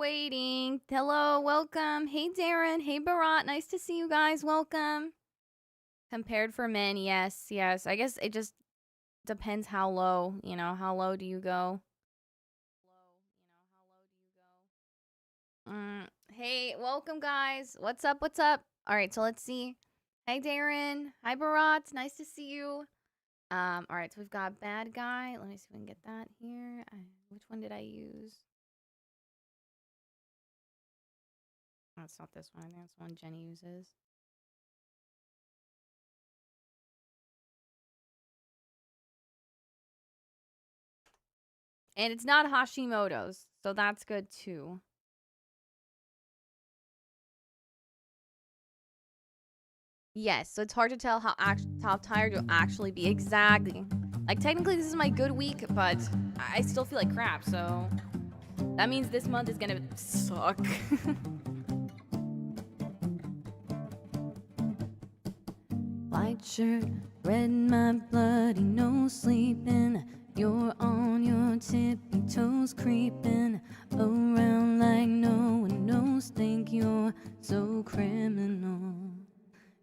waiting. Hello, welcome. Hey, Darren. Hey, Barat. Nice to see you guys. Welcome. Compared for men, yes, yes. I guess it just depends how low, how low do you go? Hey, welcome, guys. What's up? What's up? All right, so let's see. Hey, Darren. Hi, Barat. Nice to see you. All right, so we've got bad guy. Let me see if we can get that here. Which one did I use? That's not this one. I think that's the one Jenny uses. And it's not Hashimoto's, so that's good too. Yes, so it's hard to tell how tired you'll actually be. Exactly. Like, technically, this is my good week, but I still feel like crap, so that means this month is gonna suck. White shirt, red my bloody nose, sleeping. You're on your tippy toes, creeping around like no one knows. Think you're so criminal.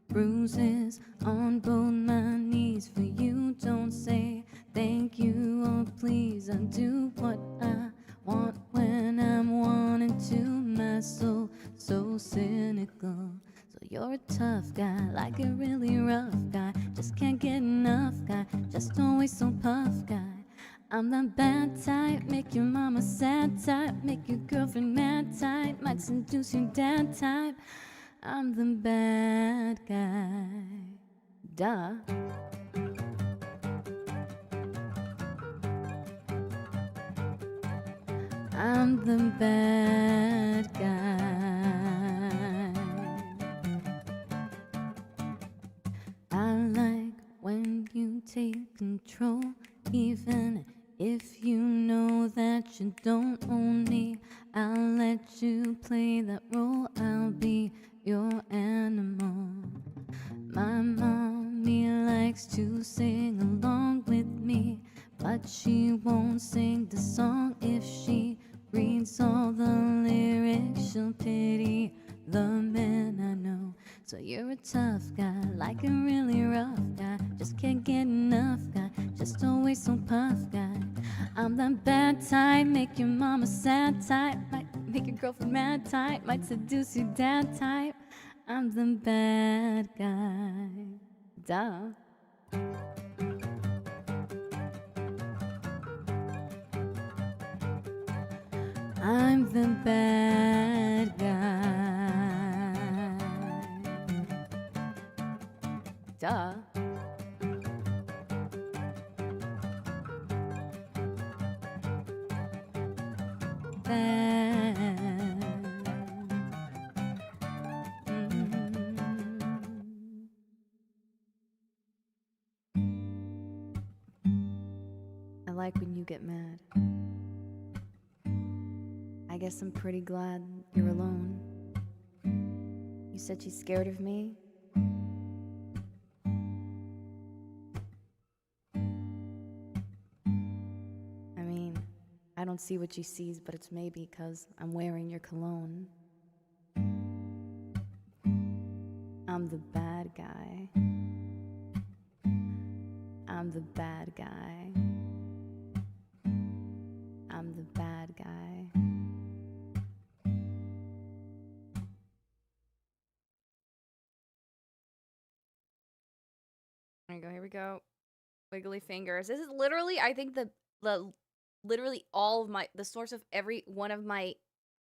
Bruises on both my knees for you. Don't say thank you or please. I do what I want when I'm wanting to. My soul so cynical. So you're a tough guy, like a really rough guy. Just can't get enough guy, just always so puff guy. I'm the bad type, make your mama sad type, make your girlfriend mad type, might seduce your dad type. I'm the bad guy. Duh. I'm the bad guy. I like when you take control, even if you know that you don't own me. I'll let you play that role, I'll be your animal. My mommy likes to sing along with me, but she won't sing the song. If she reads all the lyrics, she'll pity the men I know. So you're a tough guy, like a really rough guy, just can't get enough guy, just always so puff guy. I'm that bad type, make your mama sad type, might make your girlfriend mad type, might seduce your dad type. I'm the bad guy. Duh. I'm the bad guy. Duh. Bad. I like when you get mad. I guess I'm pretty glad you're alone. You said she's scared of me. I mean, I don't see what she sees, but it's maybe because I'm wearing your cologne. I'm the bad guy. I'm the bad guy. I'm the bad guy. There you go. Here we go. Wiggly fingers. This is literally, I think, the literally all of the source of every one of my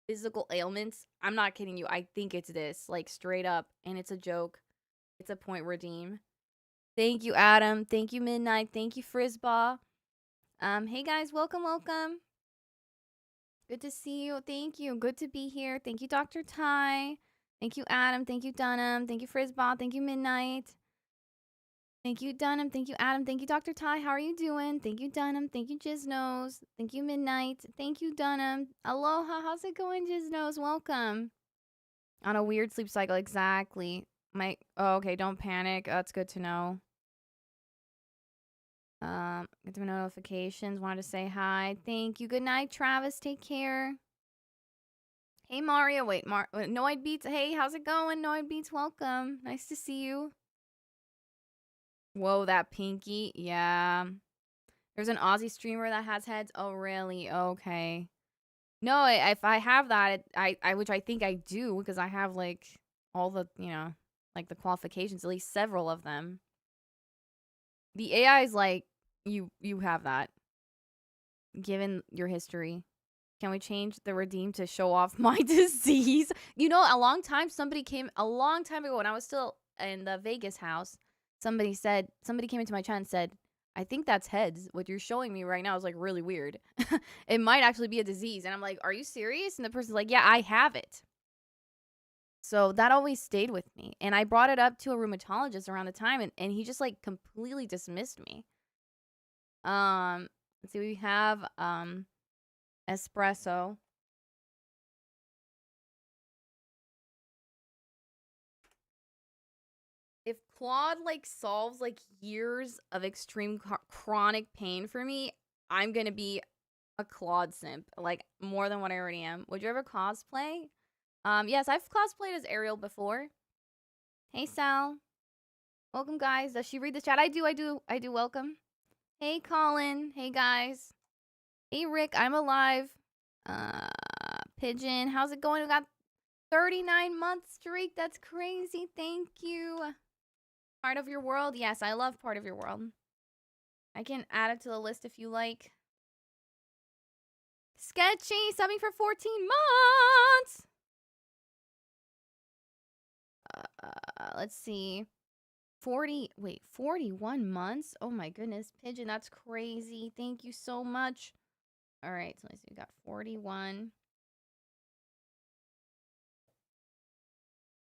physical ailments. I'm not kidding you. I think it's this, like, straight up, and it's a joke. It's a point redeem. Thank you, Adam. Thank you, Midnight. Thank you, Frisbee. Hey guys, welcome, welcome. Good to see you. Thank you. Good to be here. Thank you, Dr. Ty. Thank you, Adam. Thank you, Dunham. Thank you, Frisbee. Thank you, Midnight. Thank you, Dunham. Thank you, Adam. Thank you, Dr. Ty. How are you doing? Thank you, Dunham. Thank you, Jiznose. Thank you, Midnight. Thank you, Dunham. Aloha. How's it going, Jiznose? Welcome. On a weird sleep cycle. Exactly. Oh, okay. Don't panic. That's good to know. Get the notifications. Wanted to say hi. Thank you. Good night, Travis. Take care. Hey Mario, wait, Noid Beats. Hey, how's it going? Noid Beats, welcome. Nice to see you. Whoa, that pinky. Yeah. There's an Aussie streamer that has heads. Oh, really? Okay. No, if I have that, I which I think I do because I have like all the, like the qualifications, at least several of them. The AI is like you have that given your history. Can we change the redeem to show off my disease? You know, a long time ago when I was still in the Vegas house, somebody came into my chat and said, I think that's heads. What you're showing me right now is like really weird. It might actually be a disease. And I'm like, are you serious? And the person's like, yeah, I have it. So that always stayed with me. And I brought it up to a rheumatologist around the time and he just like completely dismissed me. Let's see, we have espresso. If Claude like solves like years of extreme chronic pain for me, I'm gonna be a Claude simp, like more than what I already am. Would you ever cosplay? Yes, I've cosplayed as Ariel before. Hey Sal, welcome guys. Does she read the chat? I do. Welcome. Hey Colin. Hey guys. Hey Rick. I'm alive. Pigeon. How's it going? We got 39-month streak. That's crazy. Thank you. Part of your world? Yes, I love part of your world. I can add it to the list if you like. Sketchy, subbing for 14 months. Let's see. 41 months? Oh my goodness, Pigeon, that's crazy. Thank you so much. All right, so let's see. We got 41.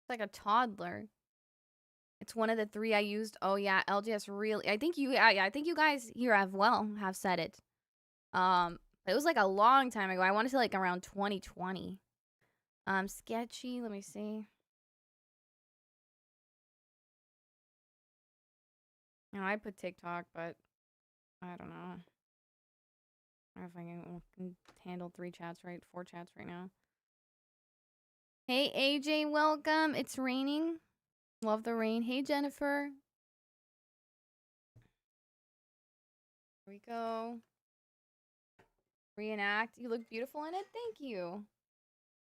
It's like a toddler. It's one of the 3 I used. Oh yeah, LGS really. I think you guys here have said it. It was like a long time ago. I want to say like around 2020. Sketchy, let me see. No, I put TikTok, but I don't know. I don't know if I can handle 4 chats right now. Hey AJ, welcome. It's raining. Love the rain. Hey Jennifer. Here we go. Reenact. You look beautiful in it. Thank you.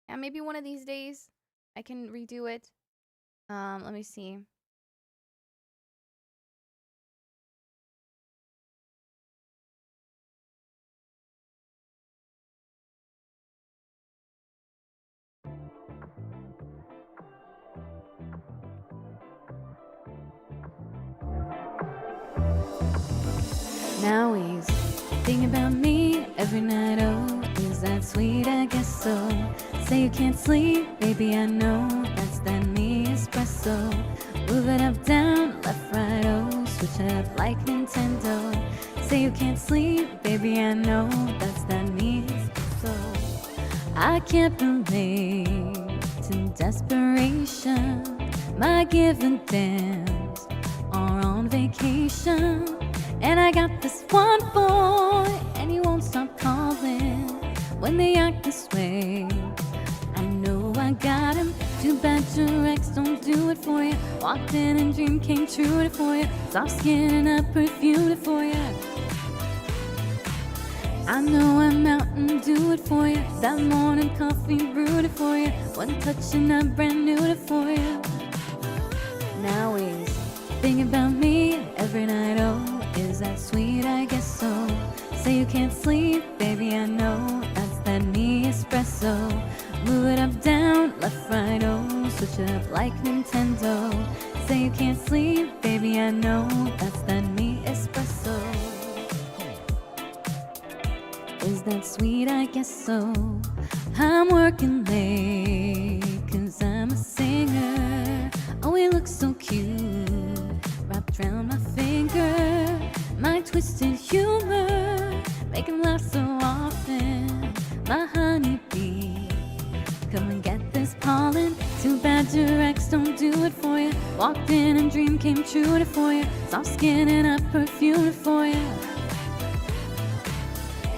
Yeah, maybe one of these days I can redo it. Let me see. Now he's thinking about me every night. Oh, is that sweet? I guess so. Say you can't sleep, baby, I know that's that me espresso. Move it up, down, left, right, oh, switch it up like Nintendo. Say you can't sleep, baby, I know that's that me espresso. I can't relate to desperation. My given dams are on vacation. And I got this one boy, and he won't stop calling when they act this way. I know I got him. Too bad your ex don't do it for you. Walked in and dream came true for you. Soft skin and I perfumed it for you. I know I'm out and do it for you. That morning coffee brewed it for you. One touch and I brand new it for you. Now he's thinking about me every night. Oh, is that sweet? I guess so. Say you can't sleep, baby, I know that's that me espresso. Move it up, down, left, right, oh, switch it up like Nintendo. Say you can't sleep, baby, I know that's that me espresso. Is that sweet? I guess so. I'm working late, cause I'm a singer. Oh, he looks so cute, wrapped around my finger. My twisted humor, make him laugh so often. My honeybee, come and get this pollen. Too bad your ex don't do it for you. Walked in and dream came true for you. Soft skin and I perfumed it for you.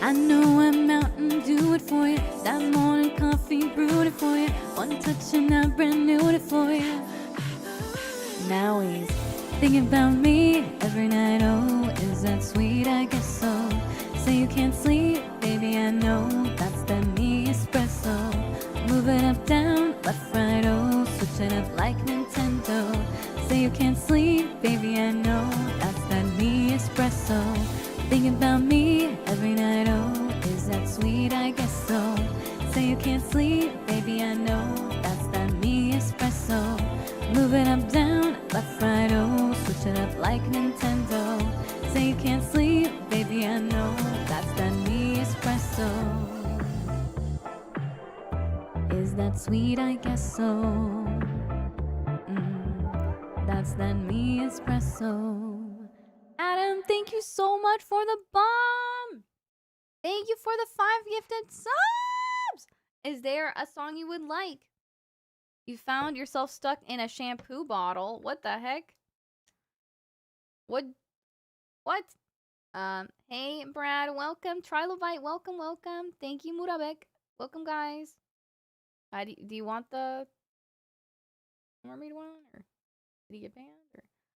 I know I'm out and do it for you. That morning coffee brewed it for you. One touch and I brand new it for you. Now he's thinking about me every night. Oh, is that sweet? I guess so. Say you can't sleep, baby, I know. That's that me espresso. Move it up, down, left, right, oh. Switch it up like Nintendo. Say you can't sleep, baby, I know. That's that me espresso. Thinking about me every night, oh. Is that sweet? I guess so. Say you can't sleep, baby, I know. That's that me espresso. Move it up, down, left, right, oh. Switch it up like Nintendo. Say you can't sleep, baby, I know. That's that me espresso. Is that sweet? I guess so. That's that me espresso. Adam, thank you so much for the bomb. Thank you for the 5 gifted subs. Is there a song you would like? You found yourself stuck in a shampoo bottle. What the heck? What? Hey, Brad, welcome. Trilobite, welcome. Thank you, Murabek. Welcome, guys. Do you want the mermaid one? Or did he get banned?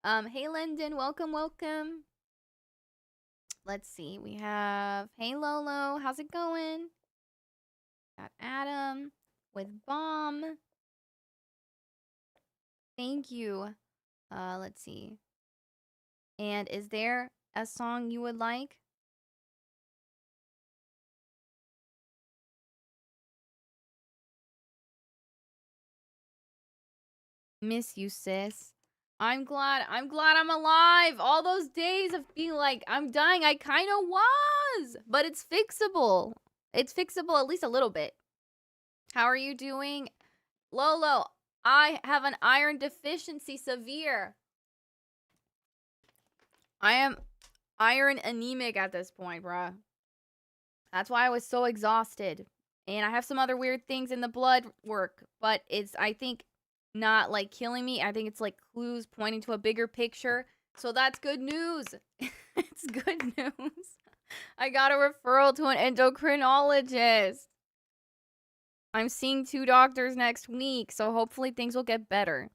Or, hey, Lyndon, welcome. Let's see. We have, hey, Lolo, how's it going? Got Adam with bomb. Thank you. Let's see. And is there a song you would like? Miss you, sis. I'm glad I'm alive. All those days of being like, I'm dying, I kind of was. But it's fixable. It's fixable at least a little bit. How are you doing? Lolo, I have an iron deficiency severe. I am iron anemic at this point, bruh. That's why I was so exhausted. And I have some other weird things in the blood work. But it's, I think, not like killing me. I think it's like clues pointing to a bigger picture. So that's good news. It's good news. I got a referral to an endocrinologist. I'm seeing 2 doctors next week, so hopefully things will get better.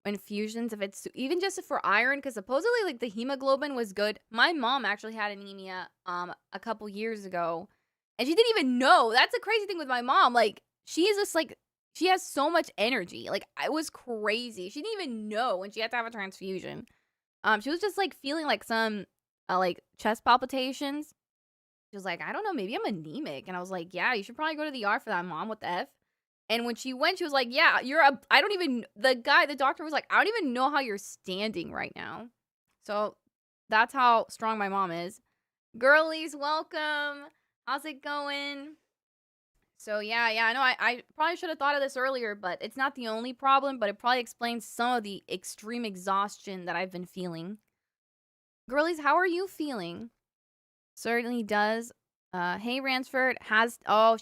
Infusions, if it's even just for iron, because supposedly like the hemoglobin was good. My mom actually had anemia a couple years ago, and she didn't even know. That's the crazy thing with my mom. Like, she is just like, she has so much energy. Like, it was crazy. She didn't even know when she had to have a transfusion. She was just like feeling like some like chest palpitations. She was like, I don't know, maybe I'm anemic. And I was like, yeah, you should probably go to the ER for that, Mom. What the F? And when she went, she was like, yeah, the doctor was like, I don't even know how you're standing right now. So that's how strong my mom is. Girlies, welcome. How's it going? So yeah, I know I probably should have thought of this earlier, but it's not the only problem, but it probably explains some of the extreme exhaustion that I've been feeling. Girlies, how are you feeling? Certainly does. Hey, Ransford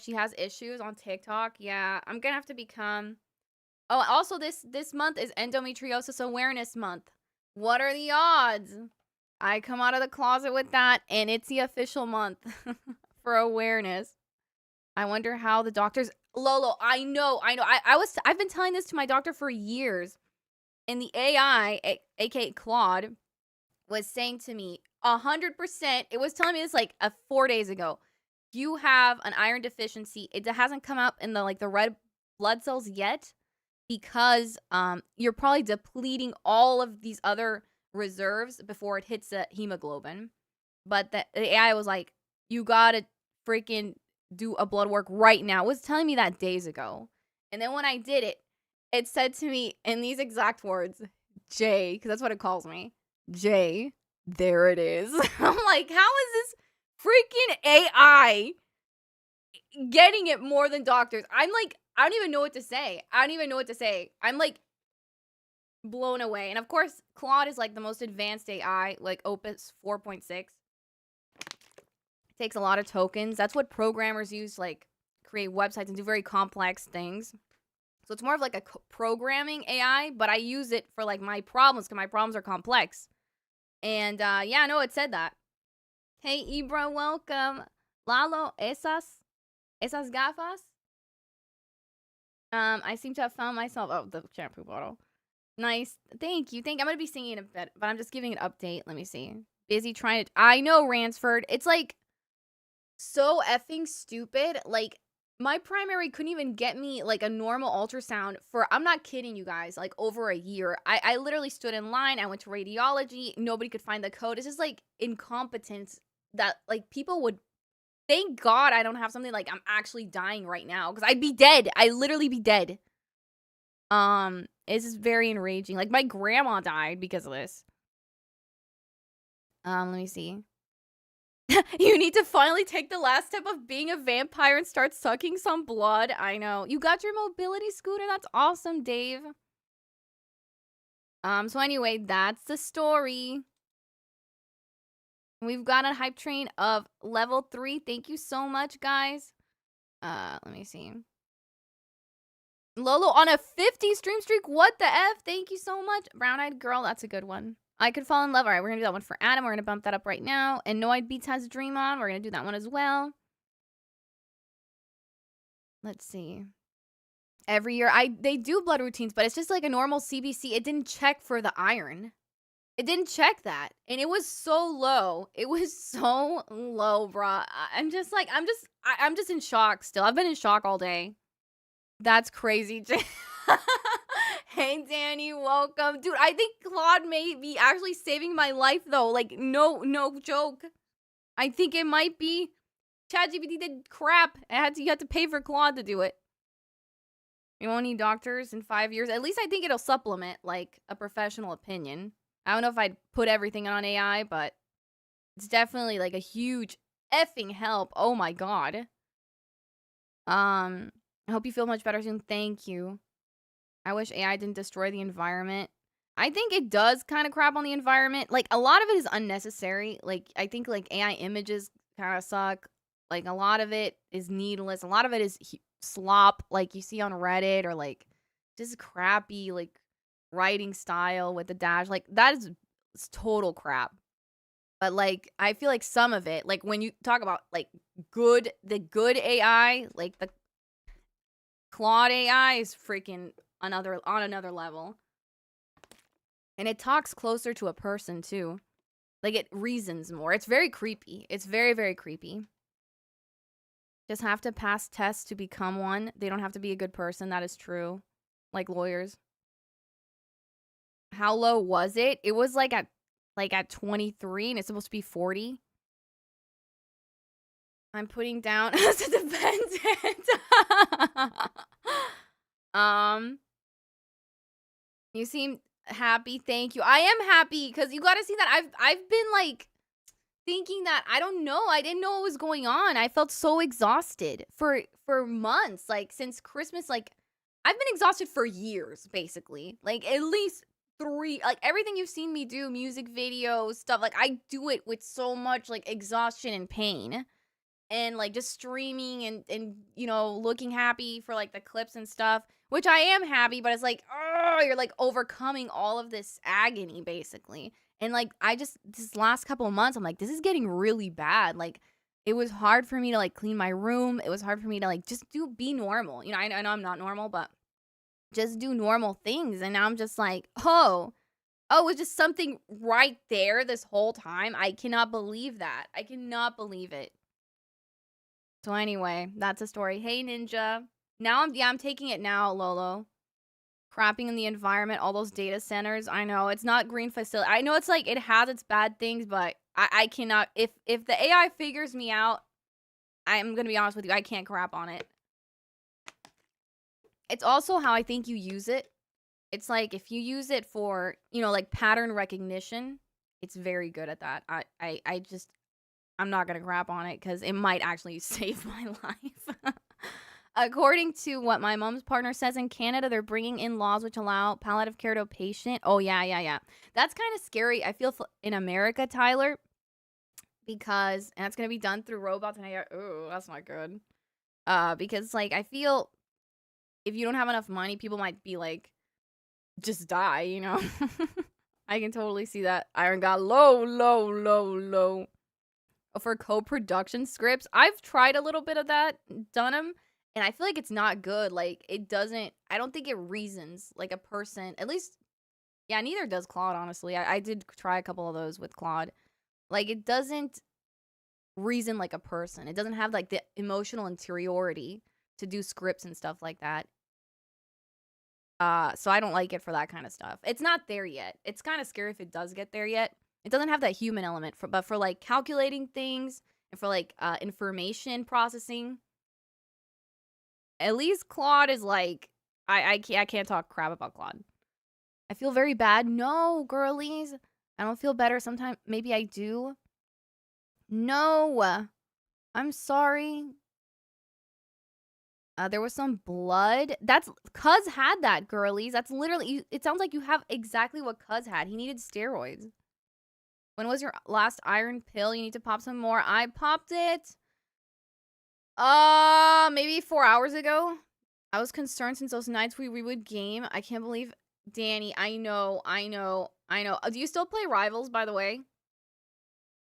she has issues on TikTok. Yeah, I'm gonna have to become. Oh, also this month is Endometriosis Awareness Month. What are the odds? I come out of the closet with that, and it's the official month for awareness. I wonder how the doctors. Lolo, I know. I've been telling this to my doctor for years, and the AI, aka Claude, was saying to me 100%. It was telling me this like 4 days ago. You have an iron deficiency. It hasn't come up in the red blood cells yet because you're probably depleting all of these other reserves before it hits the hemoglobin. But the AI was like, you gotta freaking do a blood work right now. It was telling me that days ago. And then when I did it, it said to me in these exact words, Jay, because that's what it calls me. Jay, there it is. I'm like, how is this freaking AI getting it more than doctors? I'm like, I don't even know what to say. I'm like blown away. And of course, Claude is like the most advanced AI, like Opus 4.6. Takes a lot of tokens. That's what programmers use to like create websites and do very complex things. So it's more of like a programming AI, but I use it for like my problems because my problems are complex. And yeah, no, it said that. Hey, Ibra, welcome. Lalo, esas gafas? I seem to have found myself. Oh, the shampoo bottle. Nice. Thank you. I'm gonna be singing in a bit, but I'm just giving an update. Let me see. Busy trying to. I know, Ransford. It's like so effing stupid. Like, my primary couldn't even get me like a normal ultrasound for, I'm not kidding you guys, like over a year. I literally stood in line. I went to radiology. Nobody could find the code. It's just like incompetence that like people would. Thank God I don't have something like I'm actually dying right now because I'd be dead. I literally be dead. It's just very enraging. Like, my grandma died because of this. Let me see. You need to finally take the last step of being a vampire and start sucking some blood. I know. You got your mobility scooter? That's awesome, Dave. So anyway, that's the story. We've got a hype train of level 3. Thank you so much, guys. Let me see. Lolo on a 50 stream streak. What the F? Thank you so much. Brown-eyed girl. That's a good one. I could fall in love. All right, we're going to do that one for Adam. We're going to bump that up right now. And No Eyed Beats has Dream On. We're going to do that one as well. Let's see. Every year, they do blood routines, but it's just like a normal CBC. It didn't check for the iron. It didn't check that. And it was so low. It was so low, bruh. I'm just in shock still. I've been in shock all day. That's crazy. Hey, Danny, welcome. Dude, I think Claude may be actually saving my life, though. Like, no joke. I think it might be. ChatGPT did crap. You had to pay for Claude to do it. You won't need doctors in 5 years. At least I think it'll supplement, like, a professional opinion. I don't know if I'd put everything on AI, but it's definitely, like, a huge effing help. Oh, my God. I hope you feel much better soon. Thank you. I wish AI didn't destroy the environment. I think it does kind of crap on the environment. Like, a lot of it is unnecessary. Like, I think, like, AI images kind of suck. Like, a lot of it is needless. A lot of it is slop, like you see on Reddit, or, like, just crappy, like, writing style with the dash. Like, that is total crap. But, like, I feel like some of it, like, when you talk about, like, the good AI, like, the Claude AI is freaking on another level. And it talks closer to a person, too. Like, it reasons more. It's very creepy. It's very, very creepy. Just have to pass tests to become one. They don't have to be a good person. That is true. Like lawyers. How low was it? It was like at 23, and it's supposed to be 40. I'm putting down as a dependent. You seem happy. Thank you. I am happy because you got to see that I've been like thinking that I don't know. I didn't know what was going on. I felt so exhausted for months, like since Christmas. Like, I've been exhausted for years, basically. Like, at least 3. Like, everything you've seen me do, music videos, stuff, like, I do it with so much like exhaustion and pain. And like just streaming and you know, looking happy for like the clips and stuff, which I am happy, but it's like, oh, you're like overcoming all of this agony, basically. And like, this last couple of months, I'm like, this is getting really bad. Like, it was hard for me to like clean my room. It was hard for me to like just be normal. You know, I know I'm not normal, but just do normal things. And now I'm just like, oh, it's just something right there this whole time. I cannot believe that. I cannot believe it. So anyway, that's a story. Hey, Ninja. Now I'm taking it now, Lolo. Crapping in the environment, all those data centers. I know, it's not green facility. I know it's like, it has its bad things, but I cannot, if the AI figures me out, I'm gonna be honest with you, I can't crap on it. It's also how I think you use it. It's like, if you use it for, you know, like pattern recognition, it's very good at that. I'm not gonna crap on it because it might actually save my life. According to what my mom's partner says, in Canada, they're bringing in laws which allow palliative care to a patient. Oh, yeah. That's kind of scary. I feel in America, Tyler, because, and that's going to be done through robots. And ooh, that's not good. Because, like, I feel if you don't have enough money, people might be like, just die, you know? I can totally see that. Iron got low. for co-production scripts. I've tried a little bit of that, done them, and I feel like it's not good. Like, it doesn't, I don't think it reasons like a person. At least, yeah, neither does Claude, honestly. I did try a couple of those with Claude. Like, it doesn't reason like a person. It doesn't have like the emotional interiority to do scripts and stuff like that. So I don't like it for that kind of stuff. It's not there yet. It's kind of scary if it does get there yet. It doesn't have that human element, but for like calculating things and for like information processing, at least Claude is like, I can't talk crap about Claude. I feel very bad. No, girlies. I don't feel better. Sometimes maybe I do. No, I'm sorry. There was some blood. That's Cuz had that, girlies. That's literally. It sounds like you have exactly what Cuz had. He needed steroids. When was your last iron pill? You need to pop some more. I popped it. Maybe 4 hours ago. I was concerned since those nights we would game. I can't believe, Danny. I know. Do you still play Rivals, by the way?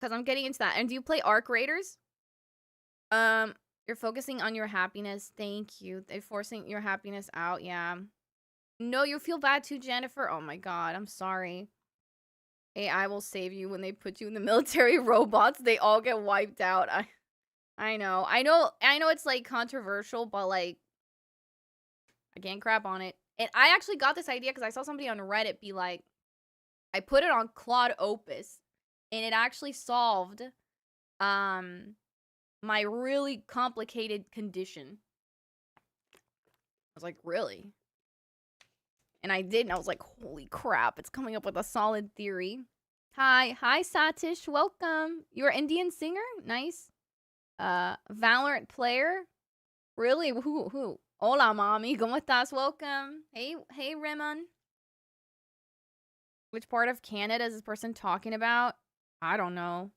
Because I'm getting into that. And do you play Arc Raiders? You're focusing on your happiness. Thank you. They're forcing your happiness out. Yeah. No, you feel bad too, Jennifer. Oh my god, I'm sorry. AI will save you when they put you in the military. Robots, they all get wiped out. I know. I know it's like controversial, but like I can't crap on it. And I actually got this idea because I saw somebody on Reddit be like, I put it on Claude Opus and it actually solved my really complicated condition. I was like, really? And I did, and I was like, holy crap, it's coming up with a solid theory. Hi, Satish, welcome. You're an Indian singer? Nice. Valorant player? Really? Who? Hola, mommy, ¿cómo estás? Welcome. Hey, Raymond. Which part of Canada is this person talking about? I don't know.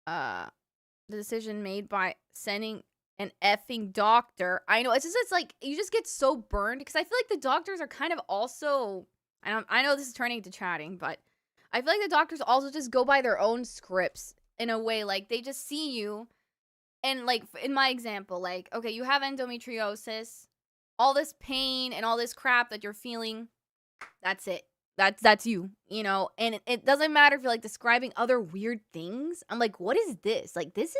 The decision made by sending an effing doctor. I know, it's like, you just get so burned, because I feel like the doctors are kind of also, I know this is turning into chatting, but I feel like the doctors also just go by their own scripts in a way. Like, they just see you, and like, in my example, like, okay, you have endometriosis, all this pain and all this crap that you're feeling, that's it. That's you, you know? And it doesn't matter if you're like describing other weird things. I'm like, what is this? Like, isn't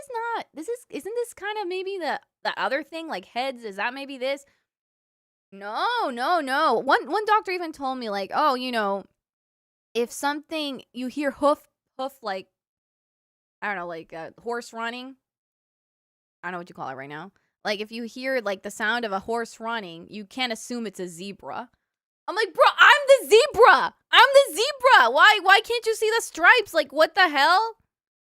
this kind of maybe the other thing? Like, heads, is that maybe this? No. One doctor even told me, like, oh, you know, if something, you hear hoof, like, I don't know, like a horse running. I don't know what you call it right now. Like, if you hear like the sound of a horse running, you can't assume it's a zebra. I'm like, bro, I'm the zebra. Why can't you see the stripes? Like, what the hell?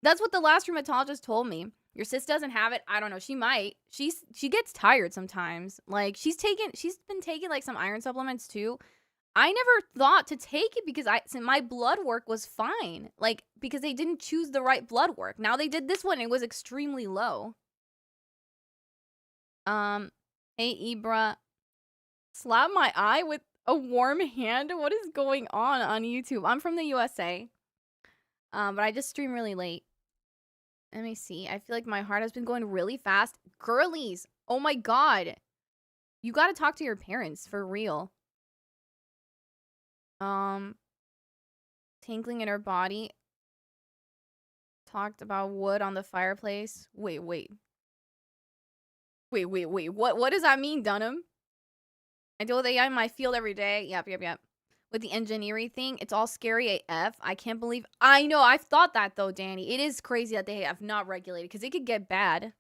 That's what the last rheumatologist told me. Your sis doesn't have it. I don't know. She might. She gets tired sometimes. Like, she's been taking like some iron supplements too. I never thought to take it because my blood work was fine. Like, because they didn't choose the right blood work. Now they did this one. And it was extremely low. Hey, Ibra. Slap my eye with a warm hand? What is going on YouTube? I'm from the USA. But I just stream really late. Let me see. I feel like my heart has been going really fast. Girlies, oh my god. You gotta talk to your parents, for real. Tingling in her body. Talked about wood on the fireplace. Wait. What does that mean, Dunham? I deal with AI in my field every day. Yep. With the engineering thing, it's all scary AF. I can't believe. I know, I've thought that though, Danny. It is crazy that they have not regulated, because it could get bad.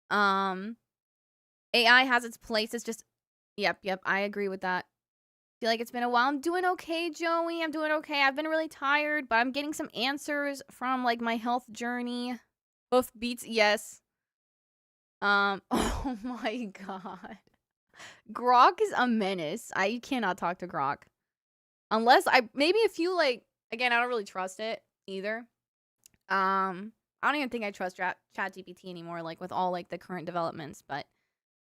AI has its place. It's just, yep. I agree with that. Feel like it's been a while. I'm doing okay, Joey. I'm doing okay. I've been really tired, but I'm getting some answers from like my health journey. Both beats, yes. Oh my god. Grok is a menace. You cannot talk to Grok. Unless maybe if you like, again, I don't really trust it either. I don't even think I trust ChatGPT anymore, like with all like the current developments, but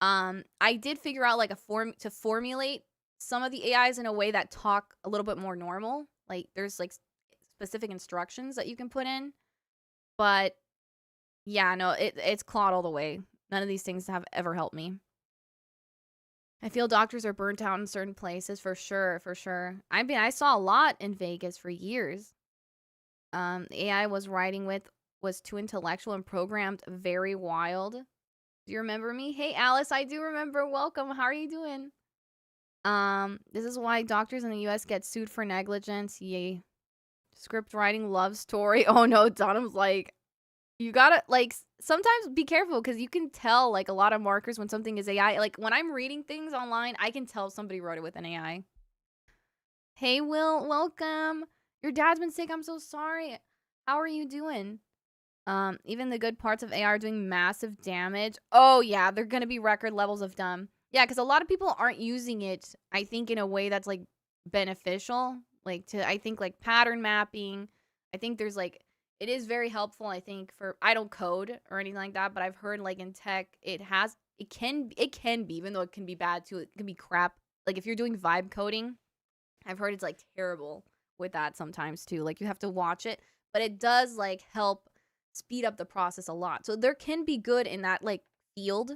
I did figure out like to formulate some of the AIs in a way that talk a little bit more normal. Like, there's like specific instructions that you can put in, but Yeah, no, it's Claude all the way. None of these things have ever helped me. I feel doctors are burnt out in certain places for sure, for sure. I saw a lot in Vegas for years. The AI was writing with was too intellectual and programmed very wild. Do you remember me? Hey Alice, I do remember. Welcome. How are you doing? This is why doctors in the US get sued for negligence. Yay. Script writing love story. Oh no, Donham's like, you gotta, like, sometimes be careful because you can tell, like, a lot of markers when something is AI. Like, when I'm reading things online, I can tell somebody wrote it with an AI. Hey, Will, welcome. Your dad's been sick. I'm so sorry. How are you doing? Even the good parts of AI are doing massive damage. Oh, yeah, they're gonna be record levels of dumb. Yeah, because a lot of people aren't using it, I think, in a way that's, like, beneficial. Like, I think, like, pattern mapping. I think there's, like, it is very helpful, I think, for, I don't code or anything like that, but I've heard, like, in tech, it can be, even though it can be bad too, it can be crap. Like, if you're doing vibe coding, I've heard it's, like, terrible with that sometimes too. Like, you have to watch it, but it does, like, help speed up the process a lot. So there can be good in that, like, field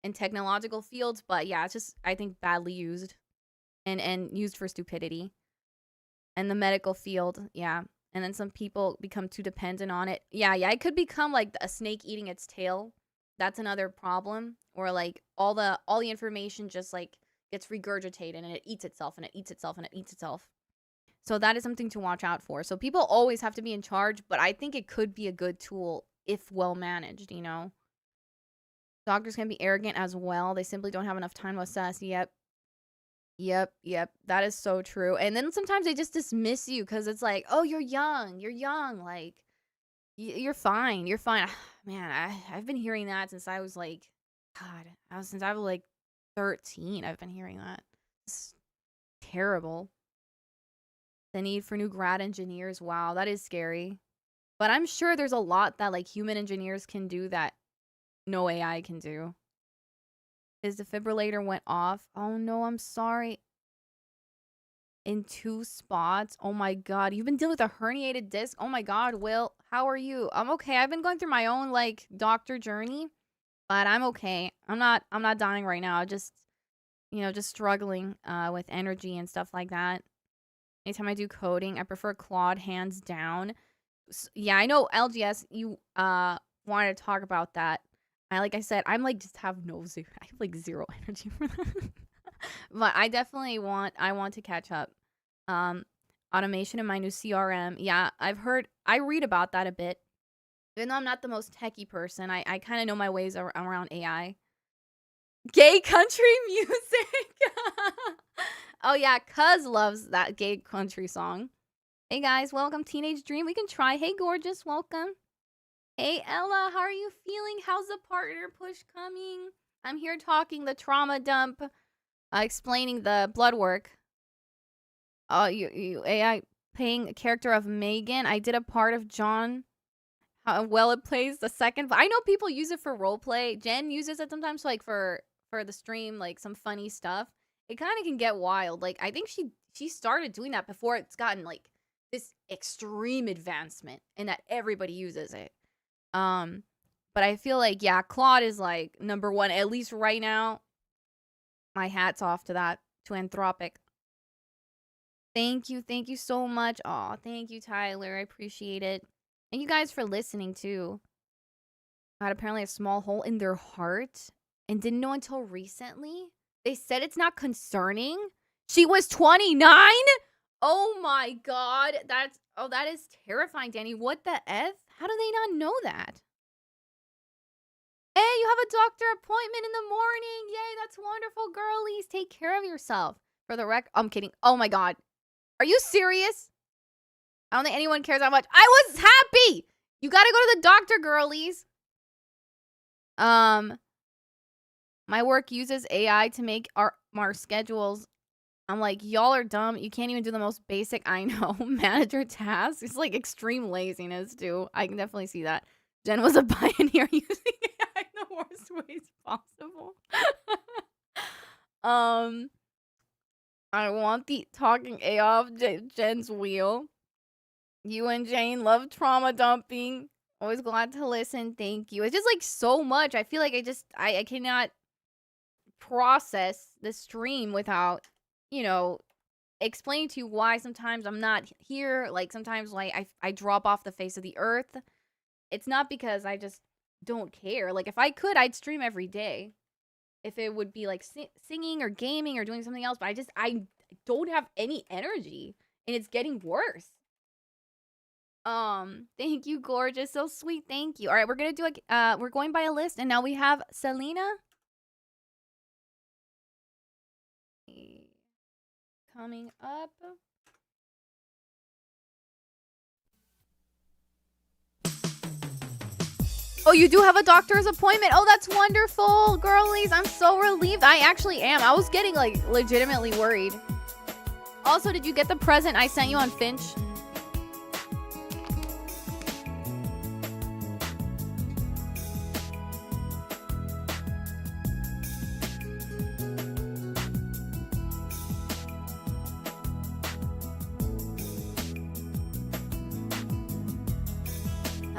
and technological fields, but yeah, it's just, I think, badly used and used for stupidity. And the medical field, yeah. And then some people become too dependent on it. Yeah, it could become like a snake eating its tail. That's another problem. Or like all the information just like gets regurgitated and it eats itself and it eats itself and it eats itself. So that is something to watch out for. So people always have to be in charge, but I think it could be a good tool if well managed, you know. Doctors can be arrogant as well. They simply don't have enough time to assess. Yep. That is so true. And then sometimes they just dismiss you because it's like, oh, you're young. You're young. Like, you're fine. You're fine. Man, I've been hearing that since I was like, God, since I was like 13. I've been hearing that. It's terrible. The need for new grad engineers. Wow, that is scary. But I'm sure there's a lot that like human engineers can do that no AI can do. His defibrillator went off. Oh no, I'm sorry. In 2 spots. Oh my god, you've been dealing with a herniated disc. Oh my god, Will, how are you? I'm okay. I've been going through my own like doctor journey, but I'm okay. I'm not dying right now. Just, just struggling with energy and stuff like that. Anytime I do coding, I prefer Claude hands down. Yeah, I know LGS you wanted to talk about that. Like I said, I'm like just have no zero. I have like zero energy for that. But I want to catch up. Um, automation in my new CRM. Yeah, I read about that a bit. Even though I'm not the most techie person, I kind of know my ways around AI. Gay country music. Oh yeah, Cuz loves that gay country song. Hey guys, welcome Teenage Dream. We can try. Hey gorgeous, welcome. Hey Ella, how are you feeling? How's the partner push coming? I'm here talking the trauma dump, explaining the blood work. You AI playing a character of Megan. I did a part of John. How well it plays the second. I know people use it for role play. Jen uses it sometimes, like for the stream, like some funny stuff. It kind of can get wild. Like I think she started doing that before it's gotten like this extreme advancement, and that everybody uses it. Um, but I feel like yeah, Claude is like number one at least right now. My hat's off to that, to Anthropic. Thank you so much. Aw, thank you, Tyler. I appreciate it. Thank you guys for listening too. Had apparently a small hole in their heart and didn't know until recently. They said it's not concerning. She was 29? Oh my god. That is terrifying, Danny. What the F? How do they not know that? Hey, you have a doctor appointment in the morning. Yay, that's wonderful, girlies. Take care of yourself. For the I'm kidding. Oh my god. Are you serious? I don't think anyone cares that much. I was happy. You gotta go to the doctor, girlies. My work uses AI to make our schedules. I'm like, y'all are dumb. You can't even do the most basic, I know, manager tasks. It's like extreme laziness, too. I can definitely see that. Jen was a pioneer using AI in the worst ways possible. I want the talking AI off Jen's wheel. You and Jane love trauma dumping. Always glad to listen. Thank you. It's just like so much. I feel like I cannot process the stream without, you know, explaining to you why sometimes I'm not here. Like sometimes like I drop off the face of the earth. It's not because I just don't care. Like if I could, I'd stream every day. If it would be like singing or gaming or doing something else, but I don't have any energy and it's getting worse. Thank you, gorgeous. So sweet. Thank you. All right, we're going to do we're going by a list and now we have Selena coming up. Oh, you do have a doctor's appointment. Oh, that's wonderful, girlies. I'm so relieved. I actually am. I was getting like legitimately worried. Also, did you get the present I sent you on Finch?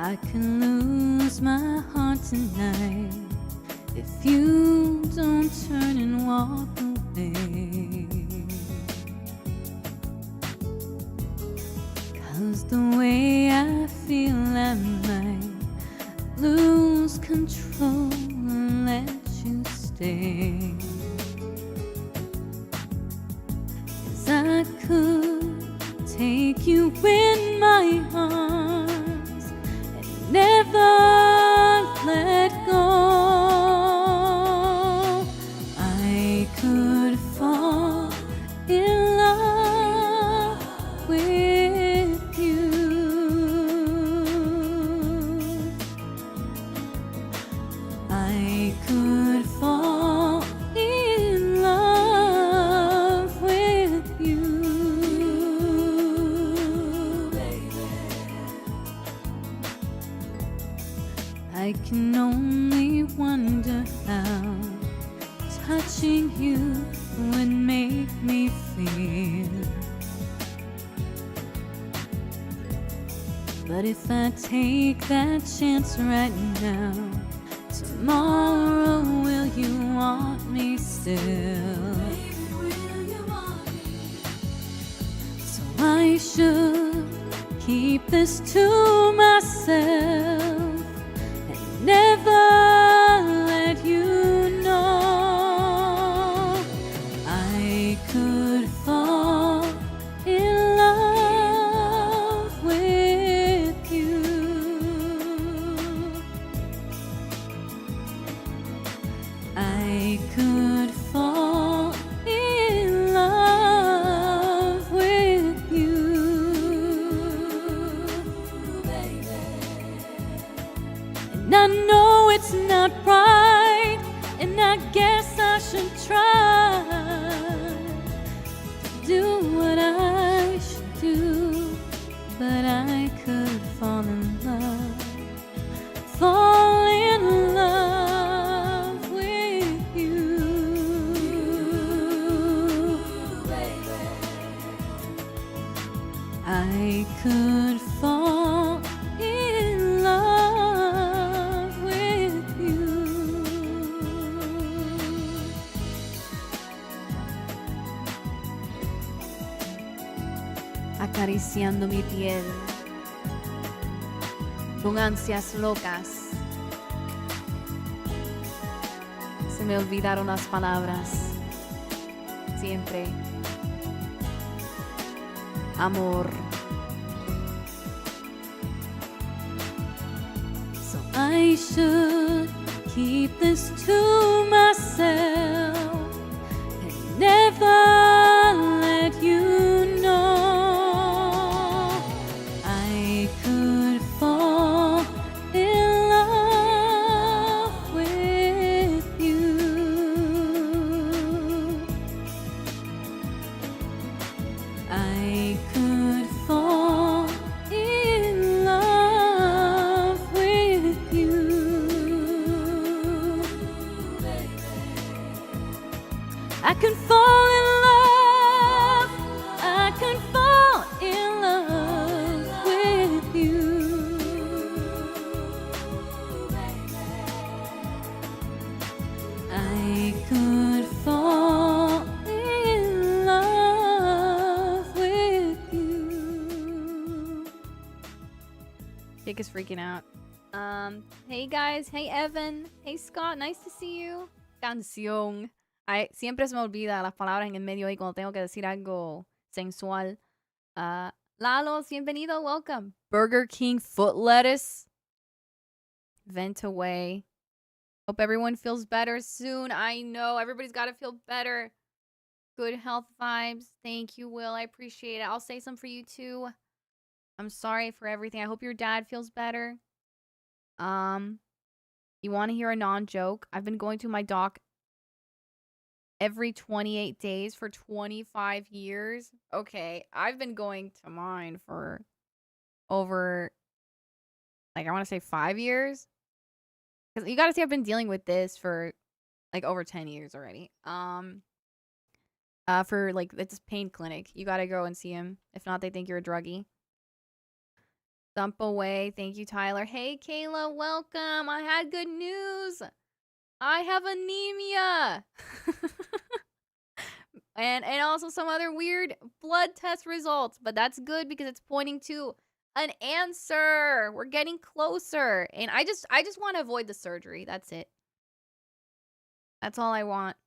I can lose my heart tonight if you don't turn and walk away. 'Cause the way I feel I might lose control and let you stay. 'Cause I could take you in my arms, never let go. I could fall in love with you. I could fall in love with you, baby. I can only wonder how touching you would make me feel. But if I take that chance right now, tomorrow will you want me still? Baby, will you want me? So I should keep this to myself and never let you know. I could fall in love with you. I could fall in love with you, baby. And I know it's not right, and I guess I should try to do what I should do, but I could fall in love with you, baby. I could fall in love with you. Acariciando mi piel con ansias locas. Se me olvidaron las palabras. Siempre. Amor. So I should keep this to myself and never let you know. I could fall in love with you. I could fall in love with you, baby. I can fall in love. I can fall in love with you. mic is freaking out. Hey guys, hey Evan, hey Scott, nice to see you. Canción. Ay, siempre se me olvida las palabras en el medio ahí cuando tengo que decir algo sensual. Lalo, bienvenido, welcome. Burger King foot lettuce. Vent away. Hope everyone feels better soon. I know, everybody's got to feel better. Good health vibes. Thank you, Will. I appreciate it. I'll say some for you too. I'm sorry for everything. I hope your dad feels better. You want to hear a non-joke? I've been going to my doc every 28 days for 25 years. Okay, I've been going to mine for over, like, I want to say 5 years. Because you got to see, I've been dealing with this for, like, over 10 years already. For, like, it's pain clinic. You got to go and see him. If not, they think you're a druggie. Dump away. Thank you, Tyler. Hey, Kayla, welcome. I had good news. I have anemia. and also some other weird blood test results. But that's good because it's pointing to an answer. We're getting closer. And I just want to avoid the surgery. That's it. That's all I want.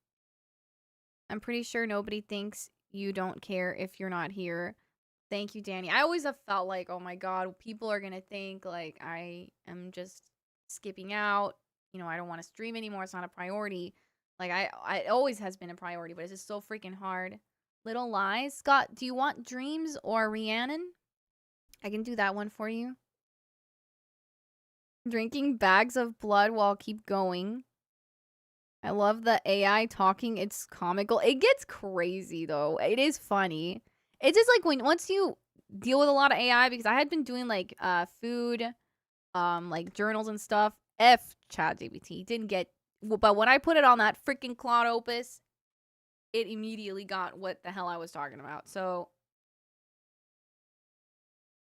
I'm pretty sure nobody thinks you don't care if you're not here. Thank you, Danny. I always have felt like, oh my God, people are going to think like I am just skipping out. You know, I don't want to stream anymore. It's not a priority. Like, it always has been a priority, but it's just so freaking hard. Little Lies. Scott, do you want Dreams or Rhiannon? I can do that one for you. Drinking bags of blood while keep going. I love the AI talking. It's comical. It gets crazy, though. It is funny. It's just like once you deal with a lot of AI, because I had been doing like food, like journals and stuff. ChatGPT didn't get, but when I put it on that freaking Claude Opus, it immediately got what the hell I was talking about. So,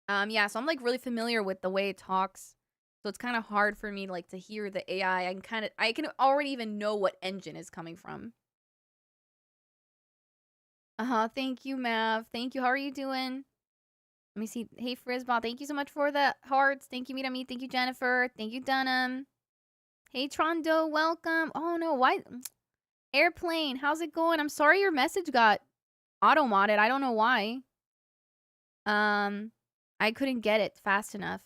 yeah, so I'm like really familiar with the way it talks. So it's kind of hard for me like to hear the AI. I can already even know what engine is coming from. Thank you, Mav. Thank you. How are you doing? Let me see. Hey, Frisball. Thank you so much for the hearts. Thank you, Mirami. Thank you, Jennifer. Thank you, Dunham. Hey, Trondo. Welcome. Oh, no. Why? Airplane. How's it going? I'm sorry your message got auto-modded. I don't know why. I couldn't get it fast enough.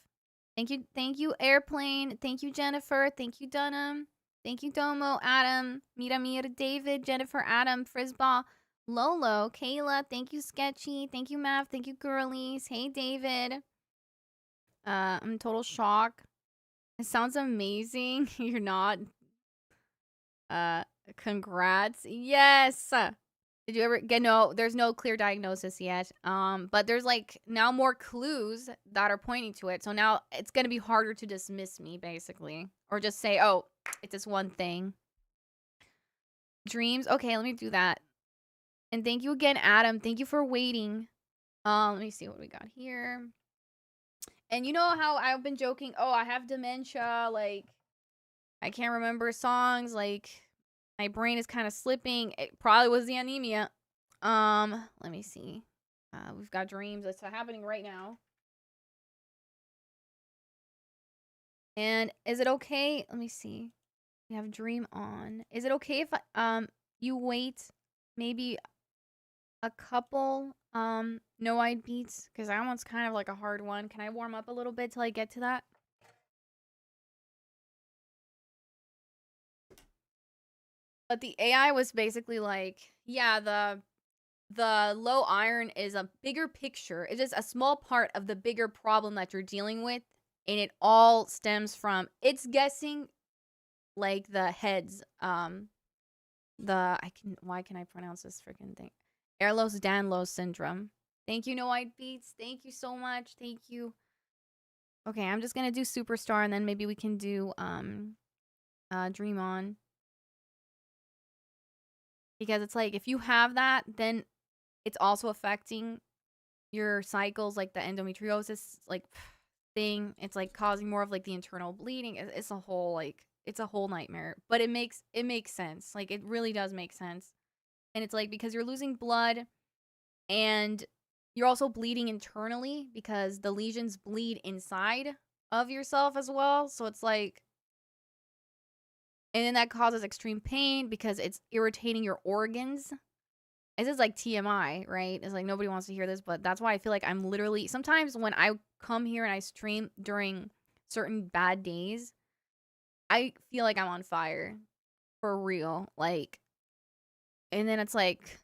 Thank you, Airplane. Thank you, Jennifer. Thank you, Dunham. Thank you, Domo, Adam, Miramir, David, Jennifer, Adam, Frisball, Lolo, Kayla. Thank you, Sketchy. Thank you, Mav. Thank you, girlies. Hey, David. I'm in total shock. It sounds amazing. You're not. Congrats. Yes. Did you ever get there's no clear diagnosis yet. But there's like now more clues that are pointing to it. So now it's going to be harder to dismiss me basically or just say, "Oh, it's this one thing." Dreams. Okay, let me do that. And thank you again, Adam. Thank you for waiting. Let me see what we got here. And you know how I've been joking, "Oh, I have dementia, like I can't remember songs, like my brain is kind of slipping." It probably was the anemia. Let me see. We've got Dreams. It's happening right now. And is it okay? Let me see. We have Dream on. Is it okay if you wait maybe a couple no-eyed beats? Because that one's kind of like a hard one. Can I warm up a little bit till I get to that? But the AI was basically like, yeah, the low iron is a bigger picture. It's just a small part of the bigger problem that you're dealing with. And it all stems from, it's guessing like the heads, why can I pronounce this freaking thing? Ehlers-Danlos syndrome. Thank you, No Eyed Beats. Thank you so much. Thank you. Okay, I'm just gonna do Superstar and then maybe we can do Dream On. Because it's like if you have that, then it's also affecting your cycles, like the endometriosis like thing. It's like causing more of like the internal bleeding. It's a whole like it's a whole nightmare. But it makes sense. Like it really does make sense. And it's like because you're losing blood and you're also bleeding internally because the lesions bleed inside of yourself as well. So it's like, and then that causes extreme pain because it's irritating your organs. This is like TMI, right? It's like nobody wants to hear this, but that's why I feel like I'm literally sometimes when I come here and I stream during certain bad days, I feel like I'm on fire for real. Like, and then it's like,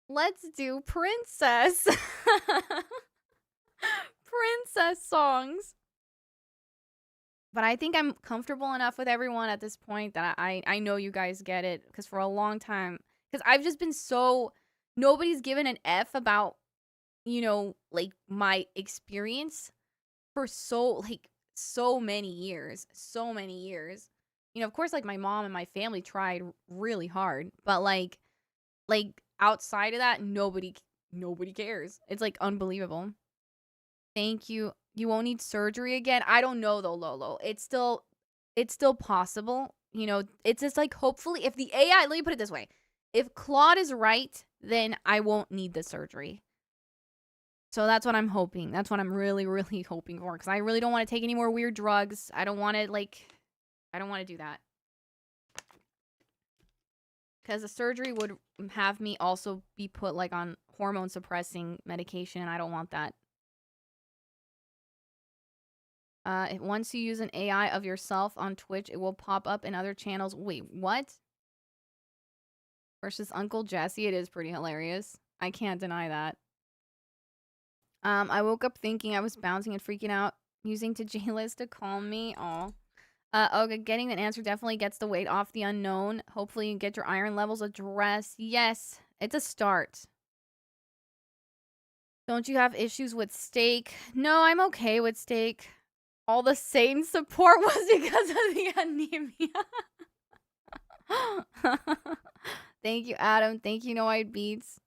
let's do princess. Princess songs. But I think I'm comfortable enough with everyone at this point that I know you guys get it. Because for a long time, because I've just been so, nobody's given an F about, you know, like my experience for so many years. So many years. You know, of course, like my mom and my family tried really hard. But like outside of that, nobody cares. It's like unbelievable. Thank you. You won't need surgery again. I don't know though, Lolo. It's still possible. You know, it's just like hopefully if the AI, let me put it this way. If Claude is right, then I won't need the surgery. So that's what I'm hoping. That's what I'm really, really hoping for. Because I really don't want to take any more weird drugs. I don't want to do that. Because the surgery would have me also be put like on hormone suppressing medication. And I don't want that. Once you use an AI of yourself on Twitch, it will pop up in other channels. Wait, what? Versus Uncle Jesse, it is pretty hilarious. I can't deny that. I woke up thinking I was bouncing and freaking out, using to J-List to calm me. Aw. Okay, getting an answer definitely gets the weight off the unknown. Hopefully you get your iron levels addressed. Yes, it's a start. Don't you have issues with steak? No, I'm okay with steak. All the sane support was because of the anemia. Thank you, Adam. Thank you, No White Beats.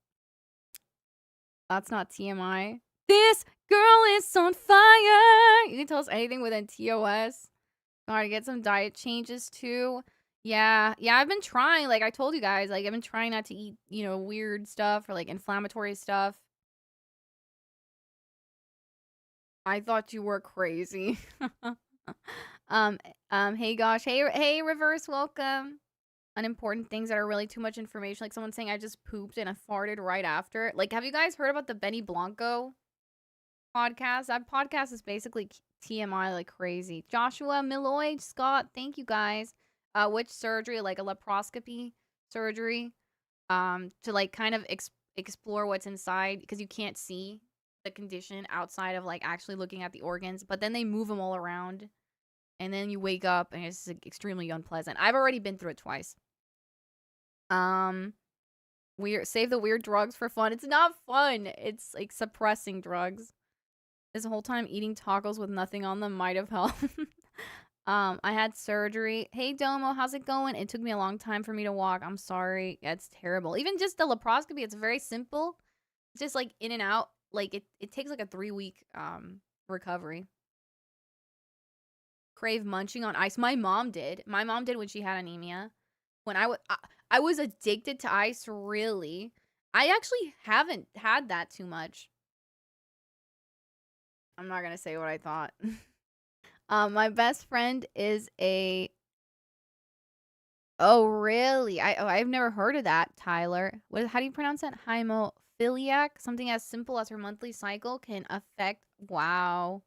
That's not TMI. This girl is on fire. You can tell us anything within TOS. Gotta get some diet changes too. Yeah, I've been trying. Like I told you guys, like I've been trying not to eat, you know, weird stuff or like inflammatory stuff. I thought you were crazy. Hey gosh, hey, reverse, welcome. Unimportant things that are really too much information. Like someone saying I just pooped and I farted right after. Like, have you guys heard about the Benny Blanco podcast? That podcast is basically TMI like crazy. Joshua, Milloy, Scott, thank you guys. Which surgery? Like a laparoscopy surgery. To like kind of explore what's inside because you can't see the condition outside of like actually looking at the organs. But then they move them all around, and then you wake up and it's like, extremely unpleasant. I've already been through it twice. Weird. Save the weird drugs for fun. It's not fun. It's like suppressing drugs. This whole time eating tacos with nothing on them might have helped. I had surgery. Hey Domo, how's it going? It took me a long time for me to walk. I'm sorry. It's terrible. Even just the laparoscopy, it's very simple. It's just like in and out. Like it takes like a 3-week recovery. Crave munching on ice. My mom did. My mom did when she had anemia. When I was addicted to ice, really. I actually haven't had that too much. I'm not gonna say what I thought. My best friend is a. Oh, really? I've never heard of that, Tyler. How do you pronounce that? Hemophiliac? Something as simple as her monthly cycle can affect. Wow.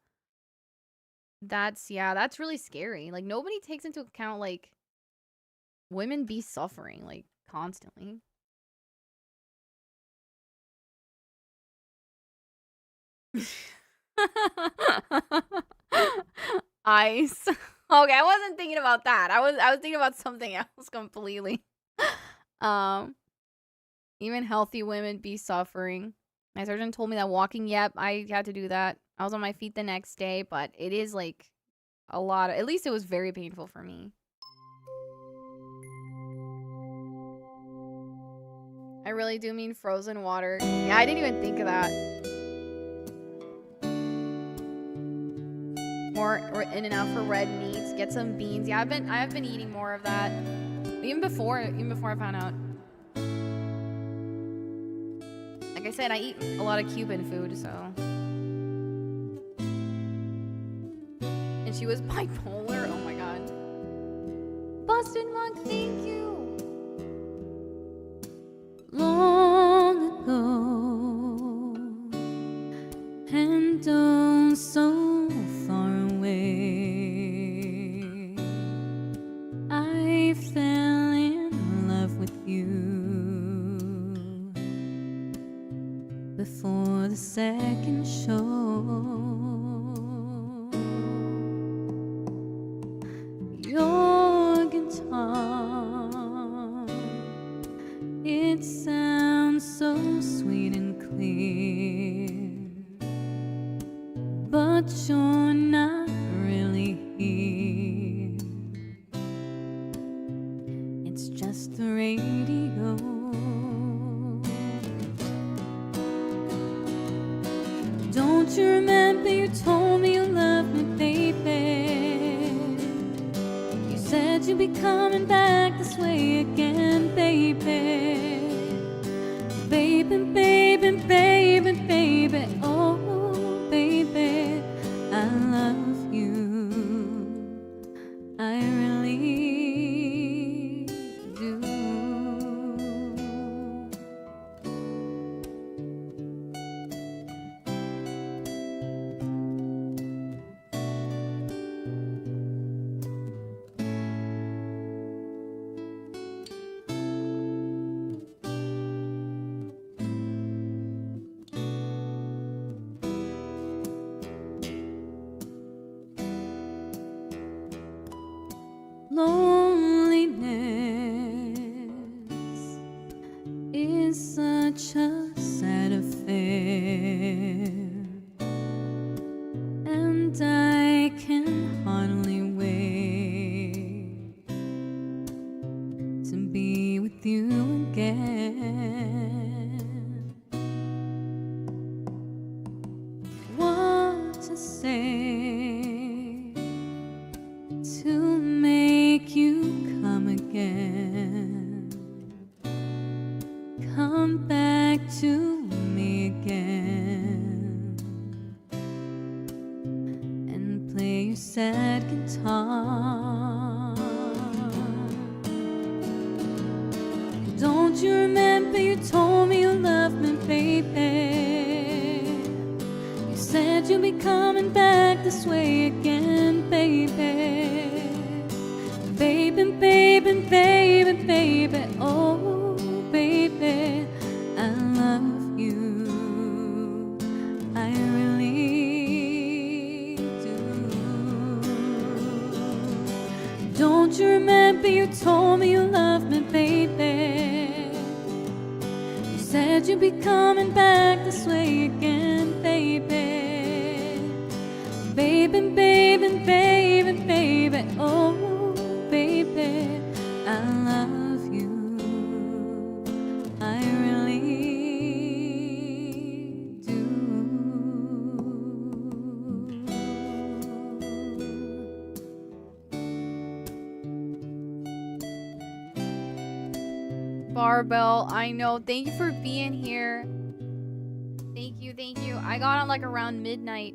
That's really scary. Like nobody takes into account like women be suffering like constantly. Ice. Okay, I wasn't thinking about that. I was thinking about something else completely. Um, Even healthy women be suffering. My surgeon told me that walking, yep, I had to do that. I was on my feet the next day, but it is like a lot. At least it was very painful for me. I really do mean frozen water. Yeah, I didn't even think of that. More in and out for red meats. Get some beans. Yeah, I have been eating more of that. Even before I found out. Like I said, I eat a lot of Cuban food, so. she was bipolar. Oh my god. Busted Monk, thank you. Long ago, and oh so far away, I fell in love with you before the second show. Your guitar, it sounds so sweet and clear, but you're not really here. It's just the radio. Don't you remember you told me you loved me, baby? You said you'd be coming back this way again, baby. Baby, baby, baby, baby, oh, baby, I love you. I really do. Loneliness is such a sad affair, and I can hardly wait to be with you again. What to say to make you come again? Come back to me again and play your sad guitar. Don't you remember you told me you loved me, baby? You said you'd be coming back this way again, baby. Baby, baby, baby, baby, oh, baby, I love you. I really do. Don't you remember you told me you loved me, baby? You said you'd be coming back this way again, baby. Baby, baby, baby, baby, oh, baby, I love you. I really do. Barbell, I know. Thank you for being here. Thank you, thank you. I got on like around midnight.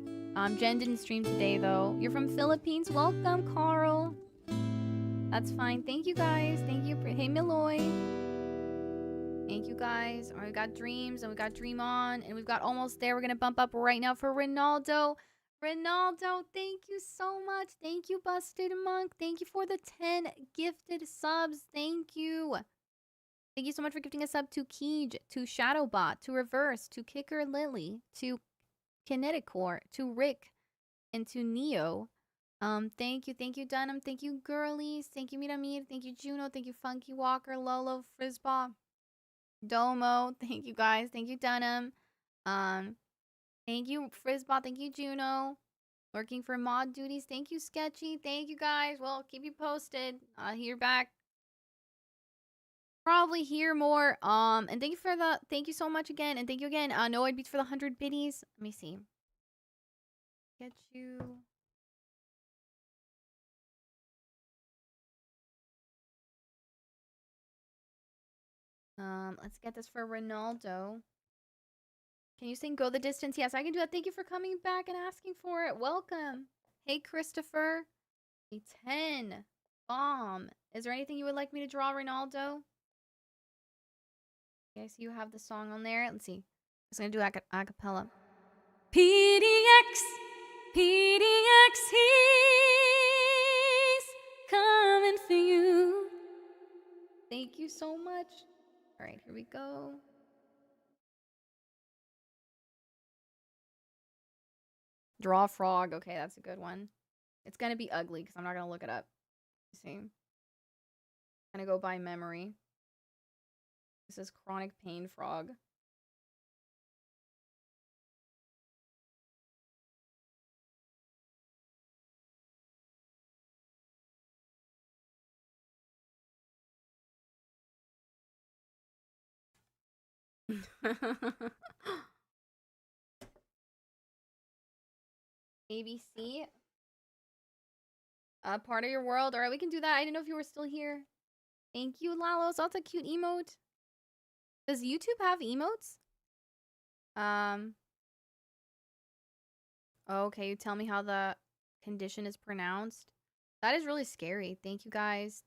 Jen didn't stream today though. You're from Philippines. Welcome, Carl. That's fine. Thank you guys. Thank you. Hey, Milloy. Thank you guys. All right, we got Dreams and we got Dream On and we've got Almost There. We're going to bump up right now for Ronaldo. Ronaldo, thank you so much. Thank you, Busted Monk. Thank you for the 10 gifted subs. Thank you. Thank you so much for gifting a sub to Keej, to Shadowbot, to Reverse, to Kicker Lily, to Kineticore, to Rick, and to Neo. Thank you, Dunham. Thank you, Girlies. Thank you, Miramir. Thank you, Juno. Thank you, Funky Walker, Lolo, Frisbee, Domo. Thank you, guys. Thank you, Dunham. Thank you, Frisbee. Thank you, Juno. Working for mod duties. Thank you, Sketchy. Thank you, guys. Well, keep you posted. Hear back. Probably hear more. And thank you so much again. And thank you again. Noid Beats for the 100 biddies. Let me see. Get you. Let's get this for Ronaldo. Can you sing Go the Distance? Yes, I can do that. Thank you for coming back and asking for it. Welcome. Hey, Christopher. A 10. Bomb. Is there anything you would like me to draw, Ronaldo? Okay, so you have the song on there. Let's see. I'm just going to do a cappella. PDX. PDX. He's coming for you. Thank you so much. All right, here we go. Draw a frog. Okay, that's a good one. It's going to be ugly because I'm not going to look it up. See? I'm going to go by memory. This is chronic pain frog. ABC. Part of your world. Alright, we can do that. I didn't know if you were still here. Thank you, Lalos. That's a cute emote. Does YouTube have emotes? Okay, tell me how the condition is pronounced. That is really scary. Thank you, guys.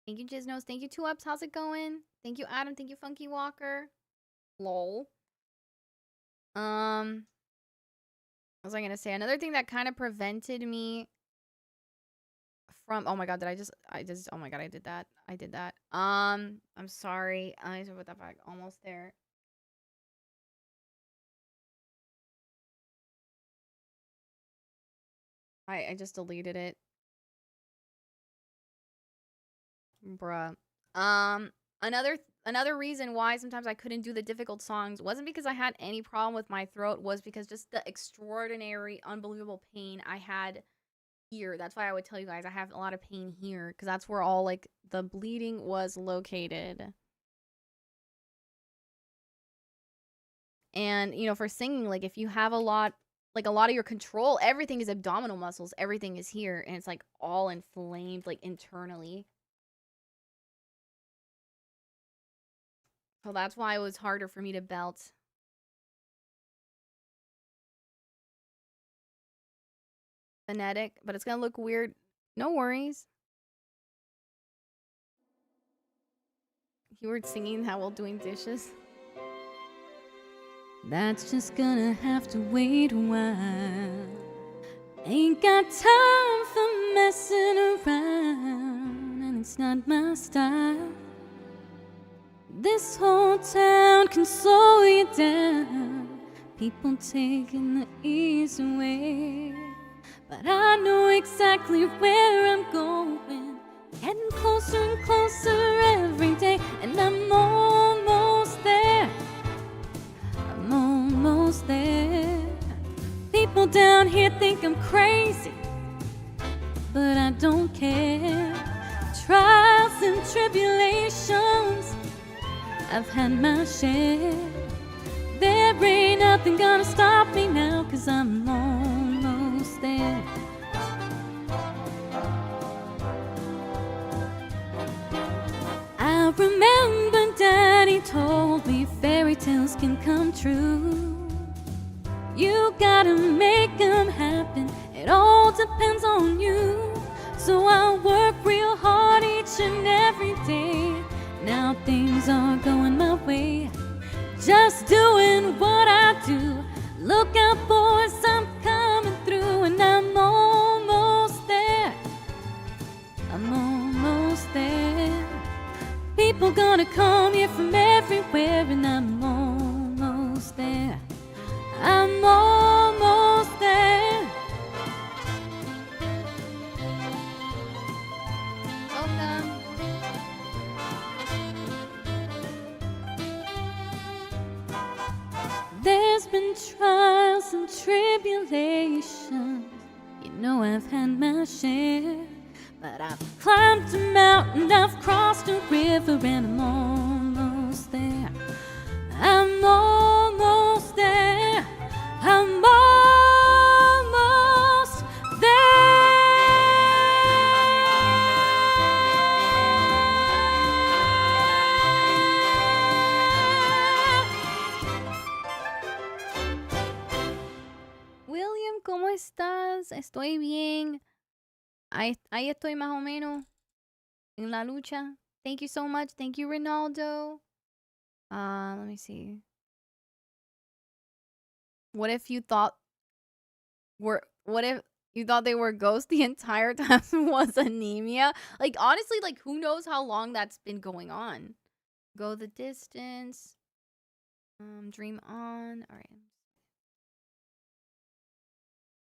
Thank you, Jiznos. Thank you, 2ups. How's it going? Thank you, Adam. Thank you, Funky Walker. Lol. What was I gonna say? Another thing that kind of prevented me from, oh my god, oh my god, I did that. I'm sorry. I need to put that back. Almost there. I just deleted it. Bruh. Another reason why sometimes I couldn't do the difficult songs wasn't because I had any problem with my throat, was because just the extraordinary, unbelievable pain I had here. That's why I would tell you guys I have a lot of pain here, because that's where all, like, the bleeding was located. And, you know, for singing, like, if you have a lot of your control, everything is abdominal muscles, everything is here, and it's, like, all inflamed, like, internally. So that's why it was harder for me to belt. Phonetic, but it's gonna look weird. No worries. You were singing that while doing dishes. That's just gonna have to wait a while. Ain't got time for messing around, and it's not my style. This whole town can slow you down, people taking the easy way. But I know exactly where I'm going, getting closer and closer every day, and I'm almost there. I'm almost there. People down here think I'm crazy, but I don't care. Trials and tribulations, I've had my share. There ain't nothing gonna stop me now, 'cause I'm almost there. I remember Daddy told me fairy tales can come true. You gotta make them happen, it all depends on you. So I work real hard each and every day. Now things are going my way, just doing what I do. Look out, boys, I'm coming through, and I'm almost there. I'm almost there. People gonna come here from everywhere, and I'm almost there. I'm almost there. Welcome. There's been trials and tribulations, you know I've had my share. But I've climbed a mountain, I've crossed a river, and I'm almost there. I'm almost there. I'm almost there. William, ¿cómo estás? gracias. Estoy bien. Ahí estoy más o menos en la lucha. Thank you so much. Thank you, Ronaldo. Let me see. What if you thought they were ghosts the entire time was anemia? Like, honestly, like, who knows how long that's been going on? Go the distance. Dream on. All right.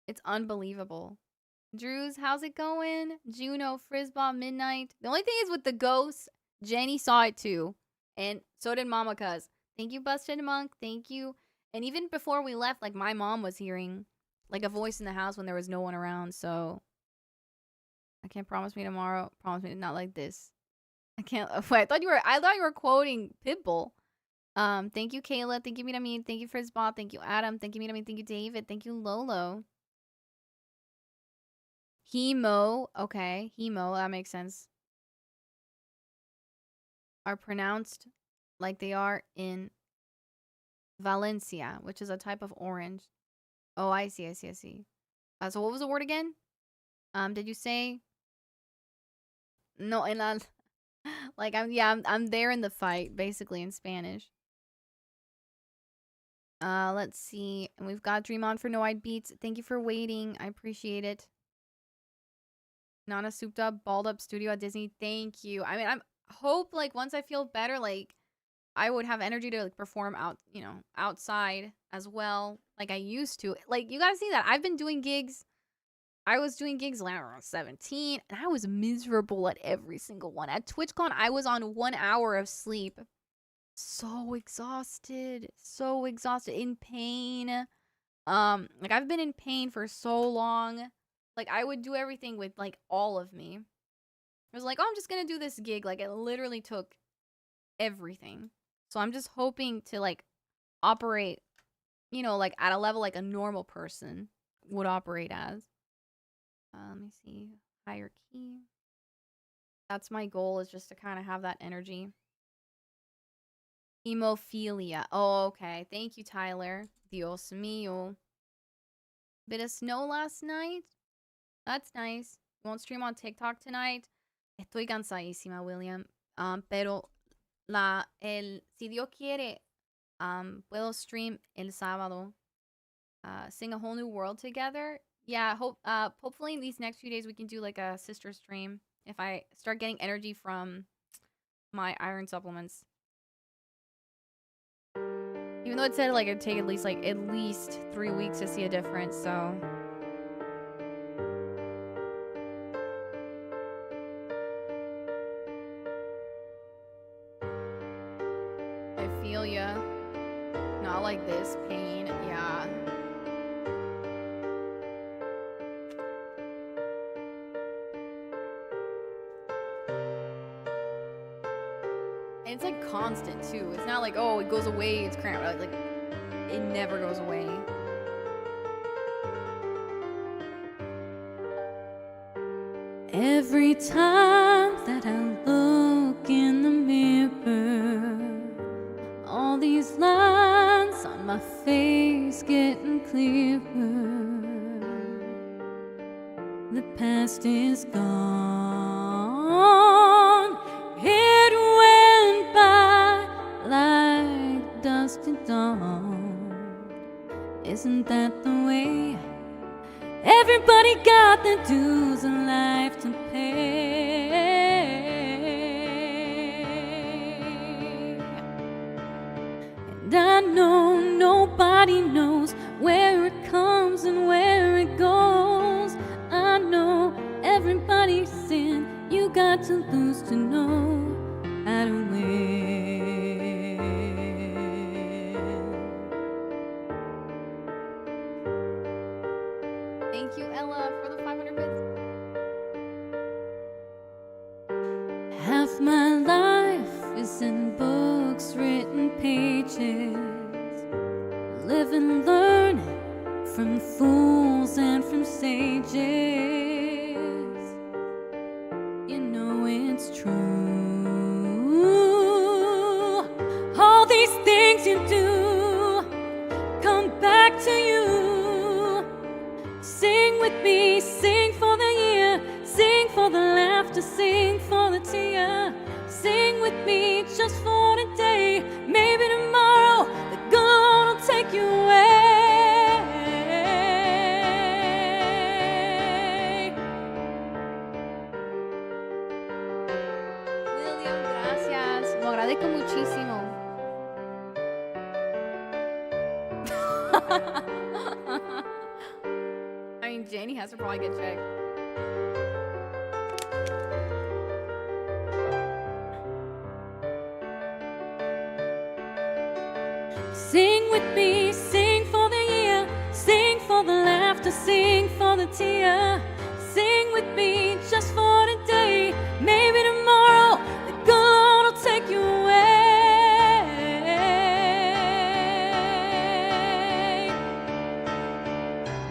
It's unbelievable. Drews, how's it going? Juno, Frisbee, Midnight. The only thing is with the ghosts, Jenny saw it too. And so did Mama Cuz. Thank you, Busted Monk. Thank you. And even before we left, like, my mom was hearing like a voice in the house when there was no one around. So I can't promise me tomorrow. Promise me not like this. I can't. Wait, I thought you were quoting Pitbull. Thank you, Kayla. Thank you, Miramin. Thank you, Frisbee. Thank you, Adam. Thank you, Miramin. Thank you, David. Thank you, Lolo. Hemo. Okay, hemo. That makes sense. Are pronounced like they are in Valencia, which is a type of orange. Oh, I see. So what was the word again? Did you say? No, and like I'm there in the fight, basically in Spanish. Let's see. And we've got Dream On for No Eyed Beats. Thank you for waiting. I appreciate it. Nana Souped Up, Balled Up Studio at Disney. Thank you. I mean, I'm hope like once I feel better, like I would have energy to like perform outside as well, like I used to. Like, you gotta see that I've been doing gigs. I was doing gigs when I was 17, and I was miserable at every single one. At TwitchCon, I was on 1 hour of sleep. So exhausted, in pain. Like, I've been in pain for so long. Like, I would do everything with like all of me. I was like, oh, I'm just gonna do this gig. Like, it literally took everything. So I'm just hoping to like operate, like at a level like a normal person would operate as. Let me see. Higher key. That's my goal, is just to kind of have that energy. Hemophilia. Oh, okay. Thank you, Tyler. Dios mío. Bit of snow last night. That's nice. Won't stream on TikTok tonight. Estoy cansadísima, William. Pero si Dios quiere, puedo stream el sábado. Sing a whole new world together. Yeah, hopefully in these next few days we can do like a sister stream if I start getting energy from my iron supplements. Even though it said like it'd take at least 3 weeks to see a difference, so I feel ya. Not like this pain, yeah. And it's like constant too. It's not like, oh, it goes away, it's cramped. Like it never goes away. Every time that I look in the mirror, all these lines on my face getting clearer. The past is gone. It went by like dust to dawn. Isn't that the way? Everybody got their dues in life to pay. And I know nobody knows where it comes and where it goes. I know everybody's sin. You got to lose to know how to win. Thank you, Ella, for the 500 bits. Half my life is in books, written pages. Live and learn from fools and from sages. You know it's true. All these things you do come back to you. Sing with with me, sing for the year, sing for the laughter, sing for the tear. Sing with me just for today. Maybe tomorrow the good Lord will take you away. William, gracias. Lo agradezco muchísimo. I mean, Jenny has to probably get checked. Sing with me, sing for the year, sing for the laughter, sing for the tear. Sing with me just for today. Maybe tomorrow the good Lord will take you away.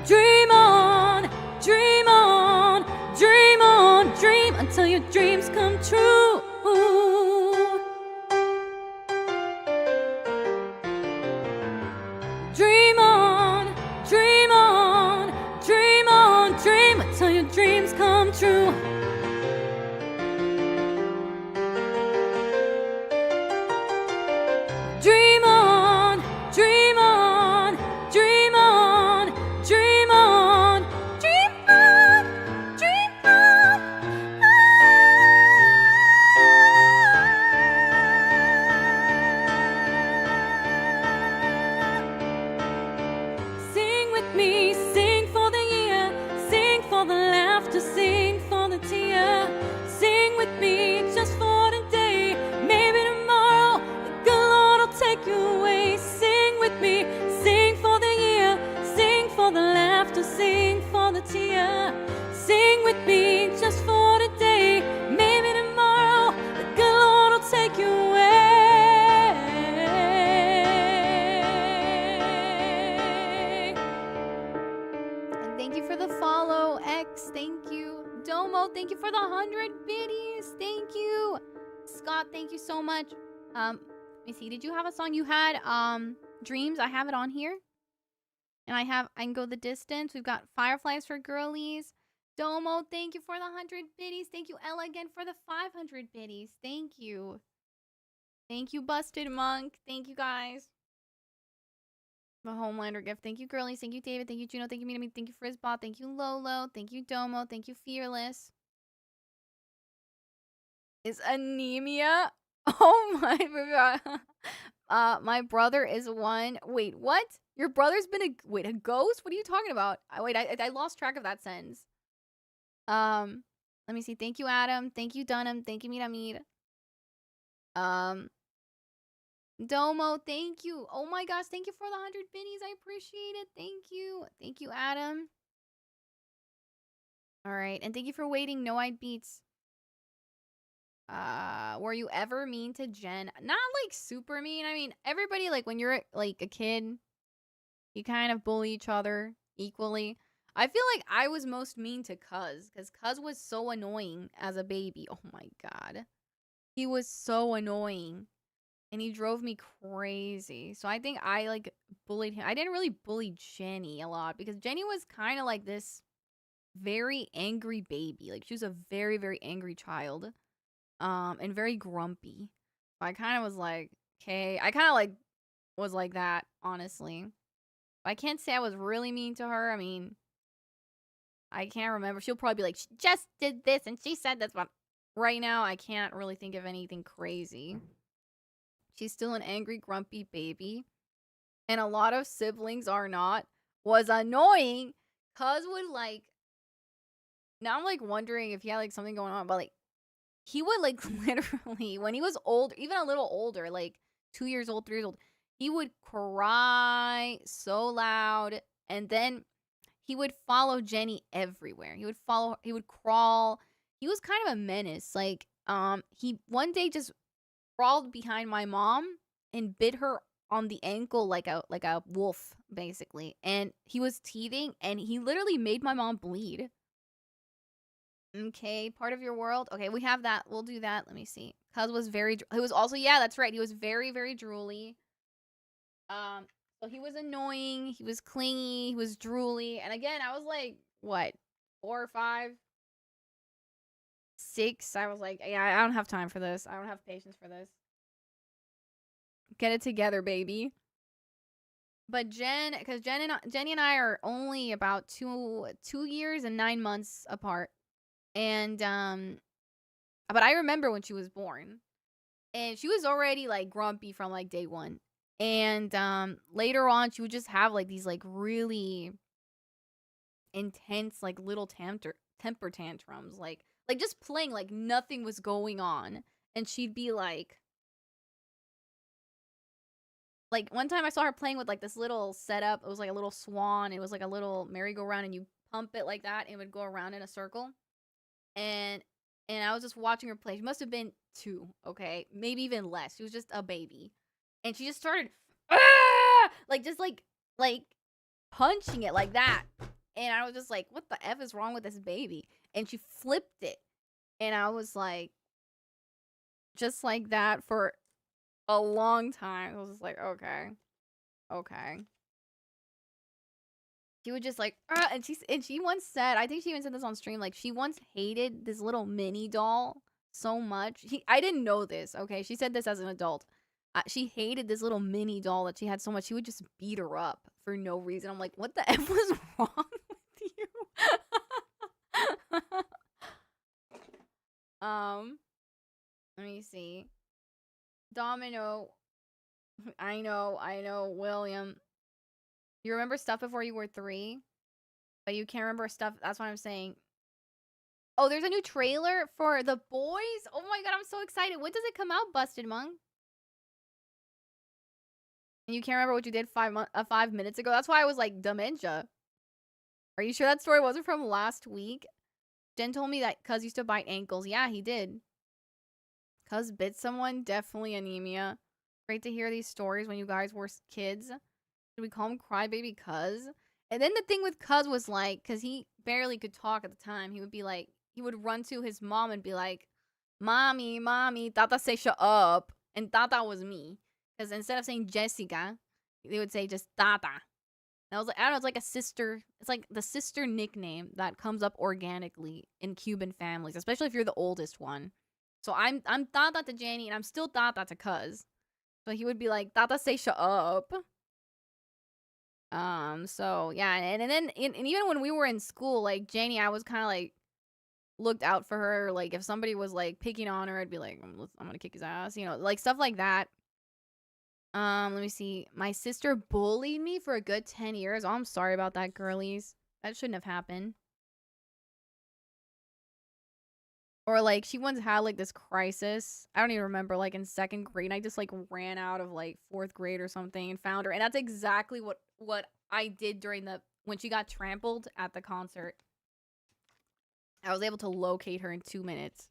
Dream on, dream on, dream on, dream until your dreams come true. Dream on, dream on, dream on, dream until your dreams come true. Dream on, dream on, dream on, dream on, dream on, dream on. Sing with me, sing for the year, sing for the laughter, sing for the tear. Sing with me just for today. Maybe tomorrow the good Lord will take you away. Sing with me, sing for the year, sing for the laughter, sing for the tear. Sing with me just for today. Maybe tomorrow the good Lord will take you away. And thank you for the follow, X. Thank you. Domo, thank you for the 100 biddies. Thank you. Scott, thank you so much. Let me see. Did you have a song you had? Dreams. I have it on here. And I can go the distance. We've got Fireflies for girlies. Domo, thank you for the 100 biddies. Thank you, Ella, again for the 500 biddies. Thank you. Thank you, Busted Monk. Thank you, guys. The Homelander gift. Thank you, girlies. Thank you, David. Thank you, Juno. Thank you, Mina. Thank you, Frisbot. Thank you, Lolo. Thank you, Domo. Thank you, Fearless. Is anemia? Oh my god. My brother is one. Wait, what? Your brother's been a ghost? What are you talking about? Wait, I lost track of that sentence. Let me see. Thank you, Adam. Thank you, Dunham. Thank you, Miramid. Domo, thank you. Oh my gosh, thank you for the 100 biddies. I appreciate it. Thank you. Thank you, Adam. All right, and thank you for waiting. No Eyed Beats. Were you ever mean to Jen? Not like super mean. I mean, everybody, like when you're like a kid, you kind of bully each other equally. I feel like I was most mean to Cuz, because Cuz was so annoying as a baby. Oh my god. He was so annoying. And he drove me crazy. So I think I like bullied him. I didn't really bully Jenny a lot because Jenny was kind of like this very angry baby. Like she was a very, very angry child. And very grumpy. I kind of was like, okay. I kind of like was like that, honestly. I can't say I was really mean to her. I mean, I can't remember. She'll probably be like, she just did this and she said this, but right now I can't really think of anything crazy. She's still an angry, grumpy baby. And a lot of siblings are not. Was annoying. Cuz would like... Now I'm like wondering if he had like something going on. But like, he would like literally, when he was old, even a little older, like 2 years old, 3 years old, he would cry so loud. And then he would follow Jenny everywhere. He would crawl. He was kind of a menace. Like, he one day just crawled behind my mom and bit her on the ankle like a wolf, basically. And he was teething, and he literally made my mom bleed. Okay, part of your world. Okay, we have that. We'll do that. Let me see. Cuz was very... He was also... Yeah, that's right. He was very, very drooly. So he was annoying. He was clingy. He was drooly. And again, I was like what, 4 or 5, 6. I was like, yeah, I don't have time for this. I don't have patience for this. Get it together, baby. But because Jenny and I are only about 2 years and 9 months apart, and but I remember when she was born, and she was already like grumpy from like day one, and later on she would just have like these like really intense like little temper tantrums, like just playing like nothing was going on, and she'd be like one time I saw her playing with like this little setup. It was like a little swan. It was like a little merry-go-round, and you pump it like that, and it would go around in a circle. And I was just watching her play. She must have been 2, okay, maybe even less. She was just a baby, and she just started, like just like punching it like that. And I was just like, "What the f is wrong with this baby?" And she flipped it, and I was like, just like that for a long time. I was just like, okay, okay. She would just like, and she once said, I think she even said this on stream, like she once hated this little mini doll so much. I didn't know this. Okay, she said this as an adult. She hated this little mini doll that she had so much. She would just beat her up for no reason. I'm like, what the f was wrong with you? Let me see. Domino. I know, William. You remember stuff before you were 3, but you can't remember stuff. That's what I'm saying. Oh, there's a new trailer for The Boys? Oh my god, I'm so excited. When does it come out, Busted Monk? And you can't remember what you did 5 minutes ago? That's why I was like, dementia. Are you sure that story wasn't from last week? Jen told me that Cuz used to bite ankles. Yeah, he did. Cuz bit someone? Definitely anemia. Great to hear these stories when you guys were kids. Did we call him Crybaby Cuz? And then the thing with Cuz was like, because he barely could talk at the time, he would be like, he would run to his mom and be like, Mommy, Mommy, Tata say shut up. And Tata was me. Because instead of saying Jessica, they would say just Tata. And I was like, I don't know, it's like a sister. It's like the sister nickname that comes up organically in Cuban families, especially if you're the oldest one. So I'm Tata to Jenny, and I'm still Tata to Cuz. So he would be like, Tata say shut up. So yeah, and then and even when we were in school, like Janie, I was kind of like looked out for her. Like if somebody was like picking on her, I'd be like, I'm gonna kick his ass, like stuff like that. Let me see. My sister bullied me for a good 10 years. Oh, I'm sorry about that, girlies. That shouldn't have happened. Or like she once had like this crisis. I don't even remember, like in 2nd grade. I just like ran out of like 4th grade or something and found her. And that's exactly what I did during when she got trampled at the concert. I was able to locate her in 2 minutes.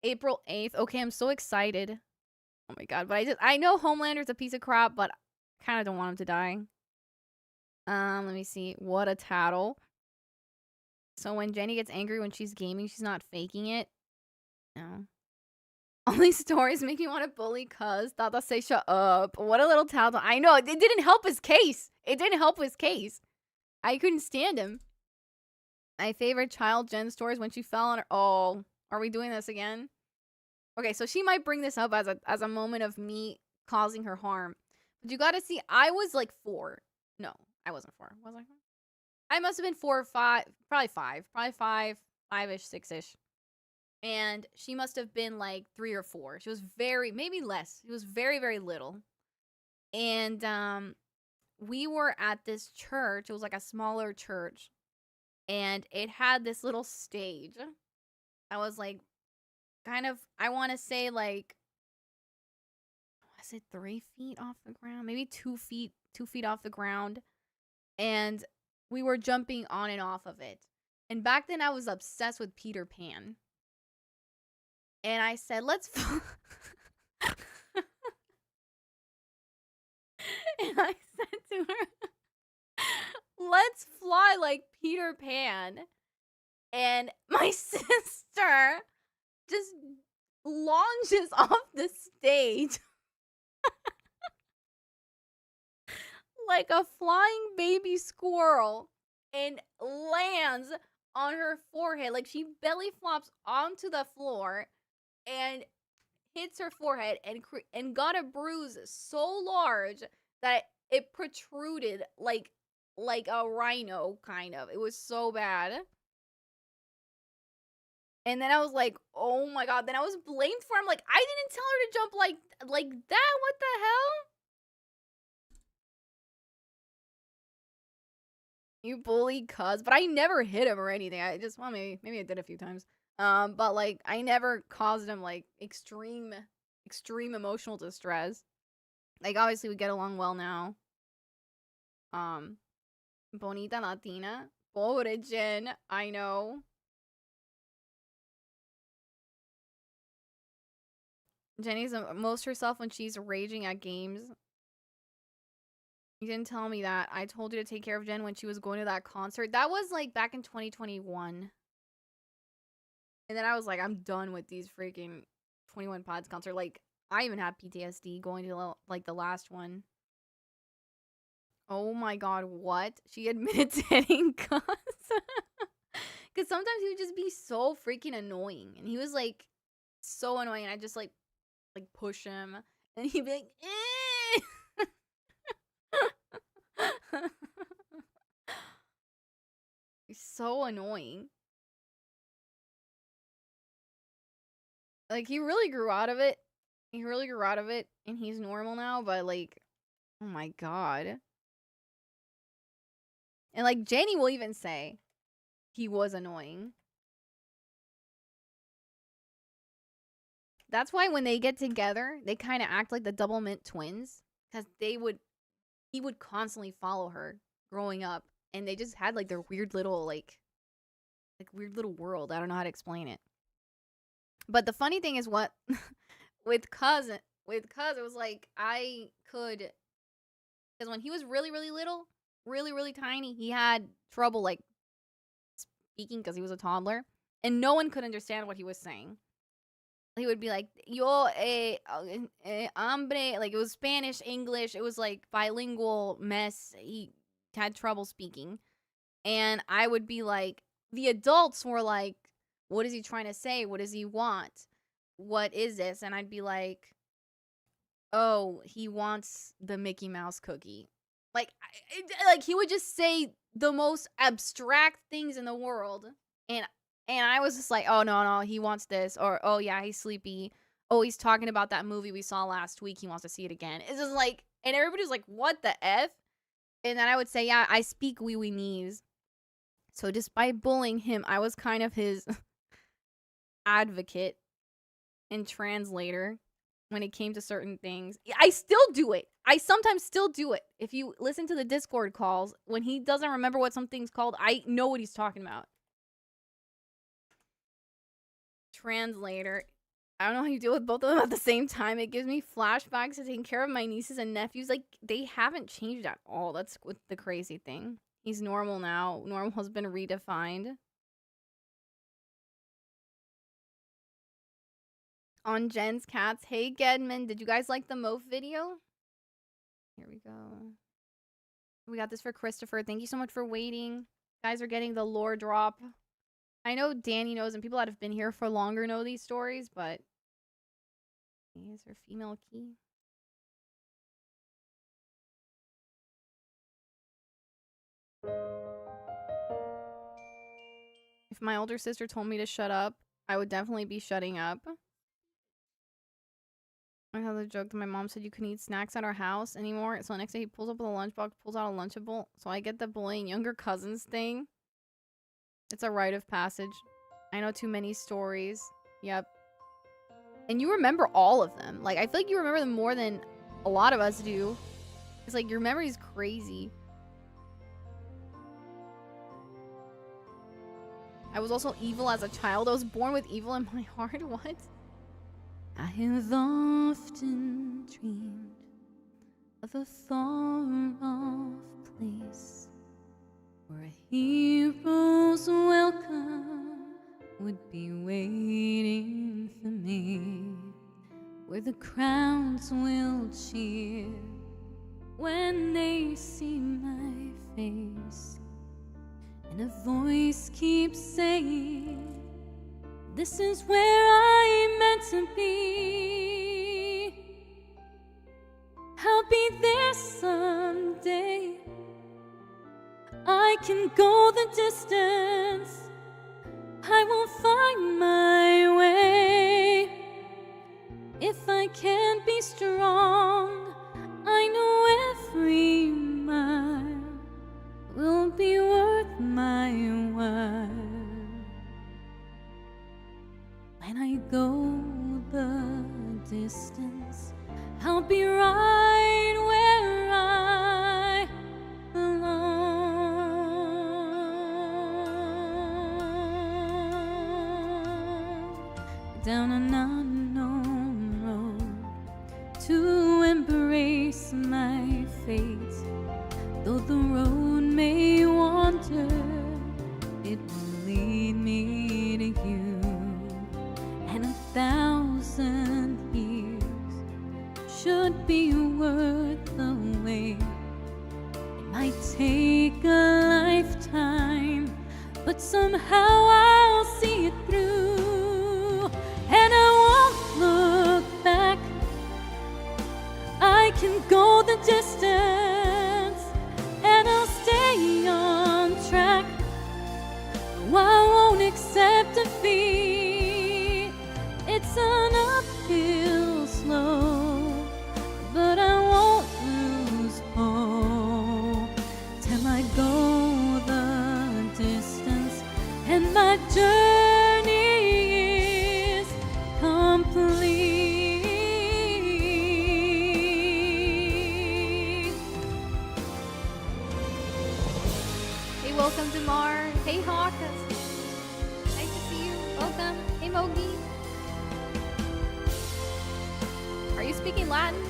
April 8th. Okay, I'm so excited. Oh my god, but I know Homelander's a piece of crap, but I kind of don't want him to die. Let me see. What a tattle. So when Jenny gets angry when she's gaming, she's not faking it. No. All these stories make me want to bully Cuz. Tata say shut up. What a little tattle. I know, it didn't help his case. It didn't help his case. I couldn't stand him. My favorite child Jen stories when she fell on her. Oh, are we doing this again? Okay, so she might bring this up as a moment of me causing her harm. But you gotta see, I was like 4. No, I wasn't 4. Was I 4? I must have been 4 or 5. Probably 5. Probably 5, 5-ish, 6-ish. And she must have been like 3 or 4. She was maybe less. She was very, very little. And we were at this church. It was like a smaller church. And it had this little stage. I was like, kind of, I want to say like, was it 3 feet off the ground? Maybe 2 feet, 2 feet off the ground. And we were jumping on and off of it. And back then I was obsessed with Peter Pan. And I said, let's and I said to her, let's fly like Peter Pan. And my sister just launches off the stage like a flying baby squirrel and lands on her forehead. Like, she belly flops onto the floor and hits her forehead and got a bruise so large that it protruded like a rhino, kind of. It was so bad. And then I was like, oh my god. Then I was blamed for it. I'm like, I didn't tell her to jump like that. What the hell? You bully cuz. But I never hit him or anything. I just, well, maybe I did a few times. But like, I never caused him like extreme emotional distress. Like, obviously we get along well now. Bonita Latina. Pobre Jen. I know. Jenny's most herself when she's raging at games. You didn't tell me that. I told you to take care of Jen when she was going to that concert. That was like back in 2021. And then I was like, I'm done with these freaking 21 Pods concert. Like, I even had PTSD going to like the last one. Oh my god, what? She admitted to hitting cuz. Because sometimes he would just be so freaking annoying. And he was like so annoying. And I just like push him. And he'd be like, eh! He's so annoying. Like, he really grew out of it. He really grew out of it. And he's normal now. But like, oh my god. And like, Janie will even say he was annoying. That's why when they get together, they kind of act like the Double Mint twins. Because he would constantly follow her growing up. And they just had like their weird little like weird little world. I don't know how to explain it. But the funny thing is what with cousin it was like I could, because when he was really little, really tiny, he had trouble like speaking because he was a toddler, and no one could understand what he was saying. He would be like, yo, hombre, like it was Spanish, English, it was like bilingual mess. He had trouble speaking. And I would be like, the adults were like, what is he trying to say? What does he want? What is this? And I'd be like, oh, he wants the Mickey Mouse cookie. Like, like he would just say the most abstract things in the world. And I was just like, oh, no, he wants this. Or, oh, yeah, he's sleepy. Oh, he's talking about that movie we saw last week. He wants to see it again. It's just like, and everybody's like, what the F? And then I would say, yeah, I speak wee wee knees. So despite bullying him, I was kind of his advocate and translator when it came to certain things. I still do it. I sometimes still do it. If you listen to the Discord calls, when he doesn't remember what something's called, I know what he's talking about. Translator. I don't know how you deal with both of them at the same time. It gives me flashbacks to taking care of my nieces and nephews. Like, they haven't changed at all. That's the crazy thing. He's normal now. Normal has been redefined. On Jen's cats. Hey, Gedman. Did you guys like the Moaf video? Here we go. We got this for Christopher. Thank you so much for waiting. You guys are getting the lore drop. I know Danny knows, and people that have been here for longer know these stories, but... Is there female key? If my older sister told me to shut up, I would definitely be shutting up. I had the joke that my mom said you couldn't eat snacks at our house anymore. So next day he pulls up with a lunchbox, pulls out a Lunchable. So I get the bullying younger cousins thing. It's a rite of passage. I know too many stories. Yep. And you remember all of them. Like, I feel like you remember them more than a lot of us do. It's like your memory's crazy. I was also evil as a child. I was born with evil in my heart. What? I have often dreamed of a far-off place where a hero's welcome would be waiting for me, where the crowds will cheer when they see my face, and a voice keeps saying, this is where I'm meant to be. I'll be there someday. I can go the distance. I will find my way. If I can't be strong, I know every mile will be worth my while. When I go the distance, I'll be right where I belong. Down an unknown road to embrace my fate. Though the road may wander, it will lead me to you. And 1,000 years should be worth the wait. It might take a lifetime, but somehow I'll see it through. And I won't look back. I can go the distance, and I'll stay on track. No, I won't accept defeat. It's an uphill slope, but I won't lose hope till I go the distance and my journey is complete. Hey, welcome to Mar. Hey, Hawk. Nice to see you. Welcome. Hey, Mogi. Are you speaking Latin?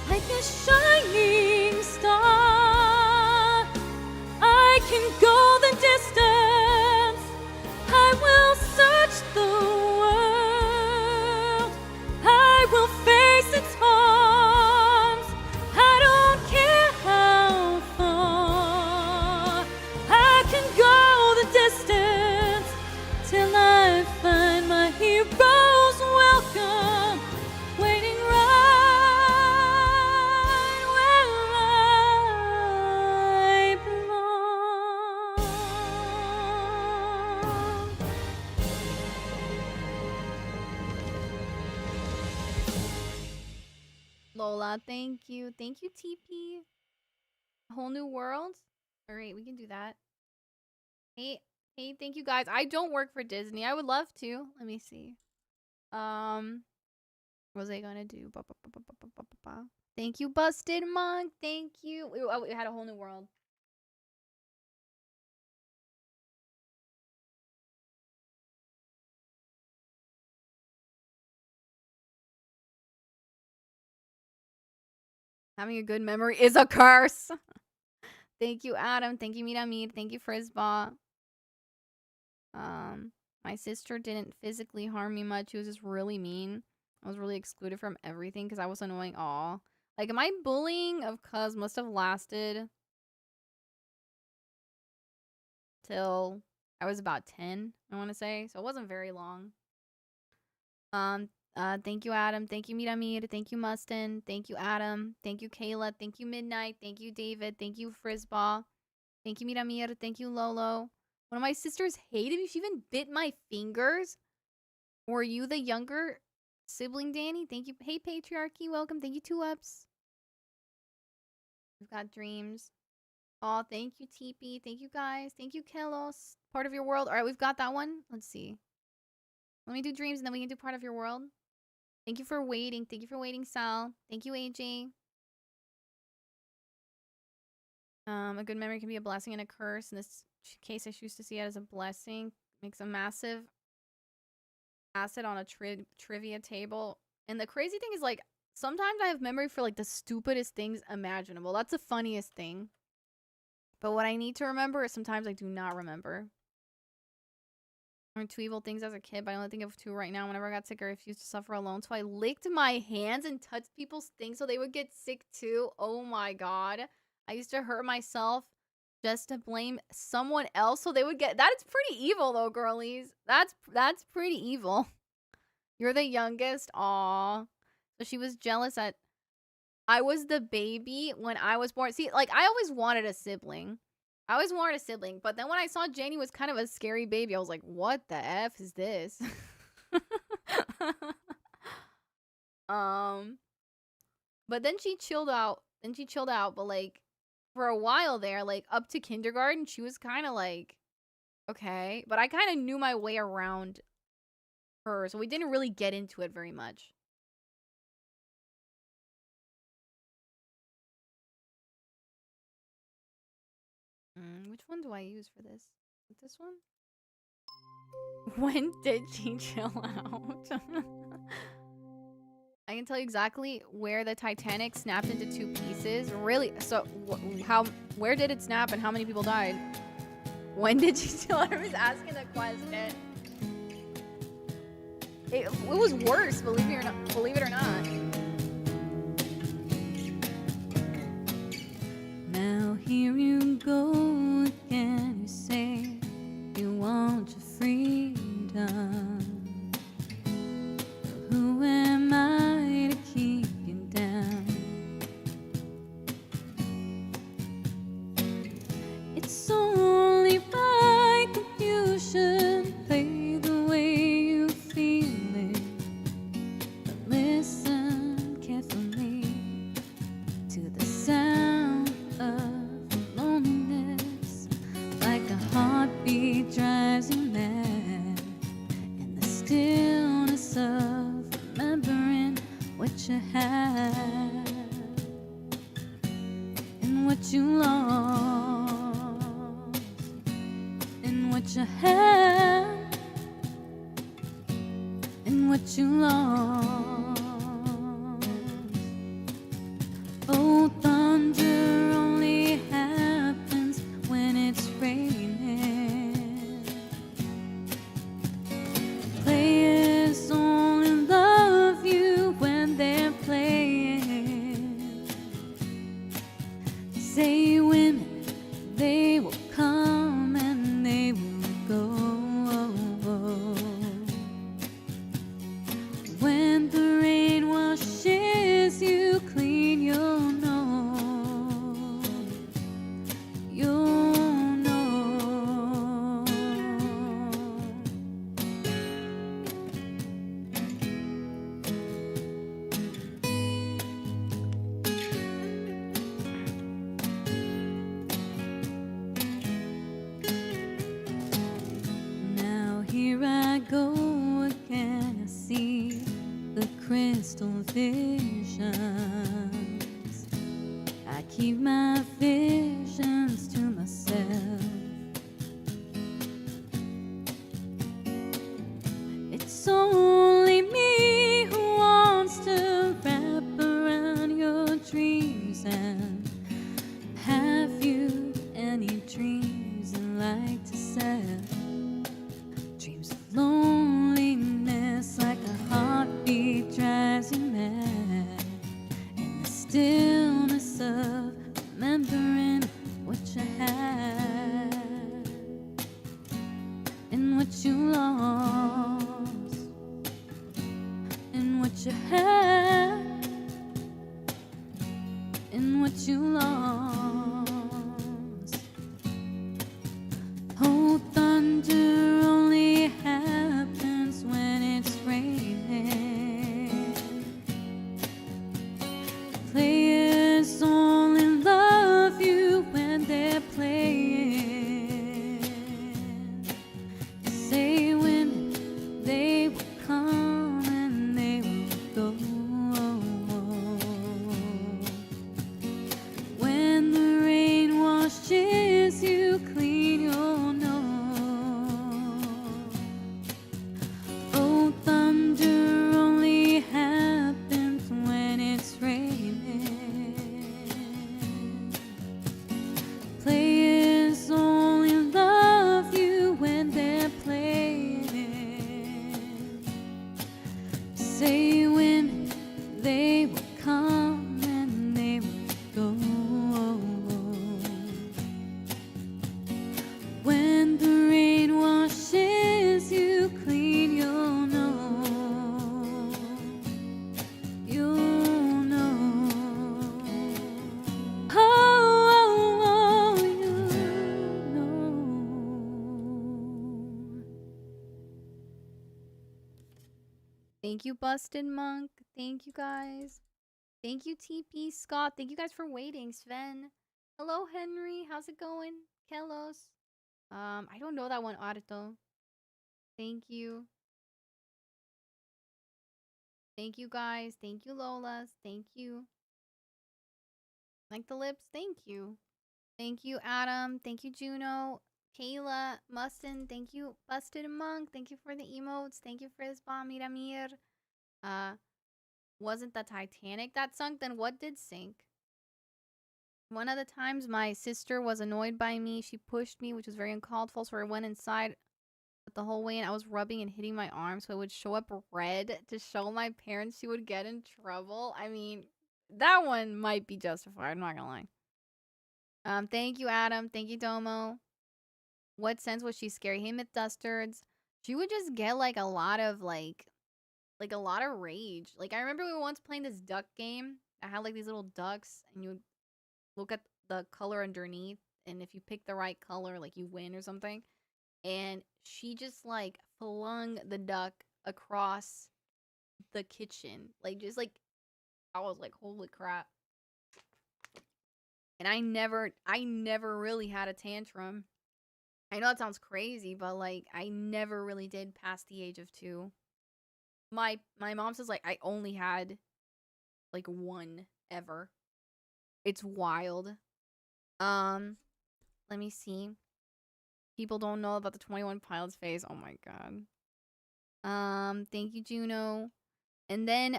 Like a shining star, I can go the distance. I will search the world. I will face its harms. I don't care how far. I can go the distance till I find my hero's welcome, waiting right where I belong. Lola, thank you. Thank you, TP. A whole new world? Alright, we can do that. Hey, hey, thank you guys. I don't work for Disney. I would love to. Let me see. What was I gonna do? Thank you, Busted Monk. Thank you. We had a whole new world. Having a good memory is a curse. Thank you, Adam. Thank you, Miramir. Thank you, Frisba. My sister didn't physically harm me much. She was just really mean. I was really excluded from everything because I was annoying. Aw. Like, my bullying of Cuz must have lasted till I was about 10, I want to say. So it wasn't very long. Thank you, Adam. Thank you, Miramir. Thank you, Mustin. Thank you, Adam. Thank you, Kayla. Thank you, Midnight. Thank you, David. Thank you, Frisba. Thank you, Miramir. Thank you, Lolo. One of my sisters hated me. She even bit my fingers. Were you the younger sibling, Danny? Thank you. Hey, Patriarchy. Welcome. Thank you, 2ups. We've got dreams. Oh, thank you, TP. Thank you, guys. Thank you, Kelos. Part of your world. All right, we've got that one. Let's see. Let me do dreams and then we can do part of your world. Thank you for waiting. Thank you for waiting, Sal. Thank you, AJ. A good memory can be a blessing and a curse. In this case, I choose to see it as a blessing. Makes a massive asset on a trivia table. And the crazy thing is, like, sometimes I have memory for, like, the stupidest things imaginable. That's the funniest thing. But what I need to remember is sometimes I do not remember. I learned 2 evil things as a kid, but I only think of 2 right now. Whenever I got sick, I refused to suffer alone. So I licked my hands and touched people's things so they would get sick too. Oh my god. I used to hurt myself just to blame someone else so they would get... That is pretty evil though, girlies. That's pretty evil. You're the youngest. Aw. So she was jealous that I was the baby when I was born. See, like, I always wanted a sibling. But then when I saw Janie was kind of a scary baby, I was like, what the F is this? But then she chilled out. But, like, for a while there, like, up to kindergarten, she was kind of like, okay. But I kind of knew my way around her, so we didn't really get into it very much. Which one do I use for this? This one? When did she chill out? I can tell you exactly where the Titanic snapped into 2 pieces. Really? So, where did it snap and how many people died? When did she chill out? I was asking the question. It was worse, believe it or not. Now here you go again. You say you want your freedom. Who am I to keep you down? It's only my confusion. Play the way you feel it, but listen carefully to the sound of loneliness. Like a heartbeat drives you mad, and the stillness of remembering what you had and what you lost and what you had and what you lost. Oh, thunder only happens when it's raining. Players only love you when they're playing. Say women, they will come and they will go. When the rain washes you clean, you'll know. You'll know. Now here I go again. I see the crystal visions. I keep my visions to myself. It's only me who wants to wrap around your dreams. And have you any dreams you like to sell? Dreams of loneliness, like a heartbeat drives you mad, and the stillness of remembering what you had and what you lost and what you had and what you lost. Oh, thunder only happens when it's raining. Players only love you when they're playing. Say women, they will come and they will go. When the Thank you, Busted Monk. Thank you, guys. Thank you, TP Scott. Thank you guys for waiting, Sven. Hello, Henry. How's it going? Kelos. I don't know that one, Arto. Thank you. Thank you, guys. Thank you, Lolas. Thank you. Like the lips? Thank you. Thank you, Adam. Thank you, Juno. Kayla, Mustin. Thank you, Busted Monk. Thank you for the emotes. Thank you for this bomb, Miramir. Wasn't the Titanic that sunk? Then what did sink? One of the times my sister was annoyed by me, she pushed me, which was very uncalled for, so I went inside the whole way and I was rubbing and hitting my arm so it would show up red to show my parents she would get in trouble. I mean, that one might be justified, I'm not gonna lie. Thank you, Adam. Thank you, Domo. What sense was she scary? Hey, Myth Dustards. She would just get like a lot of a lot of rage. Like I remember we were once playing this duck game. I had like these little ducks, and you would look at the color underneath, and if you pick the right color, like you win or something. And she just like flung the duck across the kitchen, like just like I was like, holy crap. And I never really had a tantrum. I know it sounds crazy, but like I never really did past the age of 2. My mom says like I only had like one ever. It's wild. Let me see. People don't know about the 21 Pilots phase. Oh my god. Thank you, Juno. And then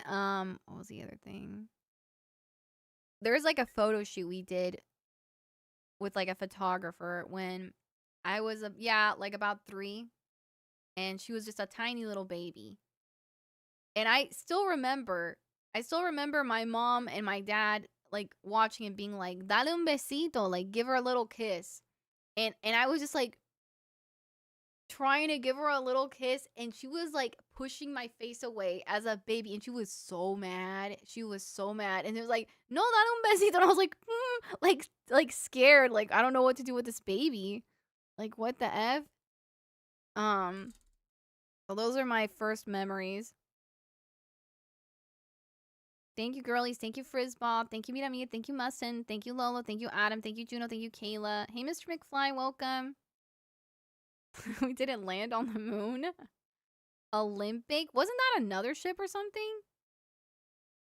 what was the other thing? There's like a photo shoot we did with like a photographer when I was like about 3 and she was just a tiny little baby. And I still remember my mom and my dad like watching and being like, "Dale un besito," like give her a little kiss. And I was just like trying to give her a little kiss and she was like pushing my face away as a baby and she was so mad. She was so mad. And it was like, "No, dale un besito." And I was like, like scared, like I don't know what to do with this baby. Like what the F? Well, those are my first memories. Thank you, girlies. Thank you, Frizzbob. Thank you, Miramia. Thank you, Mustin. Thank you, Lolo. Thank you, Adam. Thank you, Juno. Thank you, Kayla. Hey, Mr. McFly. Welcome. We didn't land on the moon. Olympic? Wasn't that another ship or something?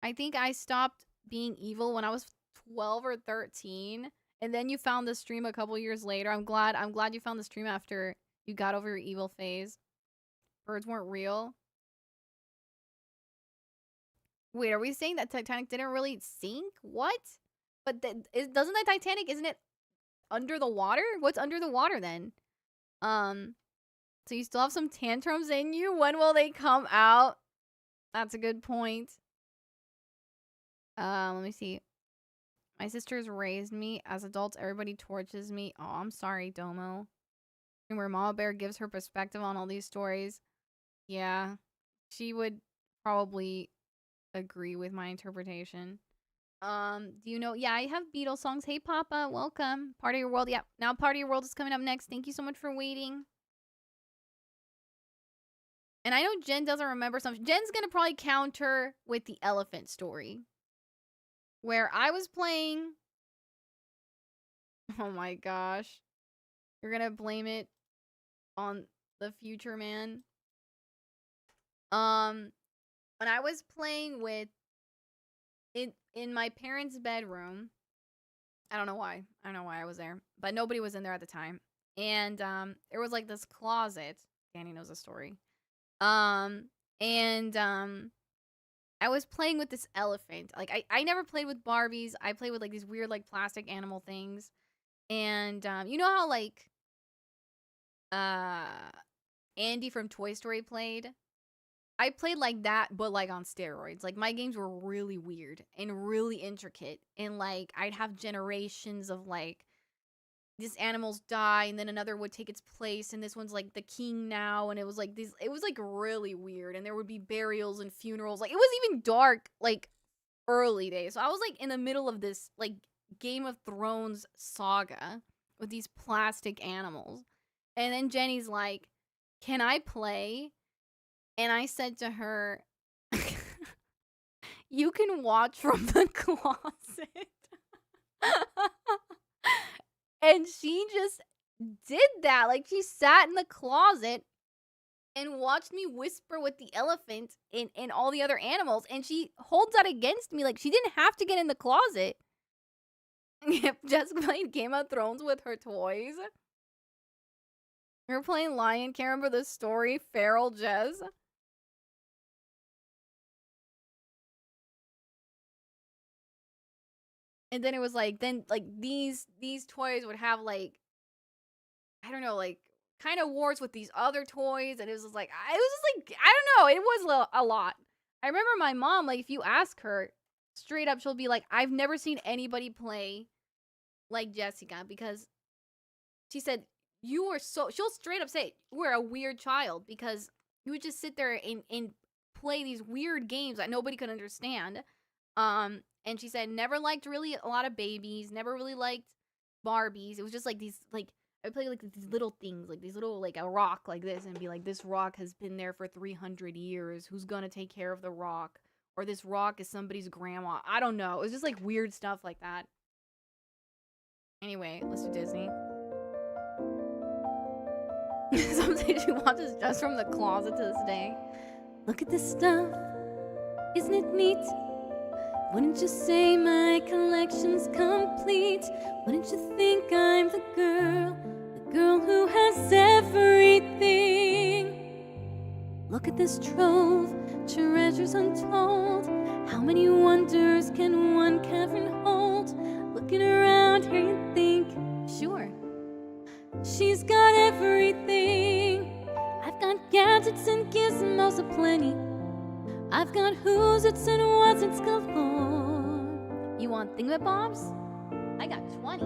I think I stopped being evil when I was 12 or 13. And then you found the stream a couple years later. I'm glad you found the stream after you got over your evil phase. Birds weren't real. Wait, are we saying that Titanic didn't really sink? What? But doesn't the Titanic, isn't it under the water? What's under the water then? So you still have some tantrums in you? When will they come out? That's a good point. Let me see. My sisters raised me. As adults, everybody torches me. Oh, I'm sorry, Domo. And where Mama Bear gives her perspective on all these stories. Yeah. She would probably agree with my interpretation. Do you know? Yeah, I have Beatles songs. Hey, Papa, welcome. Part of Your World. Yeah, now Part of Your World is coming up next. Thank you so much for waiting. And I know Jen doesn't remember some. Jen's gonna probably counter with the elephant story. Where I was playing. Oh my gosh. You're gonna blame it on the future man. When I was playing with in my parents' bedroom. I don't know why. I don't know why I was there. But nobody was in there at the time. And there was like this closet. Danny knows the story. And I was playing with this elephant. Like I never played with Barbies. I played with like these weird like plastic animal things. And you know how like Andy from Toy Story played? I played like that, but like on steroids. Like my games were really weird and really intricate. And like I'd have generations of like these animals die and then another would take its place and this one's like the king now, and it was like it was like really weird, and there would be burials and funerals. Like it was even dark like early days. So I was like in the middle of this like Game of Thrones saga with these plastic animals. And then Jenny's like, "Can I play?" And I said to her, you can watch from the closet. And she just did that. Like, she sat in the closet and watched me whisper with the elephant and all the other animals, and she holds that against me. Like, she didn't have to get in the closet. Just playing Game of Thrones with her toys. We were playing Lion. Can't remember the story. Feral Jez. And then it was like, these toys would have like, I don't know, like kind of wars with these other toys, and it was just like, I was just like, I don't know, it was a lot. I remember my mom, like, if you ask her straight up, she'll be like, I've never seen anybody play like Jessica, because she said you were so. She'll straight up say you were a weird child because you would just sit there and play these weird games that nobody could understand. And she said never liked really a lot of babies, never really liked Barbies. It was just like these like I play like these little things, like these little like a rock like this, and be like, this rock has been there for 300 years. Who's gonna take care of the rock? Or this rock is somebody's grandma. I don't know. It was just like weird stuff like that. Anyway, let's do Disney. Some say she watches just from the closet to this day. Look at this stuff, isn't it neat? Wouldn't you say my collection's complete? Wouldn't you think I'm the girl who has everything? Look at this trove, treasures untold. How many wonders can one cavern hold? Looking around here you think, sure, she's got everything. I've got gadgets and gizmos aplenty. I've got who's its and what's its galore. You want thingamabobs? I got 20.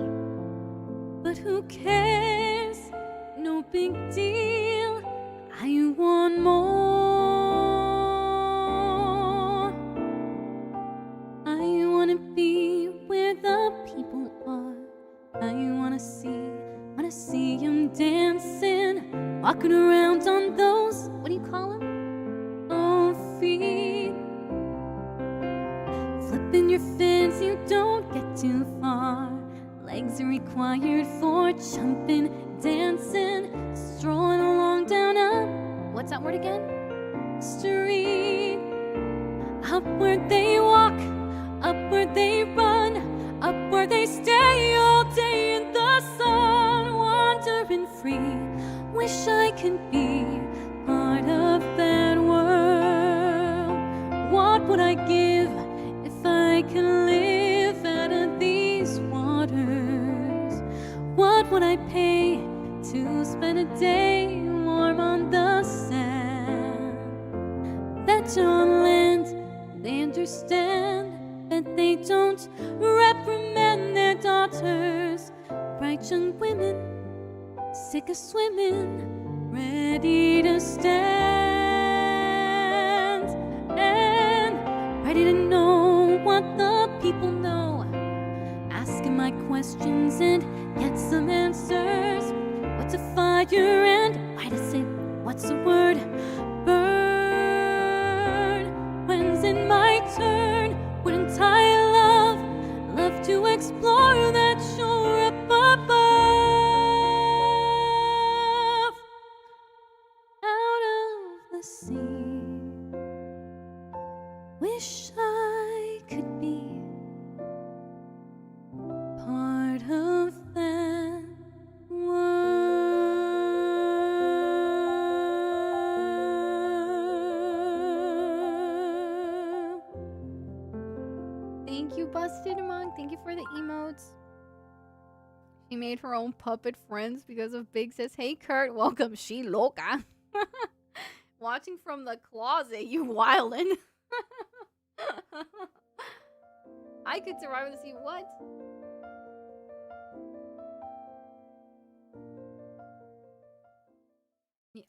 But who cares? No big deal. I want more. I wanna be where the people are. I wanna see them dancing, walking around on those, what do you call them? Oh, feet. Flipping your fins, you don't get too far. Legs are required for jumping, dancing, strolling along down a, what's that word again? Street. Upward they walk, upward they run, upward they stay all day in the sun, wandering free. Wish I could be part of that world. What would I give if I could live out of these waters? What would I pay to spend a day warm on the sand? Better on land, they understand that they don't reprimand their daughters. Bright young women, sick of swimming, ready to stand and ready to know what the people know. Asking my questions and get some answers. What's a fire and why does it? What's the word? Burn. When's it my turn? Wouldn't I love to explore that shore up above? Out of the sea. Wish I could be part of that world. Thank you, Busted Monk. Thank you for the emotes. She made her own puppet friends because of Big Sis. Hey, Kurt. Welcome. She loca. Watching from the closet, you wildin'. I could survive to see what?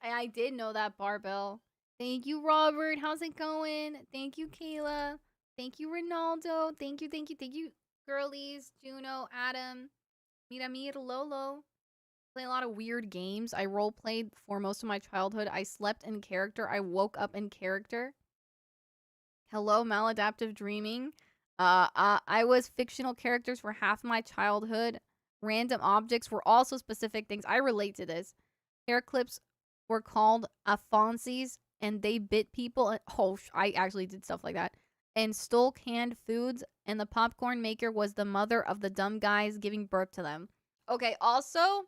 I did know that, Barbell. Thank you, Robert. How's it going? Thank you, Kayla. Thank you, Ronaldo. Thank you, girlies, Juno, Adam, Miramir, Lolo. Play a lot of weird games. I role played for most of my childhood. I slept in character. I woke up in character. Hello, maladaptive dreaming. I was fictional characters for half my childhood. Random objects were also specific things. I relate to this. Hair clips were called Alphonses, and they bit people. Oh, I actually did stuff like that. And stole canned foods, and the popcorn maker was the mother of the dumb guys giving birth to them. Okay, also,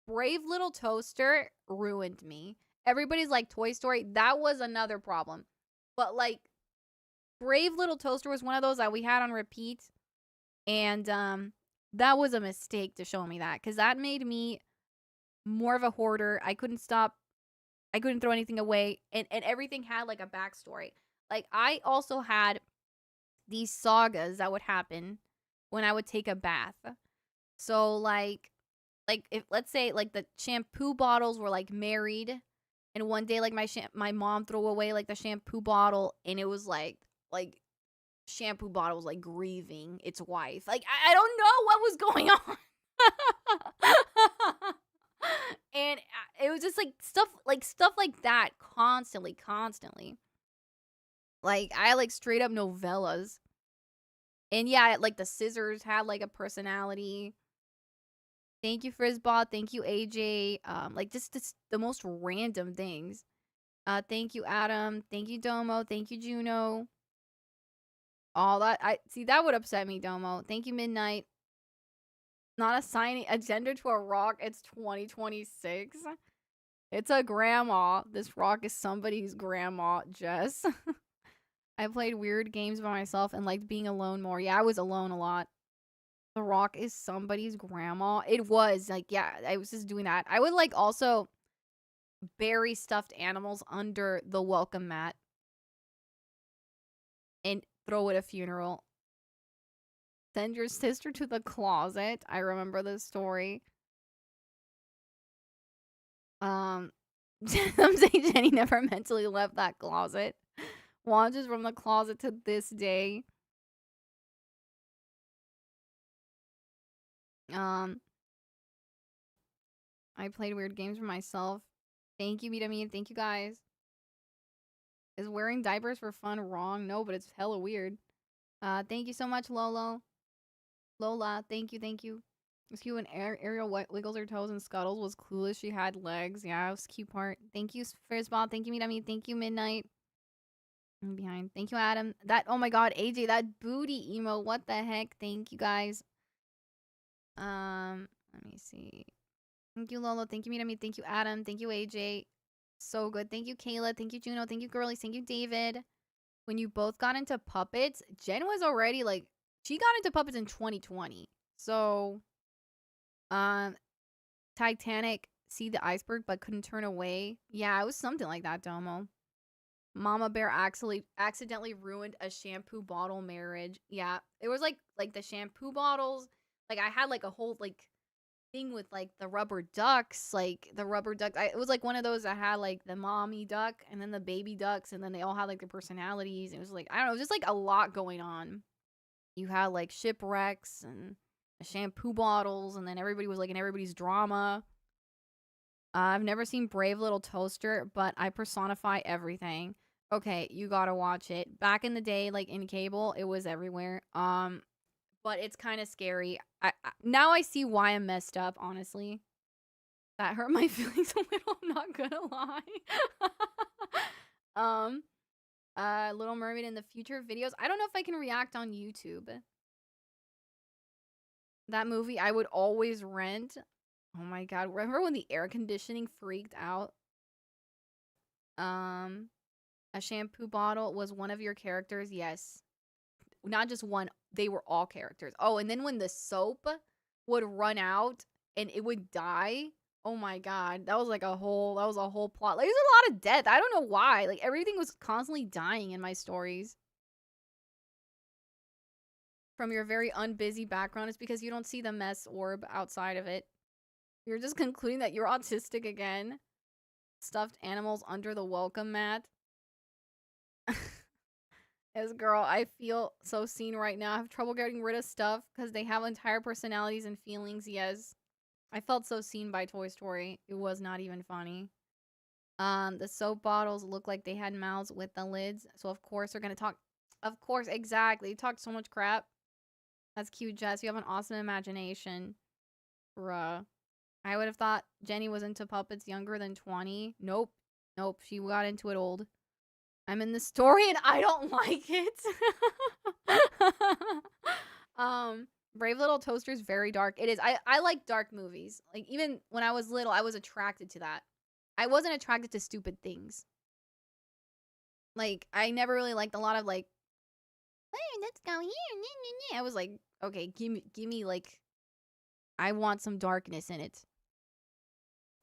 Brave Little Toaster ruined me. Everybody's like Toy Story. That was another problem. But like Brave Little Toaster was one of those that we had on repeat, and that was a mistake to show me that, because that made me more of a hoarder. I couldn't stop. I couldn't throw anything away, and everything had like a backstory. Like I also had these sagas that would happen when I would take a bath. So like if let's say like the shampoo bottles were like married, and one day like my mom threw away like the shampoo bottle, and it was like shampoo bottle was like grieving its wife. Like I don't know what was going on. And it was just like stuff like that constantly. Like I like straight up novellas. And yeah, like the scissors had like a personality. Thank you, Frisbot. Thank you, AJ. Like just the most random things. Thank you, Adam. Thank you, Domo. Thank you, Juno. All that I see that would upset me, Domo. Thank you, Midnight. Not assigning a gender to a rock. It's 2026. It's a grandma. This rock is somebody's grandma, Jess. I played weird games by myself and liked being alone more. Yeah, I was alone a lot. The rock is somebody's grandma. It was like, yeah, I was just doing that. I would like also bury stuffed animals under the welcome mat and throw it at a funeral. Send your sister to the closet. I remember this story. Some say Jenny never mentally left that closet. Watches from the closet to this day. Um, I played weird games for myself. Thank you, Vitamin. Thank you, guys. Is wearing diapers for fun wrong? No, but it's hella weird. Thank you so much, Lolo. Lola, thank you, thank you. It's cute when Ariel wiggles her toes and Scuttles was clueless. She had legs. Yeah, it was a cute part. Thank you, Firzball. Thank you, Midami. Thank you, Midnight. I'm behind. Thank you, Adam. That, oh my god, AJ, that booty emo. What the heck? Thank you, guys. Let me see. Thank you, Lolo. Thank you, Midami. Thank you, Adam. Thank you, AJ. So good. Thank you, Kayla. Thank you, Juno. Thank you, Girlies. Thank you, David. When you both got into puppets, Jen was already like, she got into puppets in 2020. So, um, Titanic, see the iceberg but couldn't turn away. Yeah, it was something like that, Domo. Mama Bear accidentally ruined a shampoo bottle marriage. Yeah, it was like the shampoo bottles. Like I had like a whole like thing with like the rubber ducks, like the rubber duck. It was like one of those that had like the mommy duck and then the baby ducks, and then they all had like their personalities. It was like I don't know, just like a lot going on. You had like shipwrecks and shampoo bottles, and then everybody was like in everybody's drama. I've never seen Brave Little Toaster, but I personify everything. Okay, you gotta watch it. Back in the day, like in cable, it was everywhere. But it's kind of scary. I now I see why I'm messed up. Honestly, that hurt my feelings a little. I'm not gonna lie. um, Little Mermaid in the future videos. I don't know if I can react on YouTube. That movie I would always rent. Oh my god! Remember when the air conditioning freaked out? Um, a shampoo bottle was one of your characters. Yes, not just one, they were all characters. Oh, and then when the soap would run out and it would die, oh my god, that was a whole plot. Like there's a lot of death. I don't know why. Like everything was constantly dying in my stories. From your very unbusy background, it's because you don't see the mess orb outside of it. You're just concluding that you're autistic again. Stuffed animals under the welcome mat. As girl, I feel so seen right now. I have trouble getting rid of stuff because they have entire personalities and feelings. Yes. I felt so seen by Toy Story. It was not even funny. The soap bottles look like they had mouths with the lids. So of course they're gonna talk. Of course, exactly. You talk so much crap. That's cute, Jess. You have an awesome imagination. Bruh. I would have thought Jenny was into puppets younger than 20. Nope. Nope. She got into it old. I'm in the story and I don't like it. Brave Little Toaster is very dark. It is. I like dark movies. Like even when I was little, I was attracted to that. I wasn't attracted to stupid things. Like I never really liked a lot of like, hey, let's go here. I was like, okay, give me like, I want some darkness in it.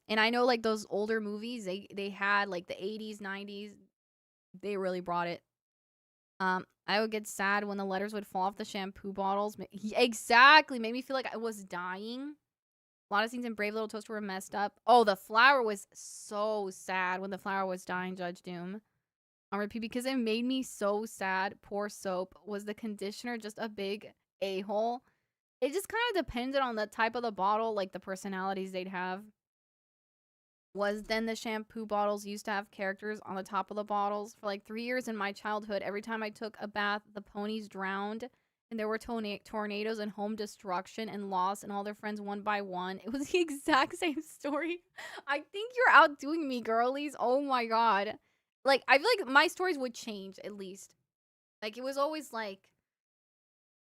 And I know like those older movies, they had like the 80s, 90s, they really brought it. I would get sad when the letters would fall off the shampoo bottles. Exactly, made me feel like I was dying. A lot of scenes in Brave Little Toaster were messed up. Oh, the flower was so sad when the flower was dying, Judge Doom. On repeat because it made me so sad. Poor soap. Was the conditioner just a big a-hole? It just kind of depended on the type of the bottle, like the personalities they'd have. Was then the shampoo bottles used to have characters on the top of the bottles. For like 3 years in my childhood, every time I took a bath, the ponies drowned. And there were tornadoes and home destruction and loss and all their friends one by one. It was the exact same story. I think you're outdoing me, girlies. Oh my god. Like, I feel like my stories would change at least. Like, it was always like,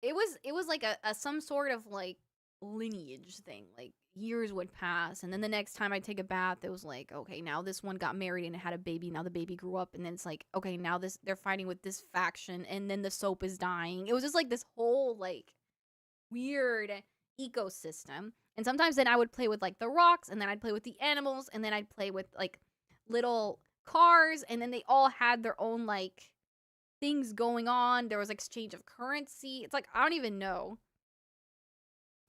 it was like a some sort of like lineage thing. Like years would pass, and then the next time I take a bath, it was like, okay, now this one got married and had a baby. Now the baby grew up, and then it's like, okay, now this they're fighting with this faction, and then the soap is dying. It was just like this whole like weird ecosystem. And sometimes then I would play with like the rocks, and then I'd play with the animals, and then I'd play with like little cars, and then they all had their own like things going on. There was exchange of currency. It's like I don't even know.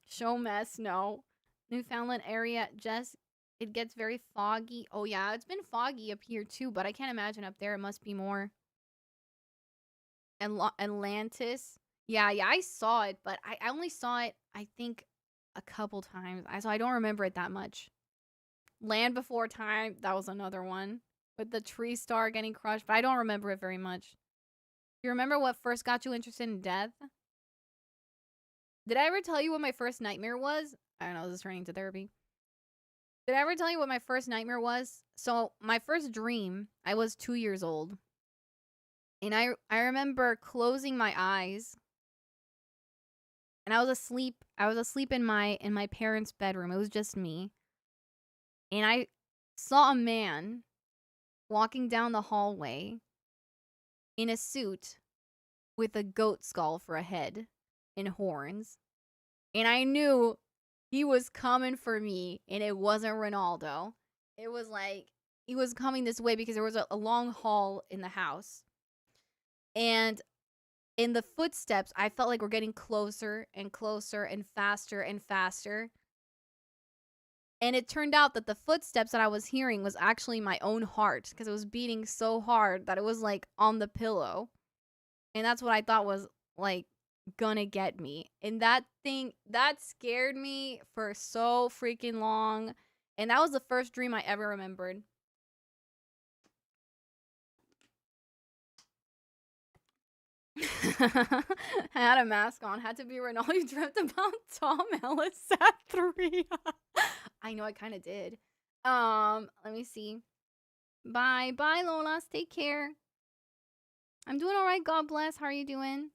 Show mess, no. Newfoundland area, Jess, it gets very foggy. Oh yeah, it's been foggy up here too, but I can't imagine up there it must be more. And Atlantis. Yeah, I saw it, but I only saw it I think a couple times. So I don't remember it that much. Land Before Time, that was another one with the tree star getting crushed, but I don't remember it very much. You remember what first got you interested in death? Did I ever tell you what my first nightmare was? I don't know, this is turning to therapy. Did I ever tell you what my first nightmare was? So, my first dream, I was 2 years old. And I remember closing my eyes. And I was asleep. I was asleep in my parents' bedroom. It was just me. And I saw a man walking down the hallway in a suit with a goat skull for a head and horns. And I knew he was coming for me, and it wasn't Ronaldo. It was like he was coming this way because there was a long hall in the house. And in the footsteps, I felt like we're getting closer and closer and faster and faster. And it turned out that the footsteps that I was hearing was actually my own heart because it was beating so hard that it was like on the pillow. And that's what I thought was like gonna get me. And that thing that scared me for so freaking long. And that was the first dream I ever remembered. I had a mask on, had to be Ronaldo. You dreamt about Tom Ellis at 3. I know I kind of did. Let me see. Bye Lolas, take care. I'm doing all right, God bless. How are you doing?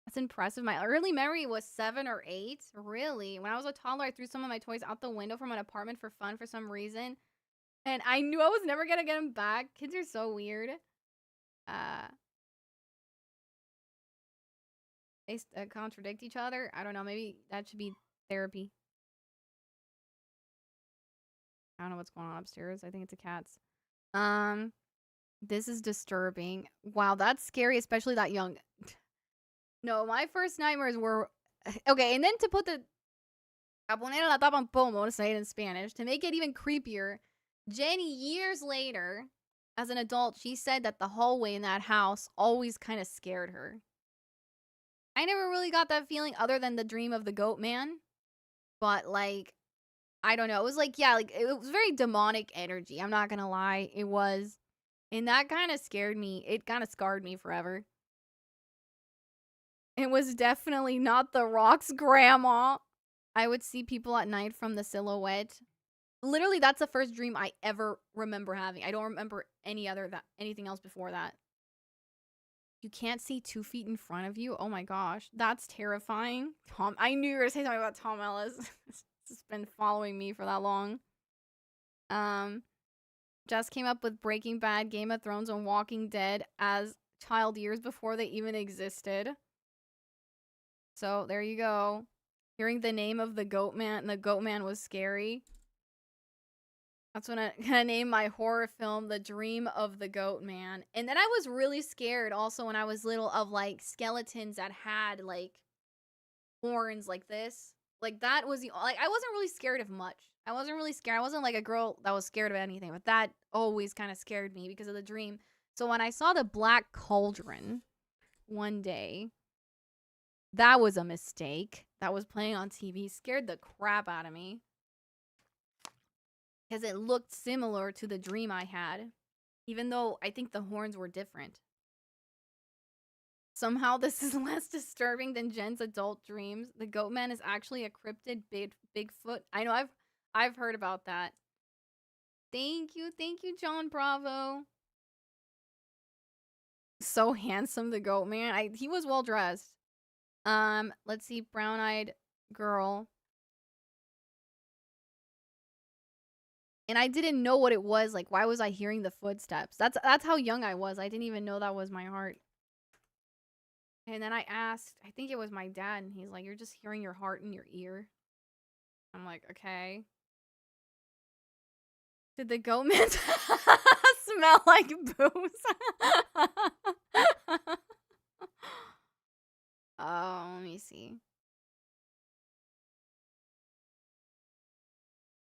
That's impressive. My early memory was 7 or 8. Really? When I was a toddler, I threw some of my toys out the window from an apartment for fun for some reason. And I knew I was never gonna get them back. Kids are so weird. They contradict each other. I don't know. Maybe that should be therapy. I don't know what's going on upstairs. I think it's a cat's. This is disturbing. Wow, that's scary, especially that young. No, my first nightmares were okay. And then to put the a poner la tapa un pomo, to say it in Spanish, to make it even creepier, Jenny years later, as an adult, she said that the hallway in that house always kind of scared her. I never really got that feeling other than the dream of the goat man. But like I don't know. It was like, yeah, like it was very demonic energy. I'm not gonna lie. It was. And that kind of scared me. It kind of scarred me forever. It was definitely not the Rock's grandma. I would see people at night from the silhouette. Literally, that's the first dream I ever remember having. I don't remember anything else before that. You can't see 2 feet in front of you. Oh my gosh, that's terrifying. I knew you were gonna say something about Tom Ellis. It's been following me for that long. Just came up with Breaking Bad, Game of Thrones, and Walking Dead as child years before they even existed. So there you go. Hearing the name of the Goat Man, the Goat Man was scary. That's when I'm gonna name my horror film The Dream of the Goat Man. And then I was really scared also when I was little of like skeletons that had like horns like this. Like that was like I wasn't really scared of much. I wasn't really scared. I wasn't like a girl that was scared of anything, but that always kind of scared me because of the dream. So when I saw the Black Cauldron one day, that was a mistake. That was playing on TV. Scared the crap out of me. Because it looked similar to the dream I had. Even though I think the horns were different. Somehow this is less disturbing than Jen's adult dreams. The Goat Man is actually a cryptid Bigfoot. I know I've heard about that. Thank you, John Bravo. So handsome, the Goat Man. He was well dressed. Let's see, brown-eyed girl. And I didn't know what it was. Like, why was I hearing the footsteps? That's how young I was. I didn't even know that was my heart. And then I asked, I think it was my dad, and he's like, "You're just hearing your heart in your ear." I'm like, okay. Did the Goat Man smell like booze? Oh, let me see.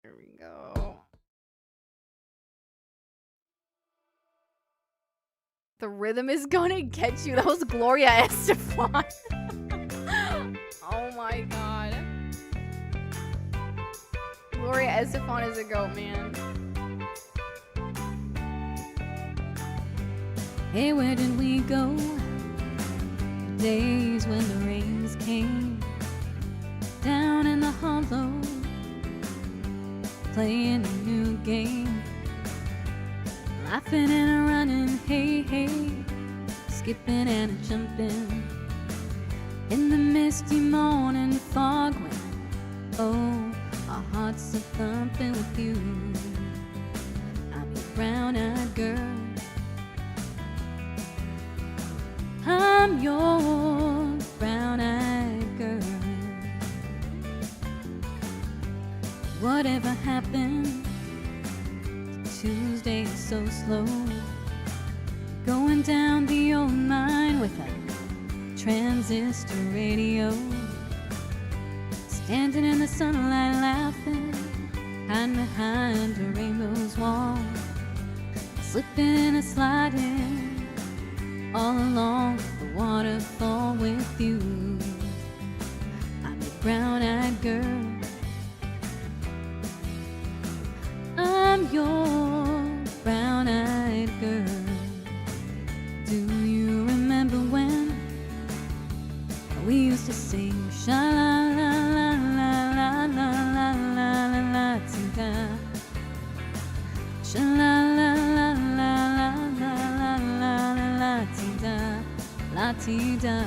Here we go. The rhythm is gonna get you. That was Gloria Estefan. Oh my god. Gloria Estefan is a goat, man. Hey, where did we go? The days when the rains came down in the hollow, playing a new game, laughing and a running, hey, hey, skipping and a jumping in the misty morning fog when, oh, our hearts are thumping with you. I'm your brown-eyed girl. I'm your brown-eyed girl. Whatever happened to Tuesday is so slow, going down the old line with a transistor radio, standing in the sunlight laughing, hiding behind a rainbow's wall, slipping and sliding all along the waterfall with you. I'm your brown-eyed girl. I'm your brown-eyed girl. Do you remember when we used to sing sha-la-la-la-la-la-la-la-la-la-la-ti-da, sha-la-la-la-la-la-la-la-la-la-ti-da, la-ti-da.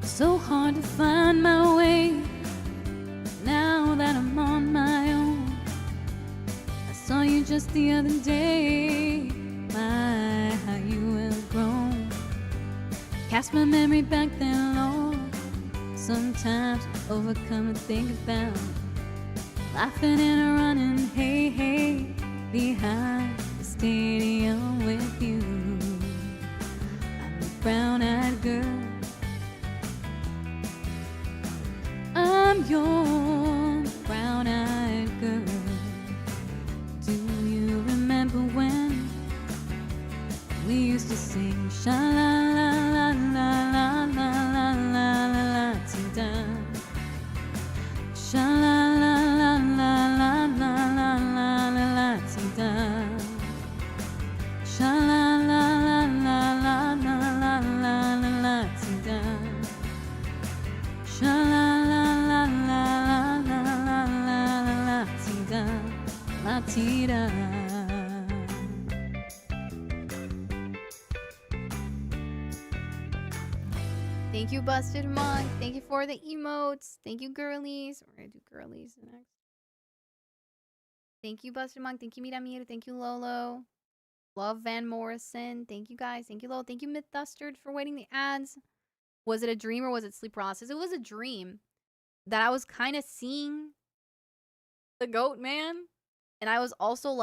So hard to find my way now that I'm on my own. I saw you just the other day. My, how you have grown. Cast my memory back then, Lord. Sometimes I overcome to think about laughing and running, hey, hey, behind the stadium with you. I'm the brown-eyed girl. I'm your brown-eyed girl. Do you remember Sha la la la la la la la la la la ti da. Sha la la la la la la la la la la ti da. Sha la la la la la la la la la la ti da. Sha la la la la la la la la la la ti da. La ti da. Thank you, Busted Monk. Thank you for the emotes. Thank you, girlies. We're gonna do girlies next. Thank you, Busted Monk. Thank you, Miramir. Thank you, Lolo. Love Van Morrison. Thank you, guys. Thank you, Lolo. Thank you, Myth Dustard, for waiting the ads. Was it a dream or was it sleep paralysis? It was a dream that I was kind of seeing the goat man. And I was also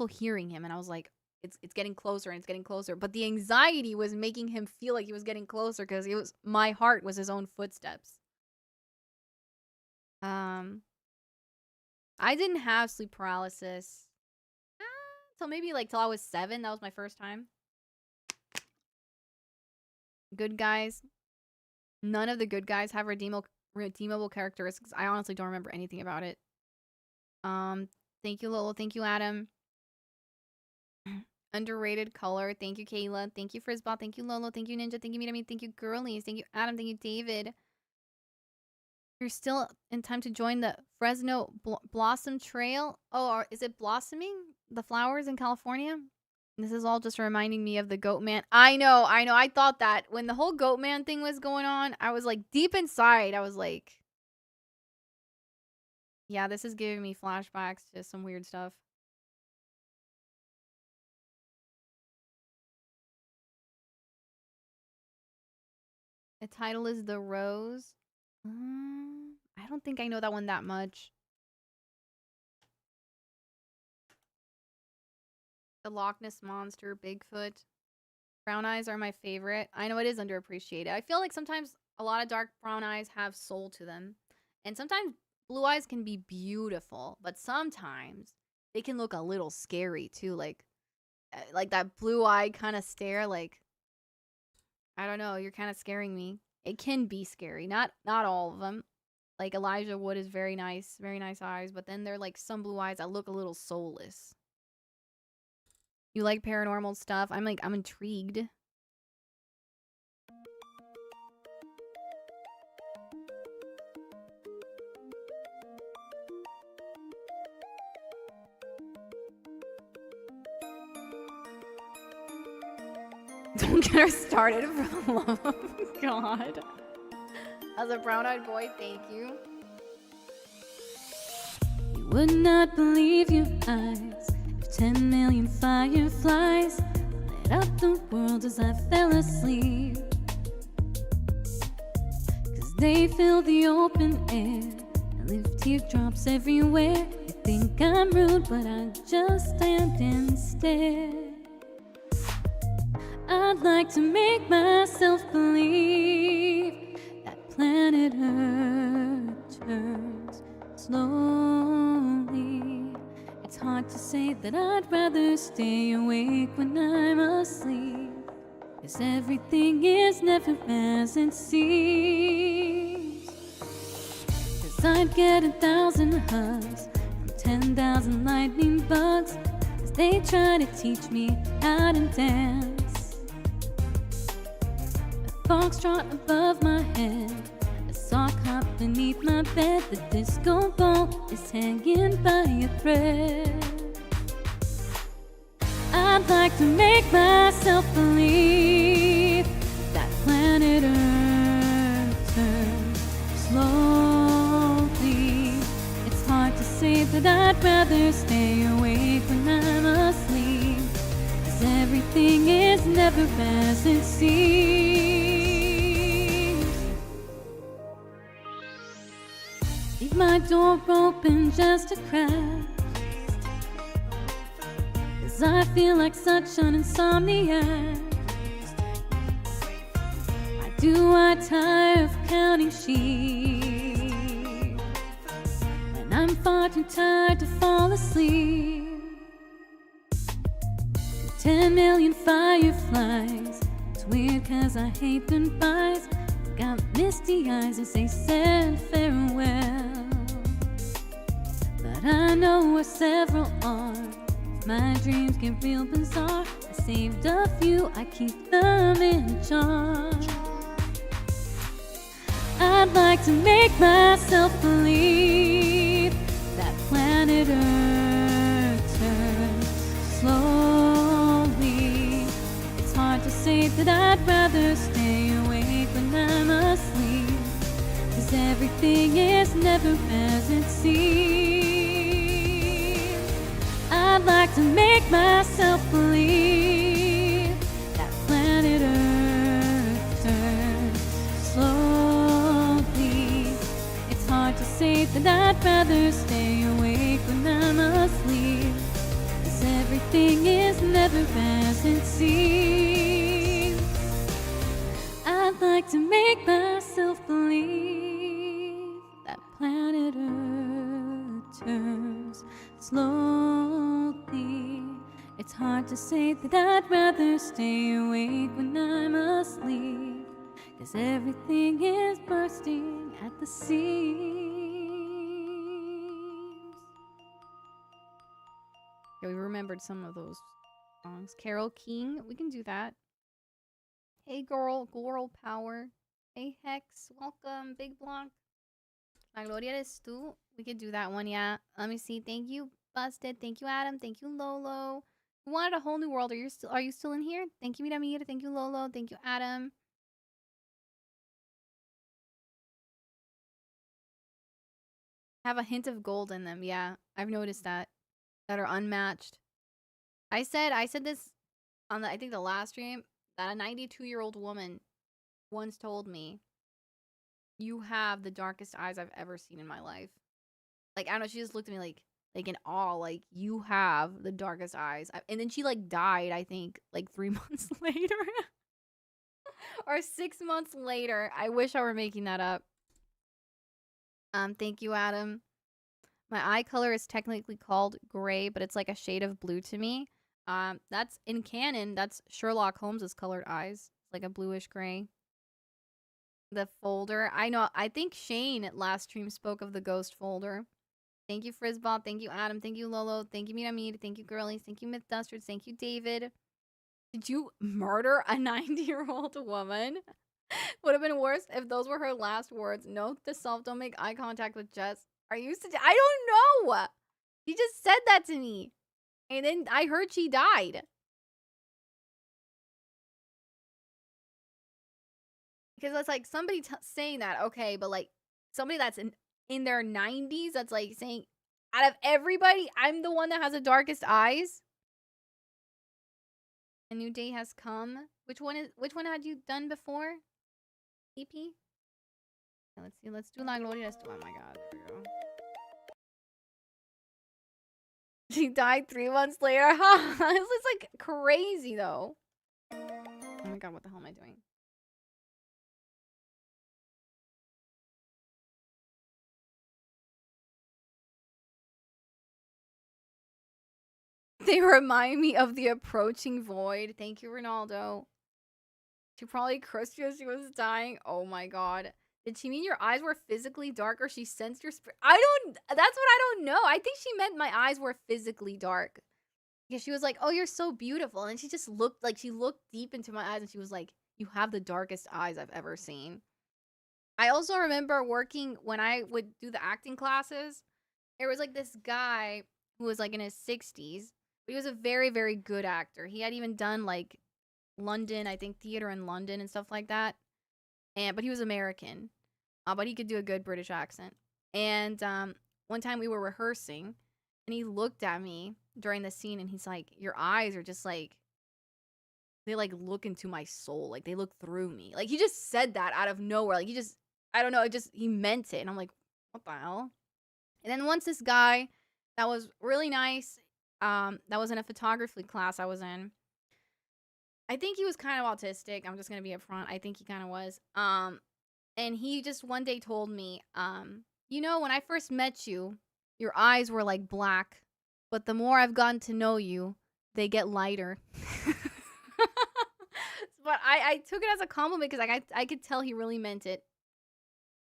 hearing him, and I was like, it's getting closer and it's getting closer. But the anxiety was making him feel like he was getting closer because my heart was his own footsteps. I didn't have sleep paralysis till maybe till I was 7. That was my first time. Good guys. None of the good guys have redeemable characteristics. I honestly don't remember anything about it. Thank you, Lolo. Thank you, Adam. Underrated color. Thank you, Kayla. Thank you, Frisbot. Thank you, Lolo. Thank you, Ninja. Thank you, Midami. Thank you, Girlies. Thank you, Adam. Thank you, David. You're still in time to join the Fresno Blossom Trail. Oh, is it blossoming? The flowers in California? This is all just reminding me of the goat man. I know. I thought that when the whole goat man thing was going on, I was like, deep inside, I was like, yeah, this is giving me flashbacks to some weird stuff. The title is The Rose. I don't think I know that one that much. The Loch Ness Monster, Bigfoot. Brown eyes are my favorite. I know it is underappreciated. I feel like sometimes a lot of dark brown eyes have soul to them. And sometimes blue eyes can be beautiful, but sometimes they can look a little scary too. Like that blue eye kind of stare, like, I don't know, you're kind of scaring me. It can be scary. Not all of them. Like Elijah Wood is very nice eyes, but then there are like some blue eyes that look a little soulless. You like paranormal stuff? I'm intrigued. Don't get her started, for the love of God. As a brown-eyed boy, thank you. You would not believe your eyes if 10 million fireflies lit up the world as I fell asleep. 'Cause they fill the open air and leave teardrops everywhere. You think I'm rude, but I just stand and stare. I'd like to make myself believe that planet Earth turns slowly. It's hard to say that I'd rather stay awake when I'm asleep, 'cause everything is never as it seems. 'Cause I'd get 1,000 hugs from 10,000 lightning bugs as they try to teach me how to dance. Foxtrot above my head, a sock hop beneath my bed. The disco ball is hanging by a thread. I'd like to make myself believe that planet Earth turns slowly. It's hard to say that I'd rather stay awake when I'm asleep, 'cause everything is never as it seems. Leave my door open just a crack, 'cause I feel like such an insomniac. I tire of counting sheep, and I'm far too tired to fall asleep. 10 million fireflies. It's weird cause I hate goodbyes. Got misty eyes as they said farewell. But I know where several are. If my dreams get real bizarre, I saved a few, I keep them in jar. I'd like to make myself believe that planet Earth turns slowly. It's hard to say that I'd rather stay awake when I'm asleep, 'cause everything is never as it seems. I'd like to make myself believe that planet Earth turns slowly. It's hard to say that I'd rather stay awake when I'm asleep, 'cause everything is never as it seems. I'd like to make myself believe that planet Earth turns slowly. It's hard to say that I'd rather stay awake when I'm asleep, 'cause everything is bursting at the seams. Yeah, we remembered some of those songs. Carol King, we can do that. Hey girl power. Hey Hex, welcome. Big block. La Gloria eres tú. We could do that one, yeah. Let me see. Thank you, Busted. Thank you, Adam. Thank you, Lolo. Who wanted a whole new world? Are you still in here? Thank you, Miramir. Thank you, Lolo. Thank you, Adam. Have a hint of gold in them, yeah. I've noticed that are unmatched. I said this on I think the last stream, that a 92-year-old woman once told me, "You have the darkest eyes I've ever seen in my life." Like, I don't know, she just looked at me like in awe, like, "You have the darkest eyes." And then she like died, I think, like 3 months later. Or 6 months later. I wish I were making that up. Thank you, Adam. My eye color is technically called gray, but it's like a shade of blue to me. That's in canon, that's Sherlock Holmes's colored eyes. It's like a bluish gray. The folder. I know, I think Shane last stream spoke of the ghost folder. Thank you, Frisbot. Thank you, Adam. Thank you, Lolo. Thank you, Miramid. Thank you, Girlies. Thank you, Mythbusters. Thank you, David. Did you murder a 90-year-old woman? Would have been worse if those were her last words. Note to self, don't make eye contact with Jess. Are you I don't know. He just said that to me. And then I heard she died. Because it's like somebody saying that, okay, but like somebody that's in their 90s that's like saying, out of everybody, I'm the one that has the darkest eyes. A new day has come. Which one had you done before? EP? Okay, let's see. Let's do La Gloria. Oh my god. There we go. She died 3 months later. This is like crazy though. Oh my god, what the hell am I doing? They remind me of the approaching void. Thank you, Ronaldo. She probably cursed you as she was dying. Oh my god. Did she mean your eyes were physically dark, or she sensed your spirit? That's what I don't know. I think she meant my eyes were physically dark. Because she was like, "Oh, you're so beautiful." And she just looked like, she looked deep into my eyes and she was like, "You have the darkest eyes I've ever seen." I also remember working when I would do the acting classes. There was like this guy who was like in his 60s. But he was a very, very good actor. He had even done like London, I think theater in London and stuff like that. But he was American. But he could do a good British accent. And one time we were rehearsing and he looked at me during the scene and he's like, "Your eyes are just like, they like look into my soul. Like they look through me." Like he just said that out of nowhere. Like I don't know, he meant it. And I'm like, what the hell? And then once this guy that was really nice, that was in a photography class I was in. I think he was kind of autistic. I'm just gonna be upfront. I think he kind of was. And he just one day told me, you know, when I first met you, your eyes were like black, but the more I've gotten to know you, they get lighter. But I took it as a compliment because like I could tell he really meant it.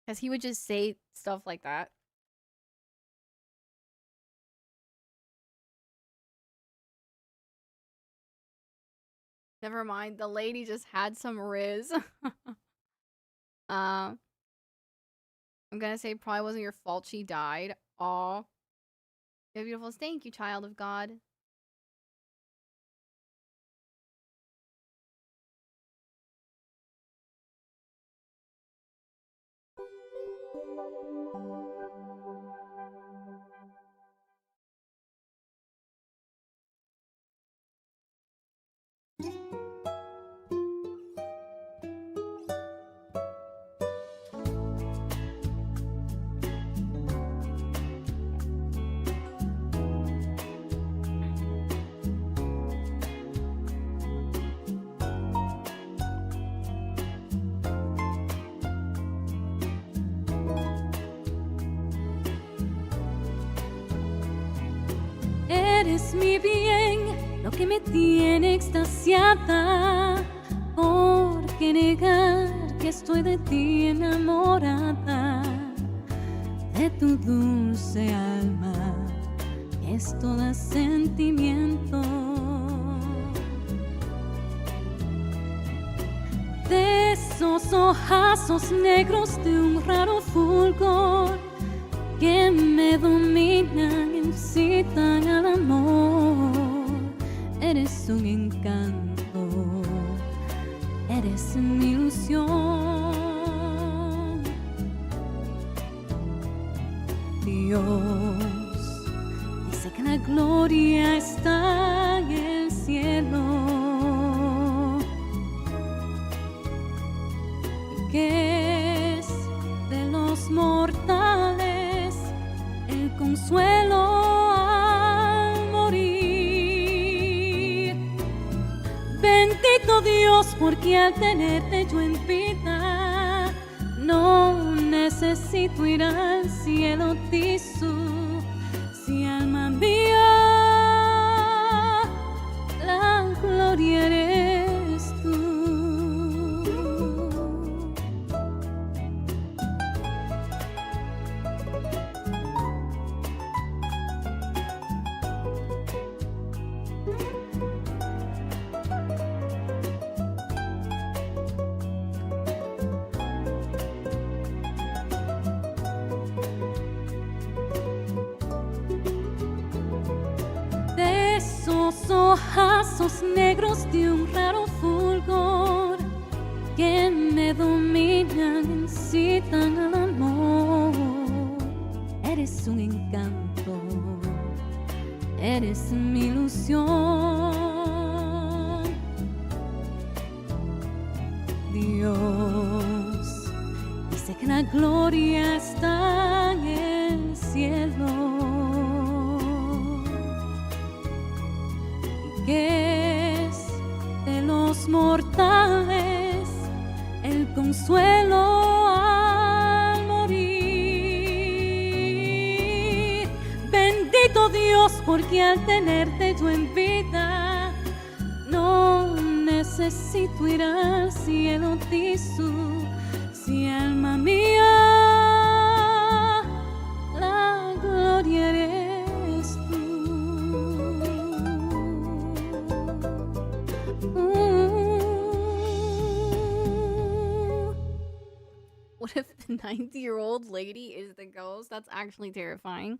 Because he would just say stuff like that. Never mind, the lady just had some riz. I'm gonna say probably wasn't your fault she died. Aw. You have beautiful. Thank you, child of God. Eres mi bien, lo que me tiene extasiada. ¿Por qué negar que estoy de ti enamorada? De tu dulce alma, es todo sentimiento. De esos ojazos negros de un raro fulgor que me dominan, incitan al amor. Eres un encanto, eres mi ilusión. Dios dice que la gloria está en el cielo, que es de los mortales el consuelo al morir. Bendito Dios, porque al tenerte yo en vida no necesito ir al cielo, Tisú. Si alma mía, la gloria eres tú. De esos ojazos negros de un raro fulgor que me dominan, incitan al amor. Eres un encanto, eres mi ilusión. Dios dice que la gloria está en el cielo, que es de los mortales el consuelo al morir. Bendito Dios, porque al tenerte yo en vida no necesito ir al cielo, Tisú. Si alma mía, la gloria eres tú. What if the 90-year-old lady is the ghost? That's actually terrifying.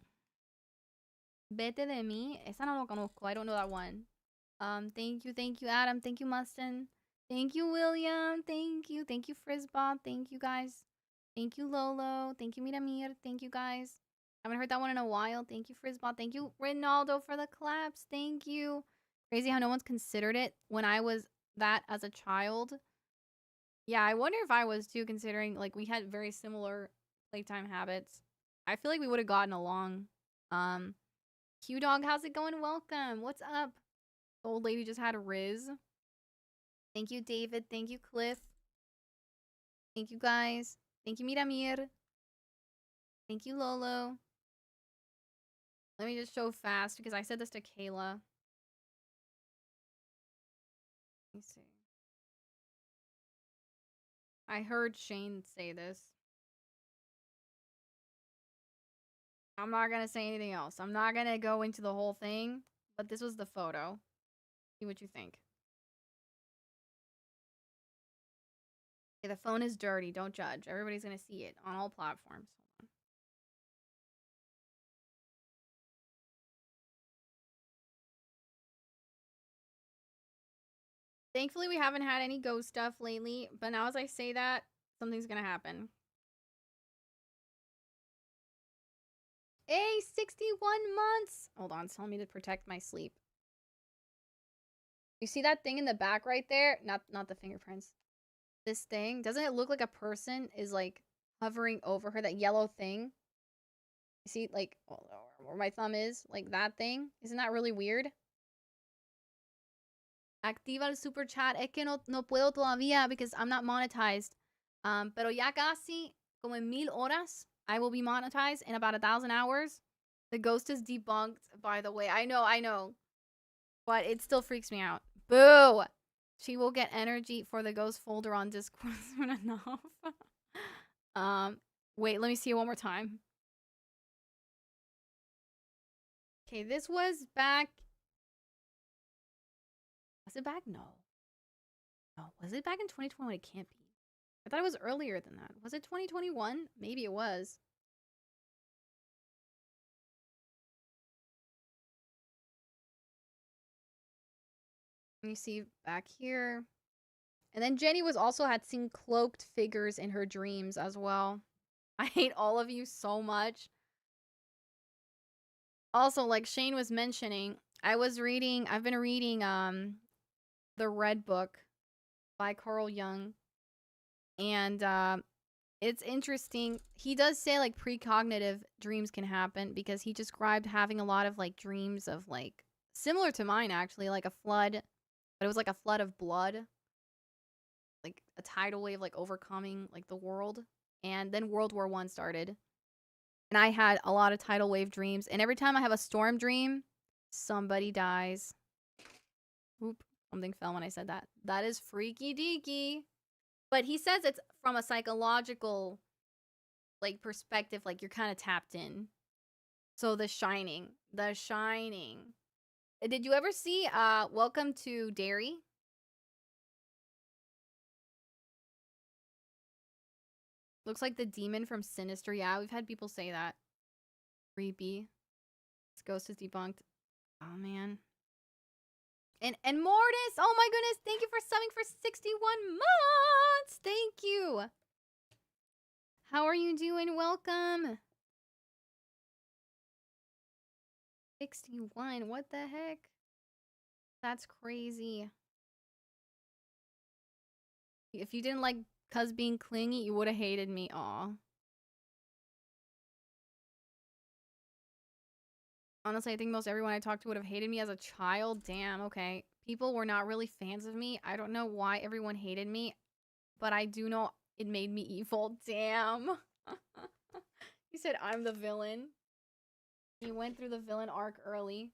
Vete de mí. Esa no lo conozco. I don't know that one. Thank you, Adam. Thank you, Mustin. Thank you, William. Thank you, Frisbob. Thank you, guys. Thank you, Lolo. Thank you, Miramir. Thank you, guys. I haven't heard that one in a while. Thank you, Frisbob. Thank you, Ronaldo, for the claps. Thank you. Crazy how no one's considered it when I was that as a child. Yeah, I wonder if I was too, considering like we had very similar playtime habits. I feel like we would have gotten along. Q Dog, how's it going? Welcome. What's up? The old lady just had a Riz. Thank you, David. Thank you, Cliff. Thank you, guys. Thank you, Miramir. Thank you, Lolo. Let me just show fast because I said this to Kayla. Let me see. I heard Shane say this. I'm not gonna say anything else. I'm not gonna go into the whole thing, but this was the photo. See what you think. Okay, the phone is dirty. Don't judge. Everybody's gonna see it on all platforms. Thankfully, we haven't had any ghost stuff lately, but now as I say that, something's gonna happen. Hey, 61 months! Hold on, it's telling me to protect my sleep. You see that thing in the back right there? Not the fingerprints. This thing, doesn't it look like a person is like hovering over her? That yellow thing? You see, like, where my thumb is? Like that thing? Isn't that really weird? Activa el super chat. Es que no puedo todavía because I'm not monetized. Pero ya casi, como en 1000 horas, I will be monetized in about 1,000 hours. The ghost is debunked, by the way. I know. But it still freaks me out. Boo! She will get energy for the ghost folder on Discord soon enough. Wait, let me see it one more time. Okay, this was back. Was it back? No. No, was it back in 2021? It can't be. I thought it was earlier than that. Was it 2021? Maybe it was. Let me see back here. And then Jenny was also had seen cloaked figures in her dreams as well. I hate all of you so much. Also, like Shane was mentioning, I've been reading the Red Book by Carl Jung. And it's interesting. He does say like precognitive dreams can happen because he described having a lot of like dreams of like similar to mine actually, like a flood, but it was like a flood of blood. Like a tidal wave like overcoming like the world. And then World War I started. And I had a lot of tidal wave dreams. And every time I have a storm dream, somebody dies. Oop, something fell when I said that. That is freaky deaky. But he says it's from a psychological like perspective, like you're kind of tapped in. So The Shining. Did you ever see Welcome to Derry? Looks like the demon from Sinister. Yeah, we've had people say that. Creepy. This ghost is debunked. Oh, man. And Mortis! Oh, my goodness! Thank you for subbing for 61 months! Thank you! How are you doing? Welcome! 61. What the heck? That's crazy. If you didn't like Cuz being clingy, you would have hated me. Aw. Honestly, I think most everyone I talked to would have hated me as a child. Damn, okay. People were not really fans of me. I don't know why everyone hated me, but I do know it made me evil. Damn. You said I'm the villain. You went through the villain arc early.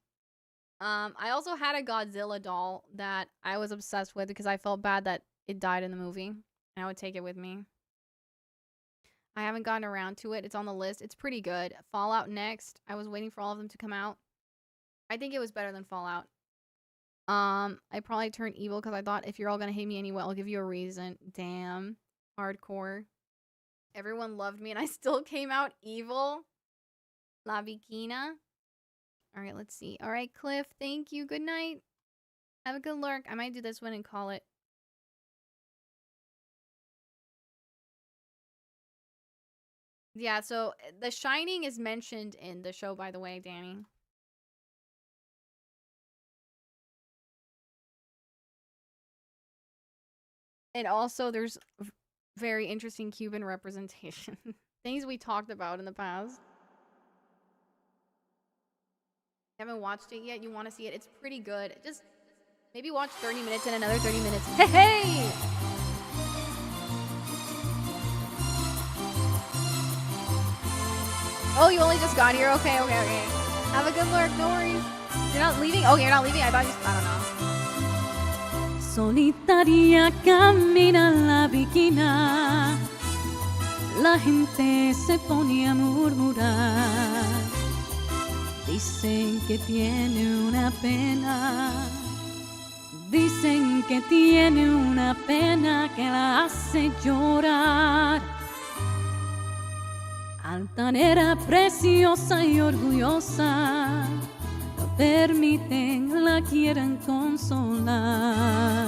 I also had a Godzilla doll that I was obsessed with because I felt bad that it died in the movie. And I would take it with me. I haven't gotten around to it. It's on the list. It's pretty good. Fallout next. I was waiting for all of them to come out. I think it was better than Fallout. I probably turned evil because I thought if you're all gonna hate me anyway, I'll give you a reason. Damn. Hardcore. Everyone loved me and I still came out evil. La Bikina. Alright, let's see. Alright, Cliff, thank you. Good night. Have a good lurk. I might do this one and call it. Yeah, so The Shining is mentioned in the show, by the way, Danny. And also, there's very interesting Cuban representation. Things we talked about in the past. Haven't watched it yet? You want to see it? It's pretty good. Just maybe watch 30 minutes and another 30 minutes. Hey! Oh, you only just got here? Okay. Have a good lurk. No worries. You're not leaving? Oh, you're not leaving? I thought you... I don't know. solitaria camina la viquina. La gente se pone a murmurar. Dicen que tiene una pena. Dicen que tiene una pena que la hace llorar. Altanera, preciosa y orgullosa, no permiten la quieran consolar.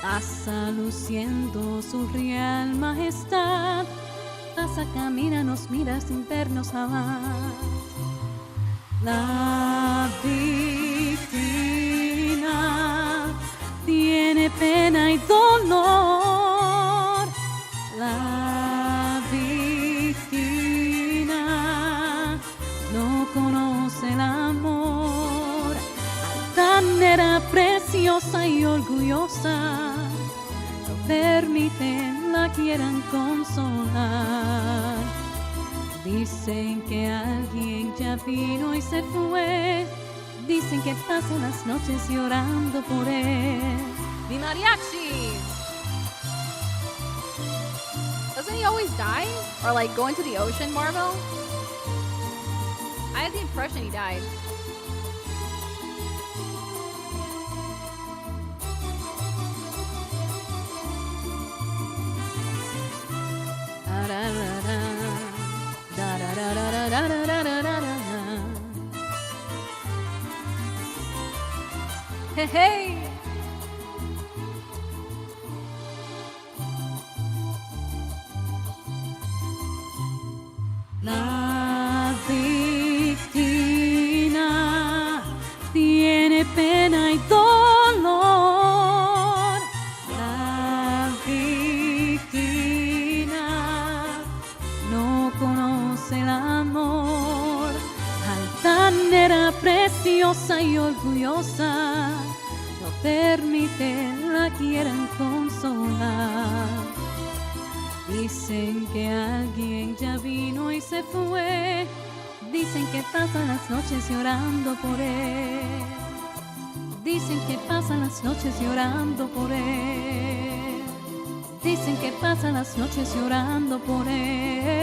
Pasa luciendo su real majestad, pasa, camina, nos mira sin vernos jamás. La víctima tiene pena y dolor. La víctima no conoce el amor. Altanera, preciosa y orgullosa, no permiten la quieran consolar. Dicen que alguien ya vino y se fue. Dicen que pasan las noches llorando por él. The mariachi! Doesn't he always die? Or like go into the ocean, Marvel? I had the impression he died. Hey, hey! La víctima tiene pena y dolor. La víctima no conoce el amor. Altanera, preciosa y orgullosa, no permiten la quieran consolar. Dicen que alguien ya vino y se fue. Dicen que pasan las noches llorando por él. Dicen que pasan las noches llorando por él. Dicen que pasan las noches llorando por él.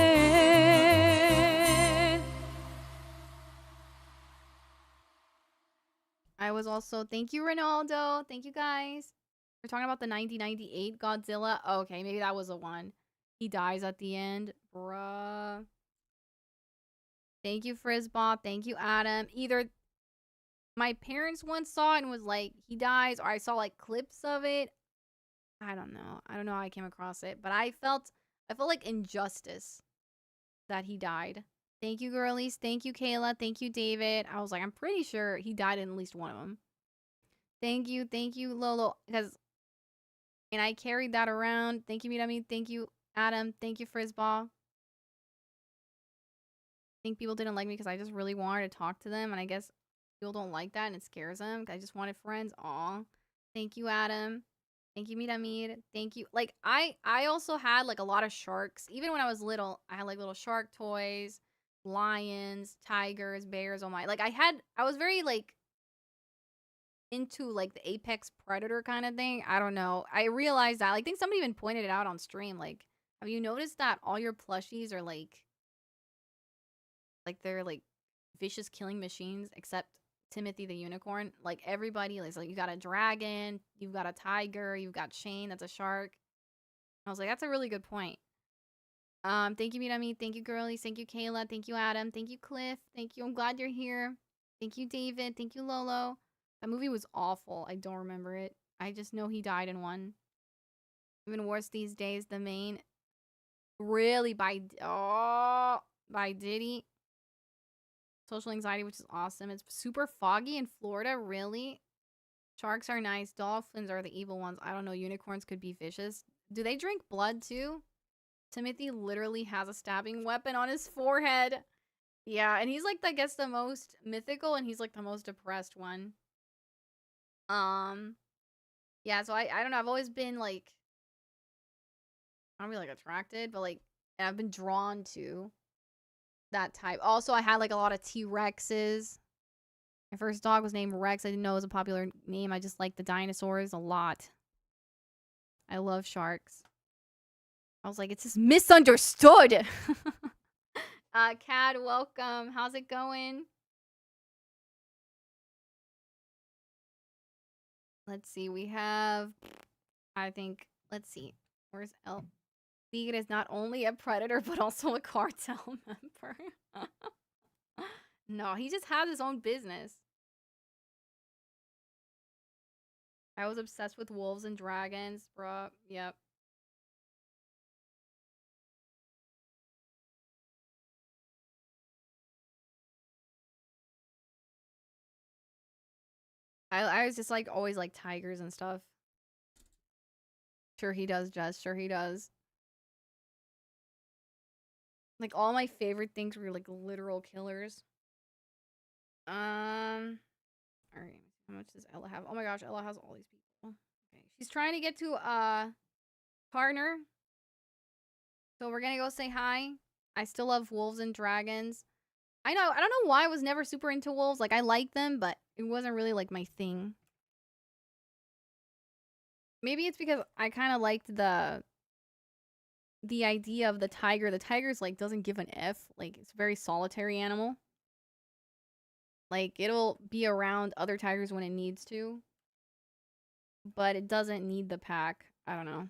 I was also... Thank you, Ronaldo. Thank you, guys. We're talking about the 1998 Godzilla. Okay, maybe that was the one. He dies at the end. Bruh. Thank you, Frizzball. Thank you, Adam. Either my parents once saw it and was like, he dies, or I saw like clips of it. I don't know. I don't know how I came across it, but I felt like injustice that he died. Thank you, girlies. Thank you, Kayla. Thank you, David. I was like, I'm pretty sure he died in at least one of them. Thank you, Lolo. And I carried that around. Thank you, Midami. Thank you, Adam. Thank you, Frizzball. I think people didn't like me because I just really wanted to talk to them, and I guess people don't like that and it scares them. I just wanted friends. Aw. Thank you, Adam. Thank you, Miramir. Thank you. Like, I also had, like, a lot of sharks. Even when I was little, I had, like, little shark toys, lions, tigers, bears. Oh my. Like, I was very, like, into, like, the apex predator kind of thing. I don't know. I realized that. Like, I think somebody even pointed it out on stream. Like, have you noticed that all your plushies are, like they're, like, vicious killing machines, except Timothy the unicorn? Like, everybody is like, you got a dragon, you've got a tiger, you've got Shane, that's a shark. I was like, that's a really good point. Thank you, Mirami. Thank you, girlies. Thank you, Kayla. Thank you, Adam. Thank you, Cliff. Thank you. I'm glad you're here. Thank you, David. Thank you, Lolo. That movie was awful. I don't remember it. I just know he died in one. Even worse these days, the main. Really, by Diddy. Social anxiety, which is awesome. It's super foggy in Florida, really. Sharks are nice. Dolphins are the evil ones. I don't know. Unicorns could be vicious. Do they drink blood too? Timothy literally has a stabbing weapon on his forehead. Yeah, and he's like, I guess, the most mythical, and he's like the most depressed one. Yeah, so I don't know. I've always been like, I don't really like attracted, but like, I've been drawn to that type. Also, I had like a lot of T-Rexes. My first dog was named Rex. I didn't know it was a popular name. I just like the dinosaurs a lot. I love sharks. I was like, it's just misunderstood. Cad, welcome. How's it going? Let's see. We have, I think, let's see. Where's El? Tigre is not only a predator, but also a cartel member. No, he just has his own business. I was obsessed with wolves and dragons, bruh. Yep. I was just like always like tigers and stuff. Sure he does, Jess. Sure he does. Like all my favorite things were like literal killers. All right. How much does Ella have? Oh my gosh, Ella has all these people. Okay, she's trying to get to partner. So we're gonna go say hi. I still love wolves and dragons. I don't know why I was never super into wolves. Like I like them, but it wasn't really like my thing. Maybe it's because I kind of liked the idea of the tiger. The tiger's like doesn't give an F. Like it's a very solitary animal. Like it'll be around other tigers when it needs to, but it doesn't need the pack. I don't know.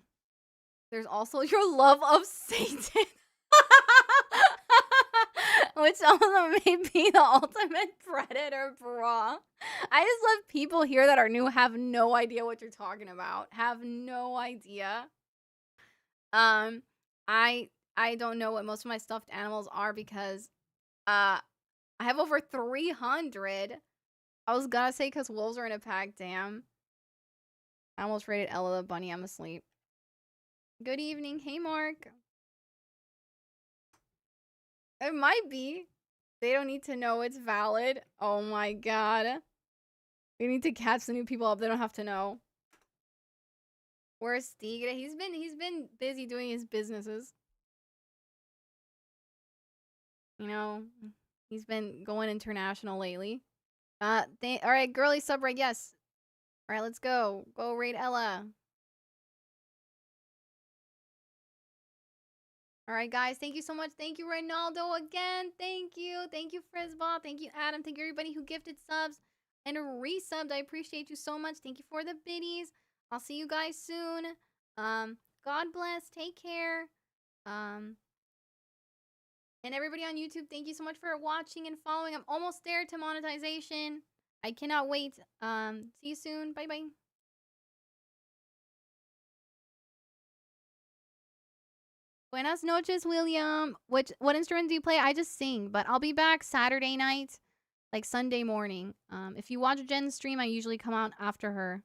There's also your love of Satan. Which also may be the ultimate predator, bra. I just love people here that are new, have no idea what you're talking about. Have no idea. I don't know what most of my stuffed animals are because I have over 300. I was gonna say because wolves are in a pack, damn. I almost rated Ella the bunny. I'm asleep. Good evening. Hey, Mark. It might be. They don't need to know it's valid. Oh my god. We need to catch the new people up. They don't have to know. Where's Tigre? He's been busy doing his businesses. You know, he's been going international lately. All right, girly sub raid, yes. All right, let's go. Go raid Ella. All right, guys. Thank you so much. Thank you, Ronaldo, again. Thank you. Thank you, Frisball. Thank you, Adam. Thank you, everybody who gifted subs and resubbed. I appreciate you so much. Thank you for the biddies. I'll see you guys soon. God bless. Take care. And everybody on YouTube, thank you so much for watching and following. I'm almost there to monetization. I cannot wait. See you soon. Bye-bye. Buenas noches, William. What instrument do you play? I just sing, but I'll be back Saturday night, like Sunday morning. If you watch Jen's stream, I usually come out after her.